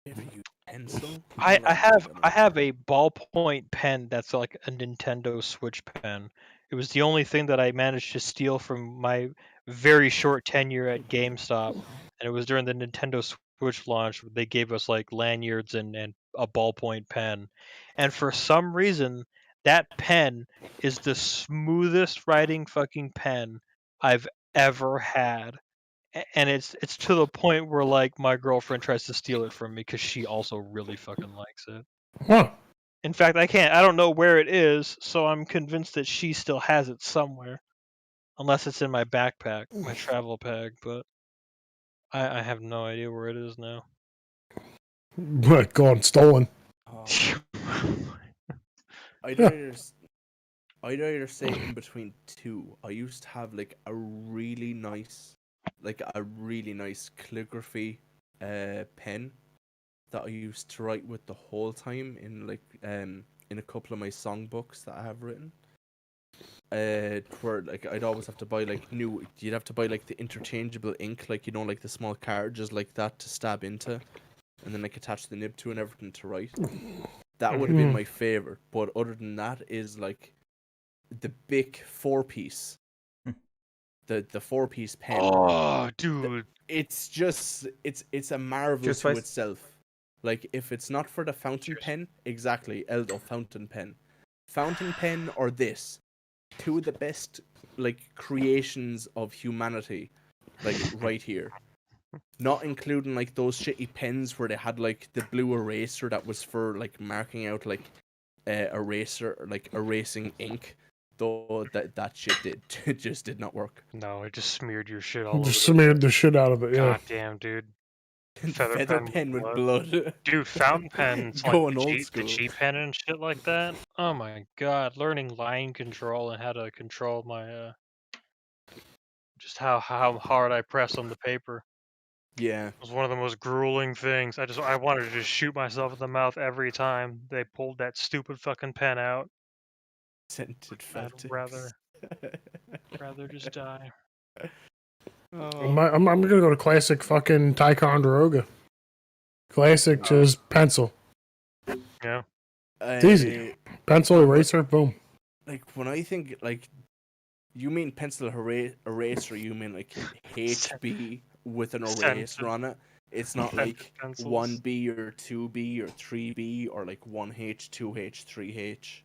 If you pencil, I don't know. have a ballpoint pen that's like a Nintendo Switch pen. It was the only thing that I managed to steal from my very short tenure at GameStop, and it was during the Nintendo Switch launch. They gave us like lanyards and a ballpoint pen, and for some reason, that pen is the smoothest writing fucking pen I've ever had. And it's to the point where like my girlfriend tries to steal it from me because she also really fucking likes it. Huh. In fact, I don't know where it is, so I'm convinced that she still has it somewhere, unless it's in my backpack, my travel bag. But I have no idea where it is now. Gone stolen. I'd either say in between two. I used to have like a really nice calligraphy pen that I used to write with the whole time in a couple of my songbooks that I have written. Where like I'd always have to buy like you'd have to buy like the interchangeable ink, like like the small cartridges like that to stab into, and then like attach the nib to and everything to write. That would have been my favorite, but other than that is like the big 4-piece, the 4-piece pen. Oh, dude, It's just it's a marvel Just to twice. itself. Like if it's not for the fountain pen, exactly, Eldo fountain pen or this, two of the best like creations of humanity, like right here. Not including like those shitty pens where they had like the blue eraser that was for like marking out like erasing ink. Though that shit just did not work. no, it just smeared your shit all over. Just smeared the shit out of it. Yeah. God damn, dude. Feather pen with blood. Dude, fountain pens, like Going old the school. G pen and shit like that. Oh my god, learning line control and how to control my just how hard I press on the paper Yeah. was one of the most grueling things. I wanted to just shoot myself in the mouth every time they pulled that stupid fucking pen out. Scented I'd Feltix. rather just die. Oh. I'm gonna go to classic fucking Ticonderoga. Classic, just pencil. Yeah. It's easy. Pencil, eraser, boom. Like when I think like, you mean pencil eraser? You mean like HB with an eraser on it? It's not like 1B or 2B or 3B or like 1H, 2H, 3H,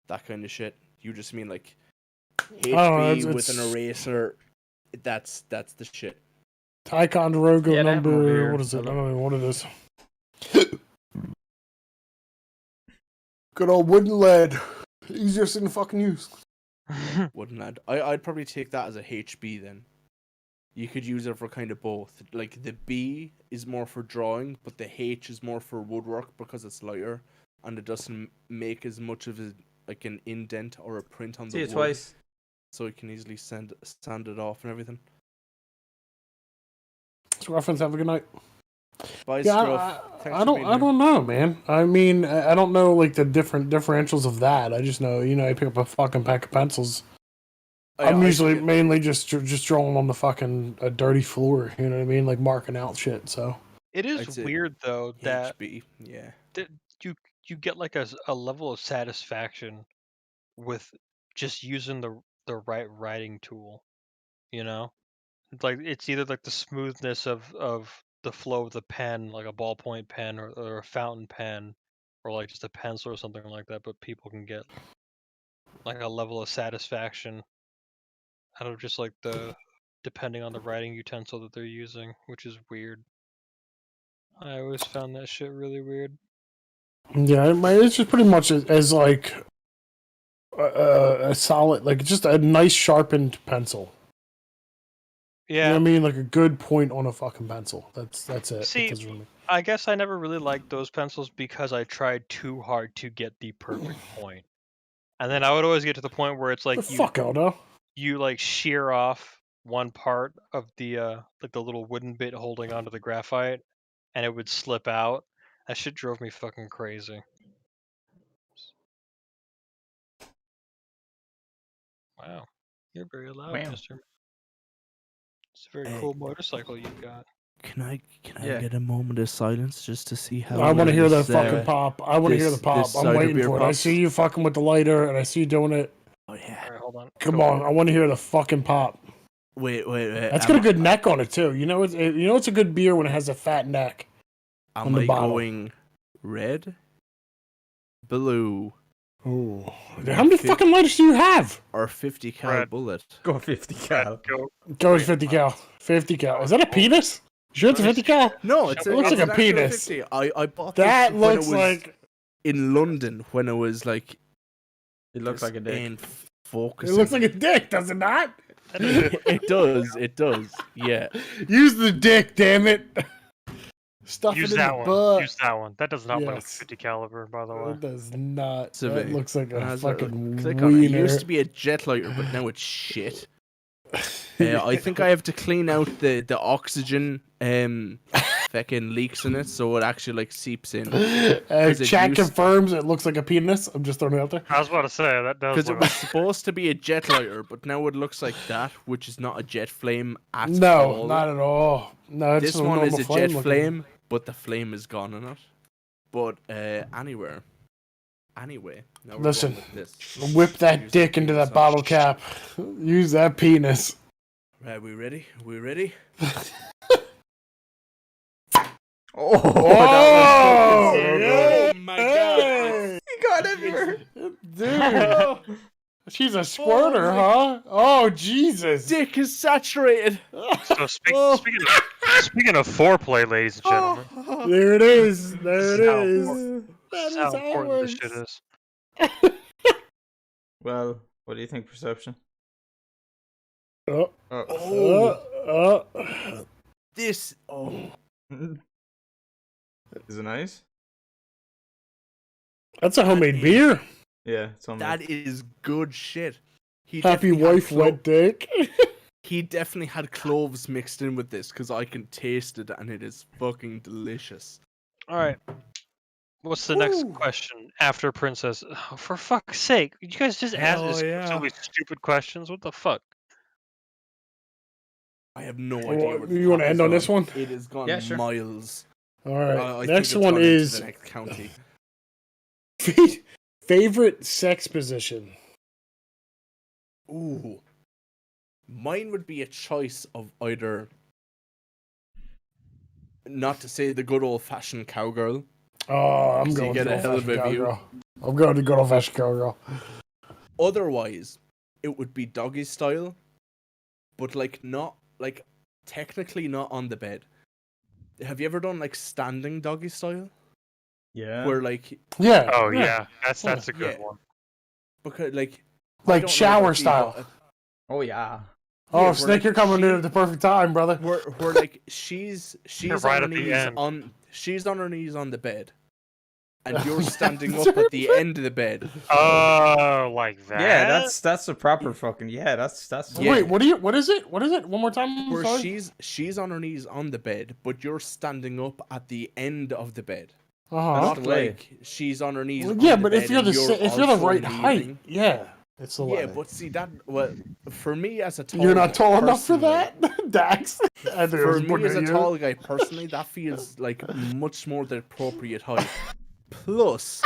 that kind of shit. You just mean like HB with an eraser. That's the shit. Ticonderoga Yeah, that movie number. here, What is it? I I love don't know what it is. Good old wooden lead. Easiest in fucking use. Wouldn't I'd probably take that as a HB then. You could use it for kind of both. Like the B is more for drawing, but the H is more for woodwork because it's lighter and it doesn't make as much of like an indent or a print on the See you wood. twice. So you can easily sand it off and everything. So reference. Have a good night. Bye, Yeah, Scruff. I don't know, man. I mean, I don't know like the different differentials of that. I just know, I pick up a fucking pack of pencils. I'm usually mainly just drawing on the fucking dirty floor. You know what I mean, like marking out shit. So It is weird though that HB, yeah, that you get like a level of satisfaction with just using the right writing tool, you know? Like it's either like the smoothness of the flow of the pen, like a ballpoint pen or a fountain pen, or like just a pencil or something like that, but people can get like a level of satisfaction out of just like depending on the writing utensil that they're using, which is weird. I always found that shit really weird. yeah, it's just pretty much as like a solid, like just a nice sharpened pencil. Yeah. You know what I mean? Like a good point on a fucking pencil. That's it. See, I guess I never really liked those pencils because I tried too hard to get the perfect point. And then I would always get to the point where it's like you like shear off one part of the like the little wooden bit holding onto the graphite and it would slip out. That shit drove me fucking crazy. Wow, you're very loud, Wow. Mister. It's a very cool motorcycle you've got. Can I Yeah. get a moment of silence just to see how? I want to hear that this, fucking pop. I want to hear the this pop. I'm cider waiting beer for it. I pops? see you fucking with the lighter, and I see you doing it. Oh yeah. All right, hold on. Come Go on, ahead. I want to hear the fucking pop. Wait. That's got a good neck on it too. It's a good beer when it has a fat neck. Am on the I bottle. going red, blue, Ooh. How many fucking lighters do you have? or 50 cal Red. bullet? Go 50 cal. Go. Go with 50 cal. 50 cal. Is that a penis? Sure, it's a 50 cal. No, it's It looks like it's a an actual penis. 50. I bought That this when looks it was like. in London when it was like. It looks like a dick. ain't It focusing. looks like a dick, does it not? It does. It does. Yeah. Use the dick, damn it. Stuff Use it in that the one. butt. Use that one. That does not look like Yes. 50 caliber, by the way. It does not. So That they- looks like a Has fucking click on it. It wiener. used to be a jet lighter, but now it's shit. I think I have to clean out the oxygen fucking leaks in it, so it actually like seeps in. it Chat used- confirms it looks like a penis. I'm just throwing it out there. I was about to say that does Because it look was supposed to be a jet lighter, but now it looks like that, which is not a jet flame at No, all. not at all. No, it's This a one is normal a jet looking. flame, but the flame is gone in it. But anyway, now we're Listen, going with this. Whip that Use dick the into penis that bottle cap. Use that penis. Right, we ready? We ready? Oh, Oh, that was fucking so good. Oh my god! He got everywhere. Dude, she's a squirter, huh? Oh, Jesus. Dick is saturated. So speaking of foreplay, ladies and gentlemen, There it is. There it How is. important- That this is is how how it important this shit works. is. Well, what do you think, Perception? Oh, Oh. This. Oh. Is it nice? that's a homemade is- beer. Yeah, it's on That is good shit. He Happy definitely had wife, wet dick. He definitely had cloves mixed in with this because I can taste it and it is fucking delicious. All right. What's the next Woo. question after Princess? Oh, for fuck's sake! You guys just ask Hell us yeah. so many stupid questions. What the fuck? I have no Well, idea. Where the you wanna top end is on this one? It has gone Yeah, sure. miles. All right. I think Next it's one gone into is the next county. favorite sex position. Ooh. Mine would be a choice of either, not to say the good old fashioned cowgirl. Oh, I'm So you going get to a hell of a view. cowgirl. I'm going to good old fashioned cowgirl. Otherwise, it would be doggy style, but like not like technically not on the bed. Have you ever done like standing doggy style? Yeah. Where like Yeah. Oh yeah, that's a good Yeah. one. because like I Like don't know shower about you, style. but, Oh yeah. Oh, yeah, Snake, you're coming in at the perfect time, brother. where like she's You're on right her at the knees end. she's on her knees on the bed, and you're standing up at the end of the bed. Oh, like that? Yeah, that's a proper fucking that's Yeah. Wait, what is it? What is it? One more time. I'm Where sorry. she's on her knees on the bed, but you're standing up at the end of the bed. Uh-huh. Not the way. like she's on her knees. Well, on yeah, the but bed if you're and if you're the also right kneeling. height, yeah, it's the Yeah, way. but see that for me as a tall You're not guy, tall enough for personally- that, Dax. I think I For was me pointing as a at you. tall guy, personally, that feels like much more the appropriate height. Plus,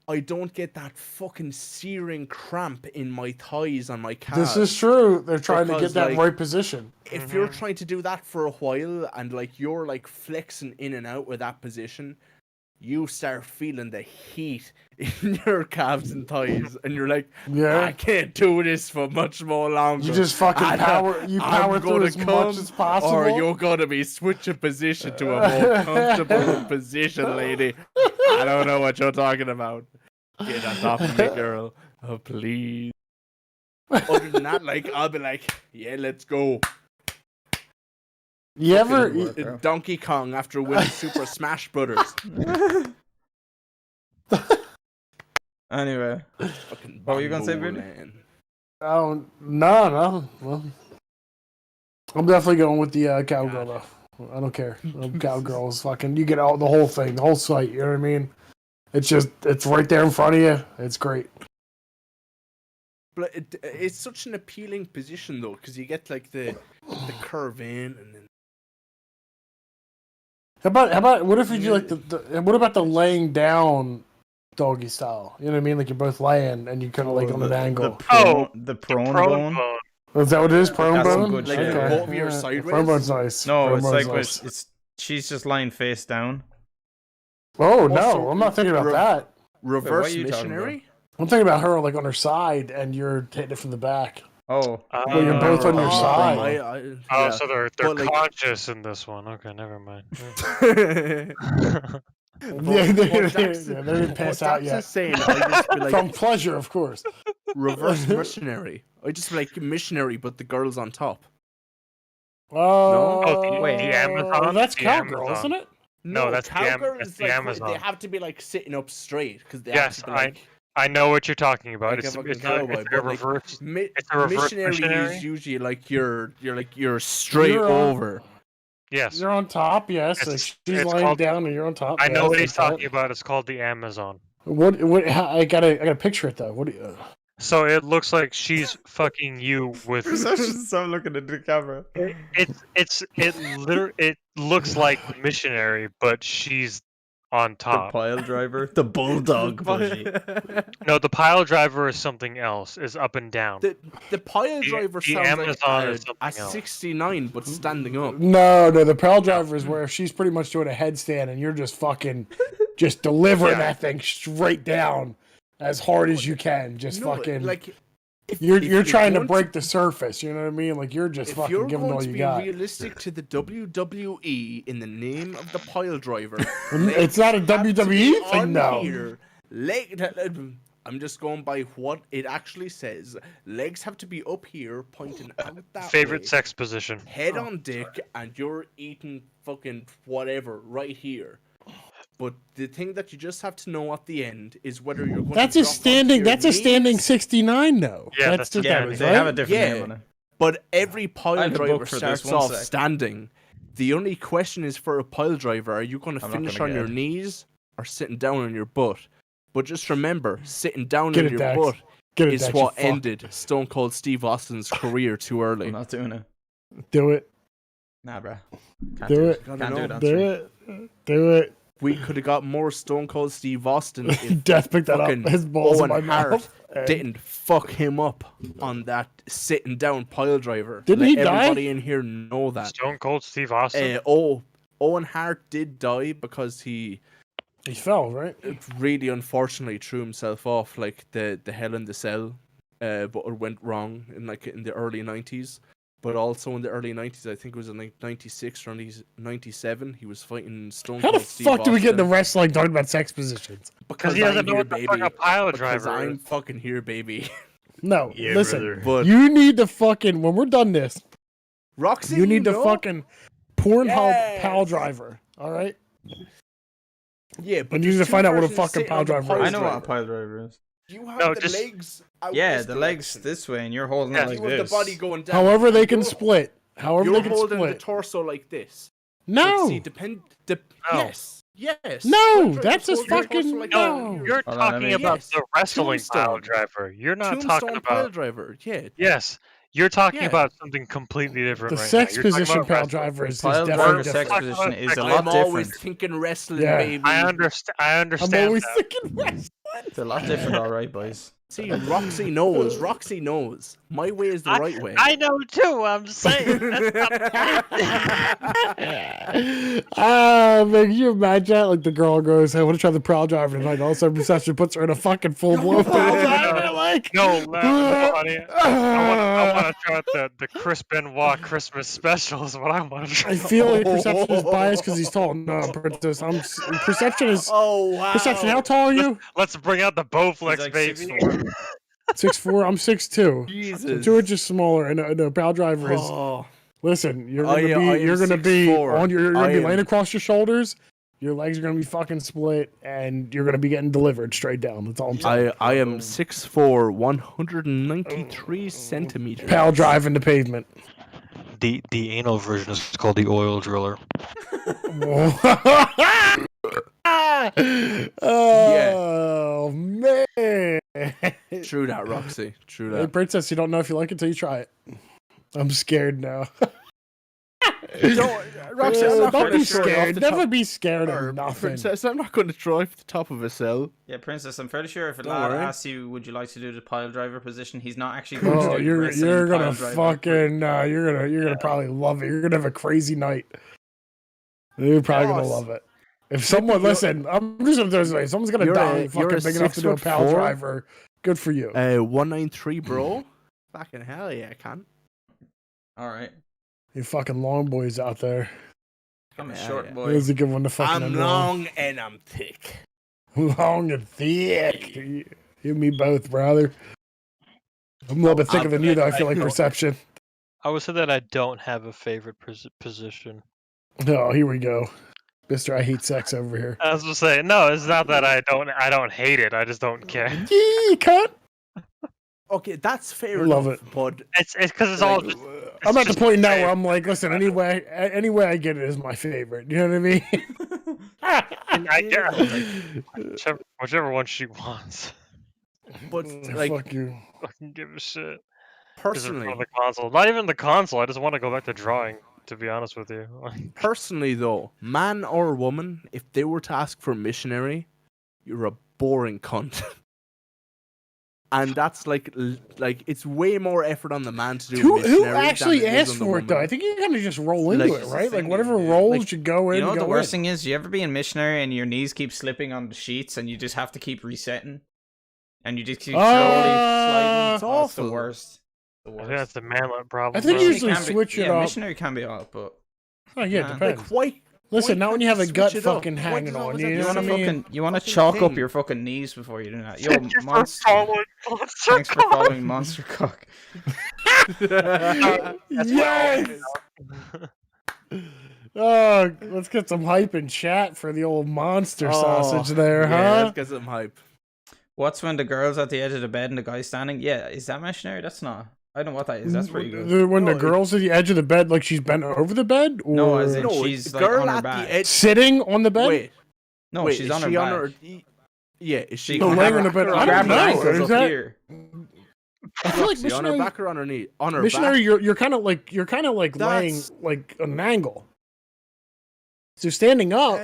I don't get that fucking searing cramp in my thighs and my calves. This is true. They're trying to Because, get that like, right position. If you're trying to do that for a while and like you're like flexing in and out with that position, you start feeling the heat in your calves and thighs, and you're like, Yeah. I can't do this for much more longer. You just fucking And, power. You I'm power through gonna as much come, as possible. Or you're gonna be switching position to a more comfortable position, lady. I don't know what you're talking about. Get on top of me, girl. Oh, please. Other than that, like, I'll be like, yeah, let's go. You ever? Fucking work. In Donkey Kong after winning Super Smash Brothers. Anyway, Fucking What were you gonna say, Bamboo Beardy? Land. Oh no. Well, I'm definitely going with the cowgirl though. I don't care. Cowgirl is fucking. You get all the whole thing, the whole site. You know what I mean? It's right there in front of you. It's great. But it's such an appealing position though, because you get like the curve in, and then How about what if we do like the what about the laying down doggy style? You know what I mean? Like you're both laying and you kind of like on an angle. The prone bone. Is that what it is? Prone Got some bone? good like shit. Okay. both of your sideways. Prone bone's nice. No, Prone it's bone's like nice. it's she's just lying face down. Oh no, Also, I'm not thinking about that. Reverse are you talking missionary. I'm thinking about her like on her side and you're hitting it from the back. Oh, Well, you're both on your side. Oh, Yeah. so they're But, like- conscious in this one. Okay, never mind. Yeah, What they Dax- didn't pass what out Dax yet. is saying, I just be like From pleasure, of course. reverse missionary. I just be like missionary, but the girl's on top. Oh, wait, the Amazon? That's The cowgirl, Amazon. isn't it? No, that's the cowgirl that's is the like Amazon. they have to be like sitting up straight because they Yes, have to be like I know what you're talking about. Like a It's fucking it's a, cowboy, it's a but, like, reverse. It's a reverse missionary missionary? is usually like you're straight You're over. Yes, You're on top, yes. It's- Like she's it's lying called- down and you're on top. I know yes, what he's like that. talking about. It's called the Amazon. What? I gotta picture it though. What? Do you, So it looks like she's fucking you with. Stop looking at the camera. It looks like missionary, but she's on The top. pile driver, the bulldog bougie. No, the pile driver is something else. Is up and down. The pile driver the sounds Amazon like is something a else. 69, but standing up. no, the pile driver is where she's pretty much doing a headstand and you're just fucking, just delivering that thing straight down as hard as you can. Just No, fucking. like You're trying to going break the surface. You know what I mean? Like you're just If fucking you're giving going all to you be got. realistic to the WWE in the name of the pile driver, It's not a have to be WWE thing, on no. here. I'm just going by what it actually says. Legs have to be up here, pointing out that Favorite way. sex position. Head on dick, and you're eating fucking whatever right here. But the thing that you just have to know at the end is whether you're going That's to a drop onto standing. your That's a standing knees. 69, though. Yeah, that's that's just Yeah, that but is, they right? have a different Yeah. name on it. But every I pile have a driver book for this, starts one off sec. standing. The only question is for a pile driver, are you going to I'm not finish gonna on your get it. knees or sitting down on your butt? But just remember, sitting down Get on it, your Dax. butt Get it, is Dax, you what fuck. ended Stone Cold Steve Austin's career too early. I'm not doing it. Do it. Nah, bruh. Can't Do it. Can't do it. Do it. Do it. We could have got more Stone Cold Steve Austin if Death picked that up. fucking His balls Owen in my Hart mouth. and- didn't fuck him up on that sitting down pile driver. Didn't Let he die? everybody in here know that. Stone Cold Steve Austin. Owen Hart did die because he He fell, right? really unfortunately threw himself off like the Hell in the Cell, but it went wrong in the early 90s. But also in the early 90s, I think it was in like 96 or 97, he was fighting Stone How Cold the Steve fuck do we get into Austin. wrestling talking about sex positions? Because he I'm doesn't know here, what the baby. fuck a pile Because driver I'm is. fucking here, baby. No, Yeah, listen. brother. But You need to fucking, when we're done this, Roxy, you need to know? fucking Pornhub Yes. pile driver, all right? Yeah, but And you need there's to two find out what a persons fucking sitting pile on the driver is. I know what a driver. pile driver is. You have No, the just- legs out Yeah, this the legs direction. this way, and you're holding Yeah, it like You have this. the body going down. However they can You're- split. However You're they can holding the split. torso like this. But No. see, No. Yes. Yes. No, Pile drivers that's just hold their torso fucking- like no. that. You're Hold on, talking let me- about Yes. the wrestling pile Tombstone. driver. You're not Tombstone talking pile about. driver. Yeah. Yes, you're talking Yeah. about something completely different The right sex now. You're talking position about pile wrestling. driver is Pile definitely driver different. sex position is a I'm lot always different. thinking wrestling, Yeah. baby. I understand. I understand. I'm always that. thinking wrestling. It's a lot different, all right, boys. See, Roxy knows. Roxy knows. My way is the right way. I know too. I'm saying. Man, can you imagine that? Like the girl goes, "I want to try the pile driver tonight." All of a sudden, Reception puts her in a fucking full blown pile driver. Like, No, honey. I want to try out the Chris Benoit Christmas special is what I want to try. I feel like Perception is biased because he's tall. No, Princess, Perception is. Oh wow. Perception, how tall are you? Let's bring out the Bowflex, He's like baby. 6'4". 6'4". I'm 6'2". Jesus. 2 inches smaller, and a pile driver is. Oh. Listen, you're I gonna am be. You're gonna be 6'4". on your. You're gonna I be am- laying across your shoulders. Your legs are gonna be fucking split, and you're gonna be getting delivered straight down. That's all I'm saying. I am 6'4", 193 centimeters. Pile driving the pavement. The anal version is called the oil driller. Oh man! True that, Roxy. True Hey, that. princess, you don't know if you like it till you try it. I'm scared now. Don't, Roxy, I'm not Don't gonna be throw you off scared. the Never top- be scared or, of nothing. Princess, I'm not going to throw you off the top of a cell. Yeah, princess, I'm fairly sure if a Don't lad worry. asks you, would you like to do the pile driver position, he's not actually going Oh, to do the wrestling you're gonna pile driver. fucking you're gonna probably love it. You're gonna have a crazy night. You're probably gonna Boss. love it. If someone listen, I'm just gonna say someone's gonna You're die a- fucking you're a big enough to do a 6'4". pal driver. Good for you. 193, bro. Fucking hell yeah, I can. Alright. You fucking long boys out there. I'm a Yeah, short yeah. boy. Here's a good one to fucking I'm end on. long and I'm thick. Long and thick. You and me both, brother. I'm a little bit thicker than you, though. I feel like perception. I would say that I don't have a favorite position. Oh, here we go, Mister. I hate sex over here. I was just saying, no, it's not that I don't hate it. I just don't care. Yee, cut. Okay, that's fair I love enough, but It's because it's all. Like, Just, I'm at the just point now insane. where I'm like, listen, any way I get it is my favorite. You know what I mean? Whichever one she wants. but like Fuck you. Fucking give a shit. Is it personally, from the console? Not even the console. I just want to go back to drawing. To be honest with you. personally though, man or woman, if they were to ask for missionary, you're a boring cunt. And that's like it's way more effort on the man to do Who missionary actually than it is asked on the for it though? woman. I think you kind of just roll into Like, it, right? Like thing, whatever yeah. rolls Like, you go in. You know what the go worst in. thing is? You ever be in missionary and your knees keep slipping on the sheets and you just have to keep resetting? And you just keep slowly sliding? It's Oh, it's the awful. worst. The I worst. think that's the manlet problem. I think bro. usually can be- switch it yeah, up. missionary can be up, but Oh yeah, Man. it Like depends. why? Listen, why not when can't you have a switch gut it up? fucking Why hanging does on always you. have You you know want what to I mean? you want to fucking chalk up thing. your fucking knees before you do that. Yo, Thank you for monster. following Monster Thanks for Cock. following Monster Cock. Yes. Oh, let's get some hype in chat for the old monster sausage there, Yeah, huh? let's get some hype. What's when the girl's at the edge of the bed and the guy's standing? Yeah, is that missionary? That's not. I don't know what that is. That's pretty good. When the No, girl's at the edge of the bed, like she's bent over the bed, or No, as in No, she's the like girl on her at back. the edge. sitting on the bed. Wait, No, wait, she's is on her she back. on her? Yeah, is she She No, can laying have on the her- bed. you I grab don't her know. ankles Is up that? here. I feel like Roxy, on her missionary. back or on her knee? On her Missionary, back. you're kind of like laying That's- like an angle. So standing up.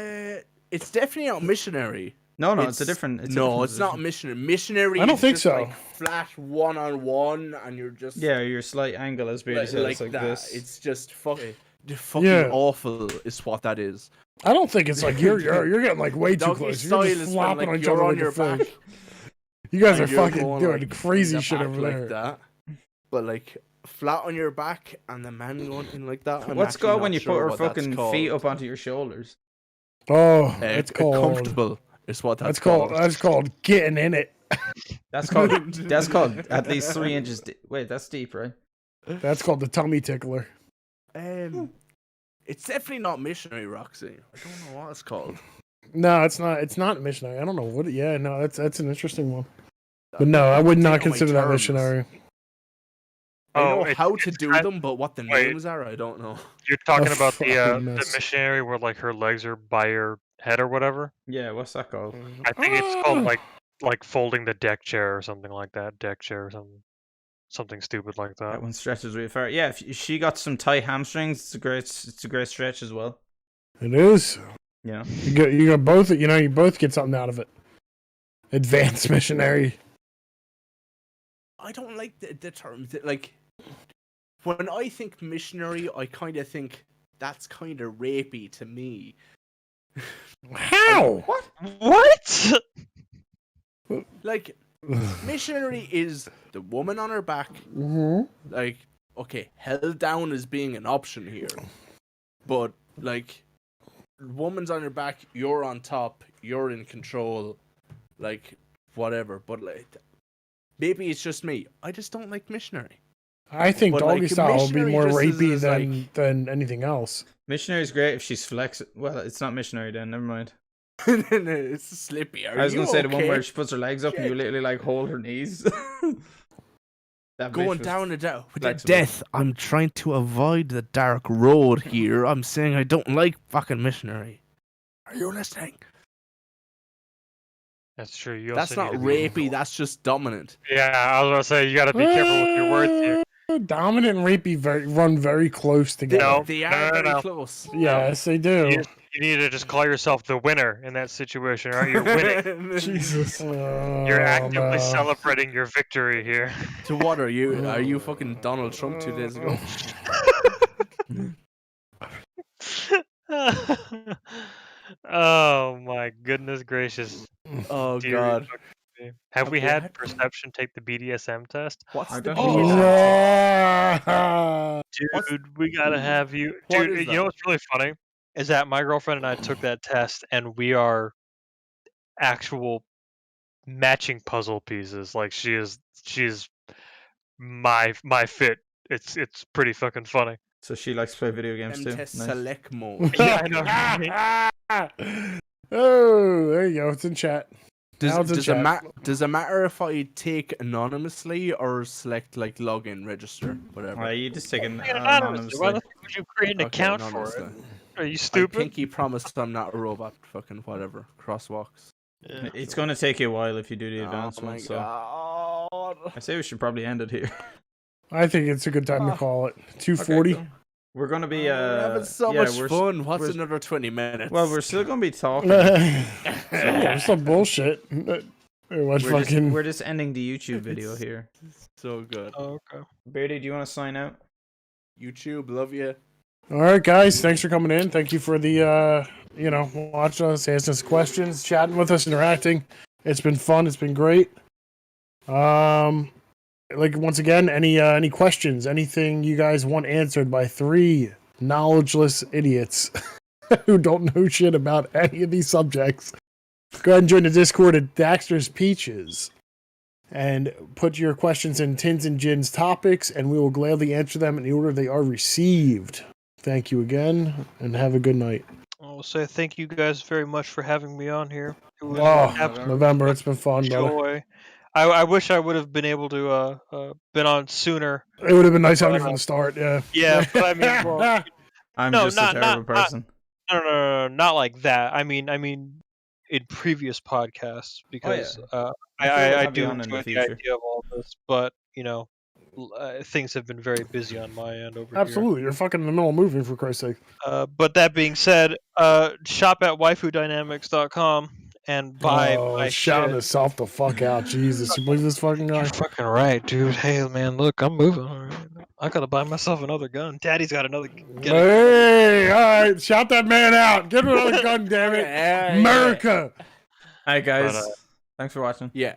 It's definitely not missionary. No, it's a different. It's a no, different it's not position. missionary. Missionary. I don't is think just so. Like flat 1-on-1, and you're just Yeah, your slight angle, as Beardy said, like it's like that. this. It's just fucking Yeah. awful. Is what that is. I don't think it's like you're getting like way too Doggy close. You're style just is when, flopping like, on each you're other on like your a fish. back. You guys are and you're fucking going, doing like, crazy in the shit back over like there. that. But like flat on your back and the man going in like that. I'm What's actually good not when you sure put her what that's fucking called. feet up onto your shoulders? Oh, that's called comfortable. Is what that's called getting in it. That's called at least 3 inches. Wait, that's deep, right? That's called the tummy tickler. It's definitely not missionary, Roxy. I don't know what it's called. No, it's not. It's not missionary. I don't know what. Yeah, no, that's an interesting one. But no, I would not consider that missionary. I know it's- how to it's do kind- them, but what the Wait. names are, I don't know. You're talking A about fucking the mess. missionary where like her legs are by her head or whatever. Yeah, what's that called? I think it's called like folding the deck chair or something like that. Deck chair or something stupid like that. That one stretches really far. Yeah, if she got some tight hamstrings, it's a great stretch as well. It is. Yeah. You got both. You know, you both get something out of it. Advanced missionary. I don't like the term. Like, when I think missionary, I kind of think that's kind of rapey to me. How? What? Like, missionary is the woman on her back, Mm-hmm. like, okay, held down as being an option here. But, like, woman's on her back, you're on top, you're in control, like, whatever. But, like, maybe it's just me. I just don't like missionary. I think But, doggy like, style would be missionary more just rapey is than anything else. Missionary's great if she's flexible. Well, it's not missionary then. Never mind. It's slippy. I was gonna say the one okay? where she puts her legs up and you Shit. literally like hold her knees. That bitch Going was down the with the flexible. death. I'm trying to avoid the dark road here. I'm saying I don't like fucking missionary. Are you listening? That's true. You That's also not need to be- rapey. That's just dominant. Yeah, I was gonna say you got to be careful with your words here. Dominant and rapey run very close together. No. They are very close. Yes, they do. You need to just call yourself the winner in that situation, right? You're winning. Jesus. You're actively celebrating your victory here. To what are you? Are you fucking Donald Trump 2 days ago? Oh my goodness gracious. Oh Dear god. fucking me. Have we had Perception take the BDSM test? What's I the don't know. BDSM? Dude, we gotta have you. What Dude, is you know that? what's really funny? Is that my girlfriend and I took that test and we are actual matching puzzle pieces. Like she's my fit. It's pretty fucking funny. So she likes to play video games too. Test Nice. select mode. Yeah, I know. Oh, there you go. It's in chat. Now it's in Does it matter if I take anonymously or select like login, register, whatever? You just take an Anonymously. Why anonymously. the fuck would you create an account for it? anonymously. Are you I stupid? think he promised I'm not a robot. Fucking whatever. Crosswalks. Yeah. It's going to take you a while if you do the advanced Oh my one. So god. I say we should probably end it here. I think it's a good time to call it. 2:40. Okay, cool. We're gonna be We're having so yeah, much we're, fun. What's we're- another 20 minutes? Well, we're still gonna be talking. Yeah, some bullshit. What fucking? We're just ending the YouTube video here. so good. Oh, okay. Beardy, do you want to sign out? YouTube, love you. All right, guys. Thanks for coming in. Thank you for the watching us, asking us questions, chatting with us, interacting. It's been fun. It's been great. Like once again, any questions, anything you guys want answered by 3 knowledgeless idiots who don't know shit about any of these subjects, go ahead and join the Discord at Daxter's Peaches and put your questions in Tins and Gins topics, and we will gladly answer them in the order they are received. Thank you again, and have a good night. I will say thank you guys very much for having me on here. It was Oh, absolute November, it's been fun, brother. joy. I wish I would have been able to been on sooner. It would have been nice having you from the start, yeah. Yeah, but I mean, well, I'm No, just not- a terrible not- person. no, not like that. I mean, in previous podcasts because we'll I have you do on in the enjoy the future. idea of all this, but things have been very busy on my end over Absolutely, you're fucking in the middle of moving, for Christ's sake. here. But that being said, shop at waifudynamics.com and buy my shouting shit. himself the fuck out. Jesus, you believe this fucking guy? You're fucking right, dude. Hey, man, look, I'm moving. All right. I gotta buy myself another gun. Daddy's got another. Hey, all right, shout that man out. Get him another gun, damn it. America. Hi guys. But, Thanks for watching. Yeah.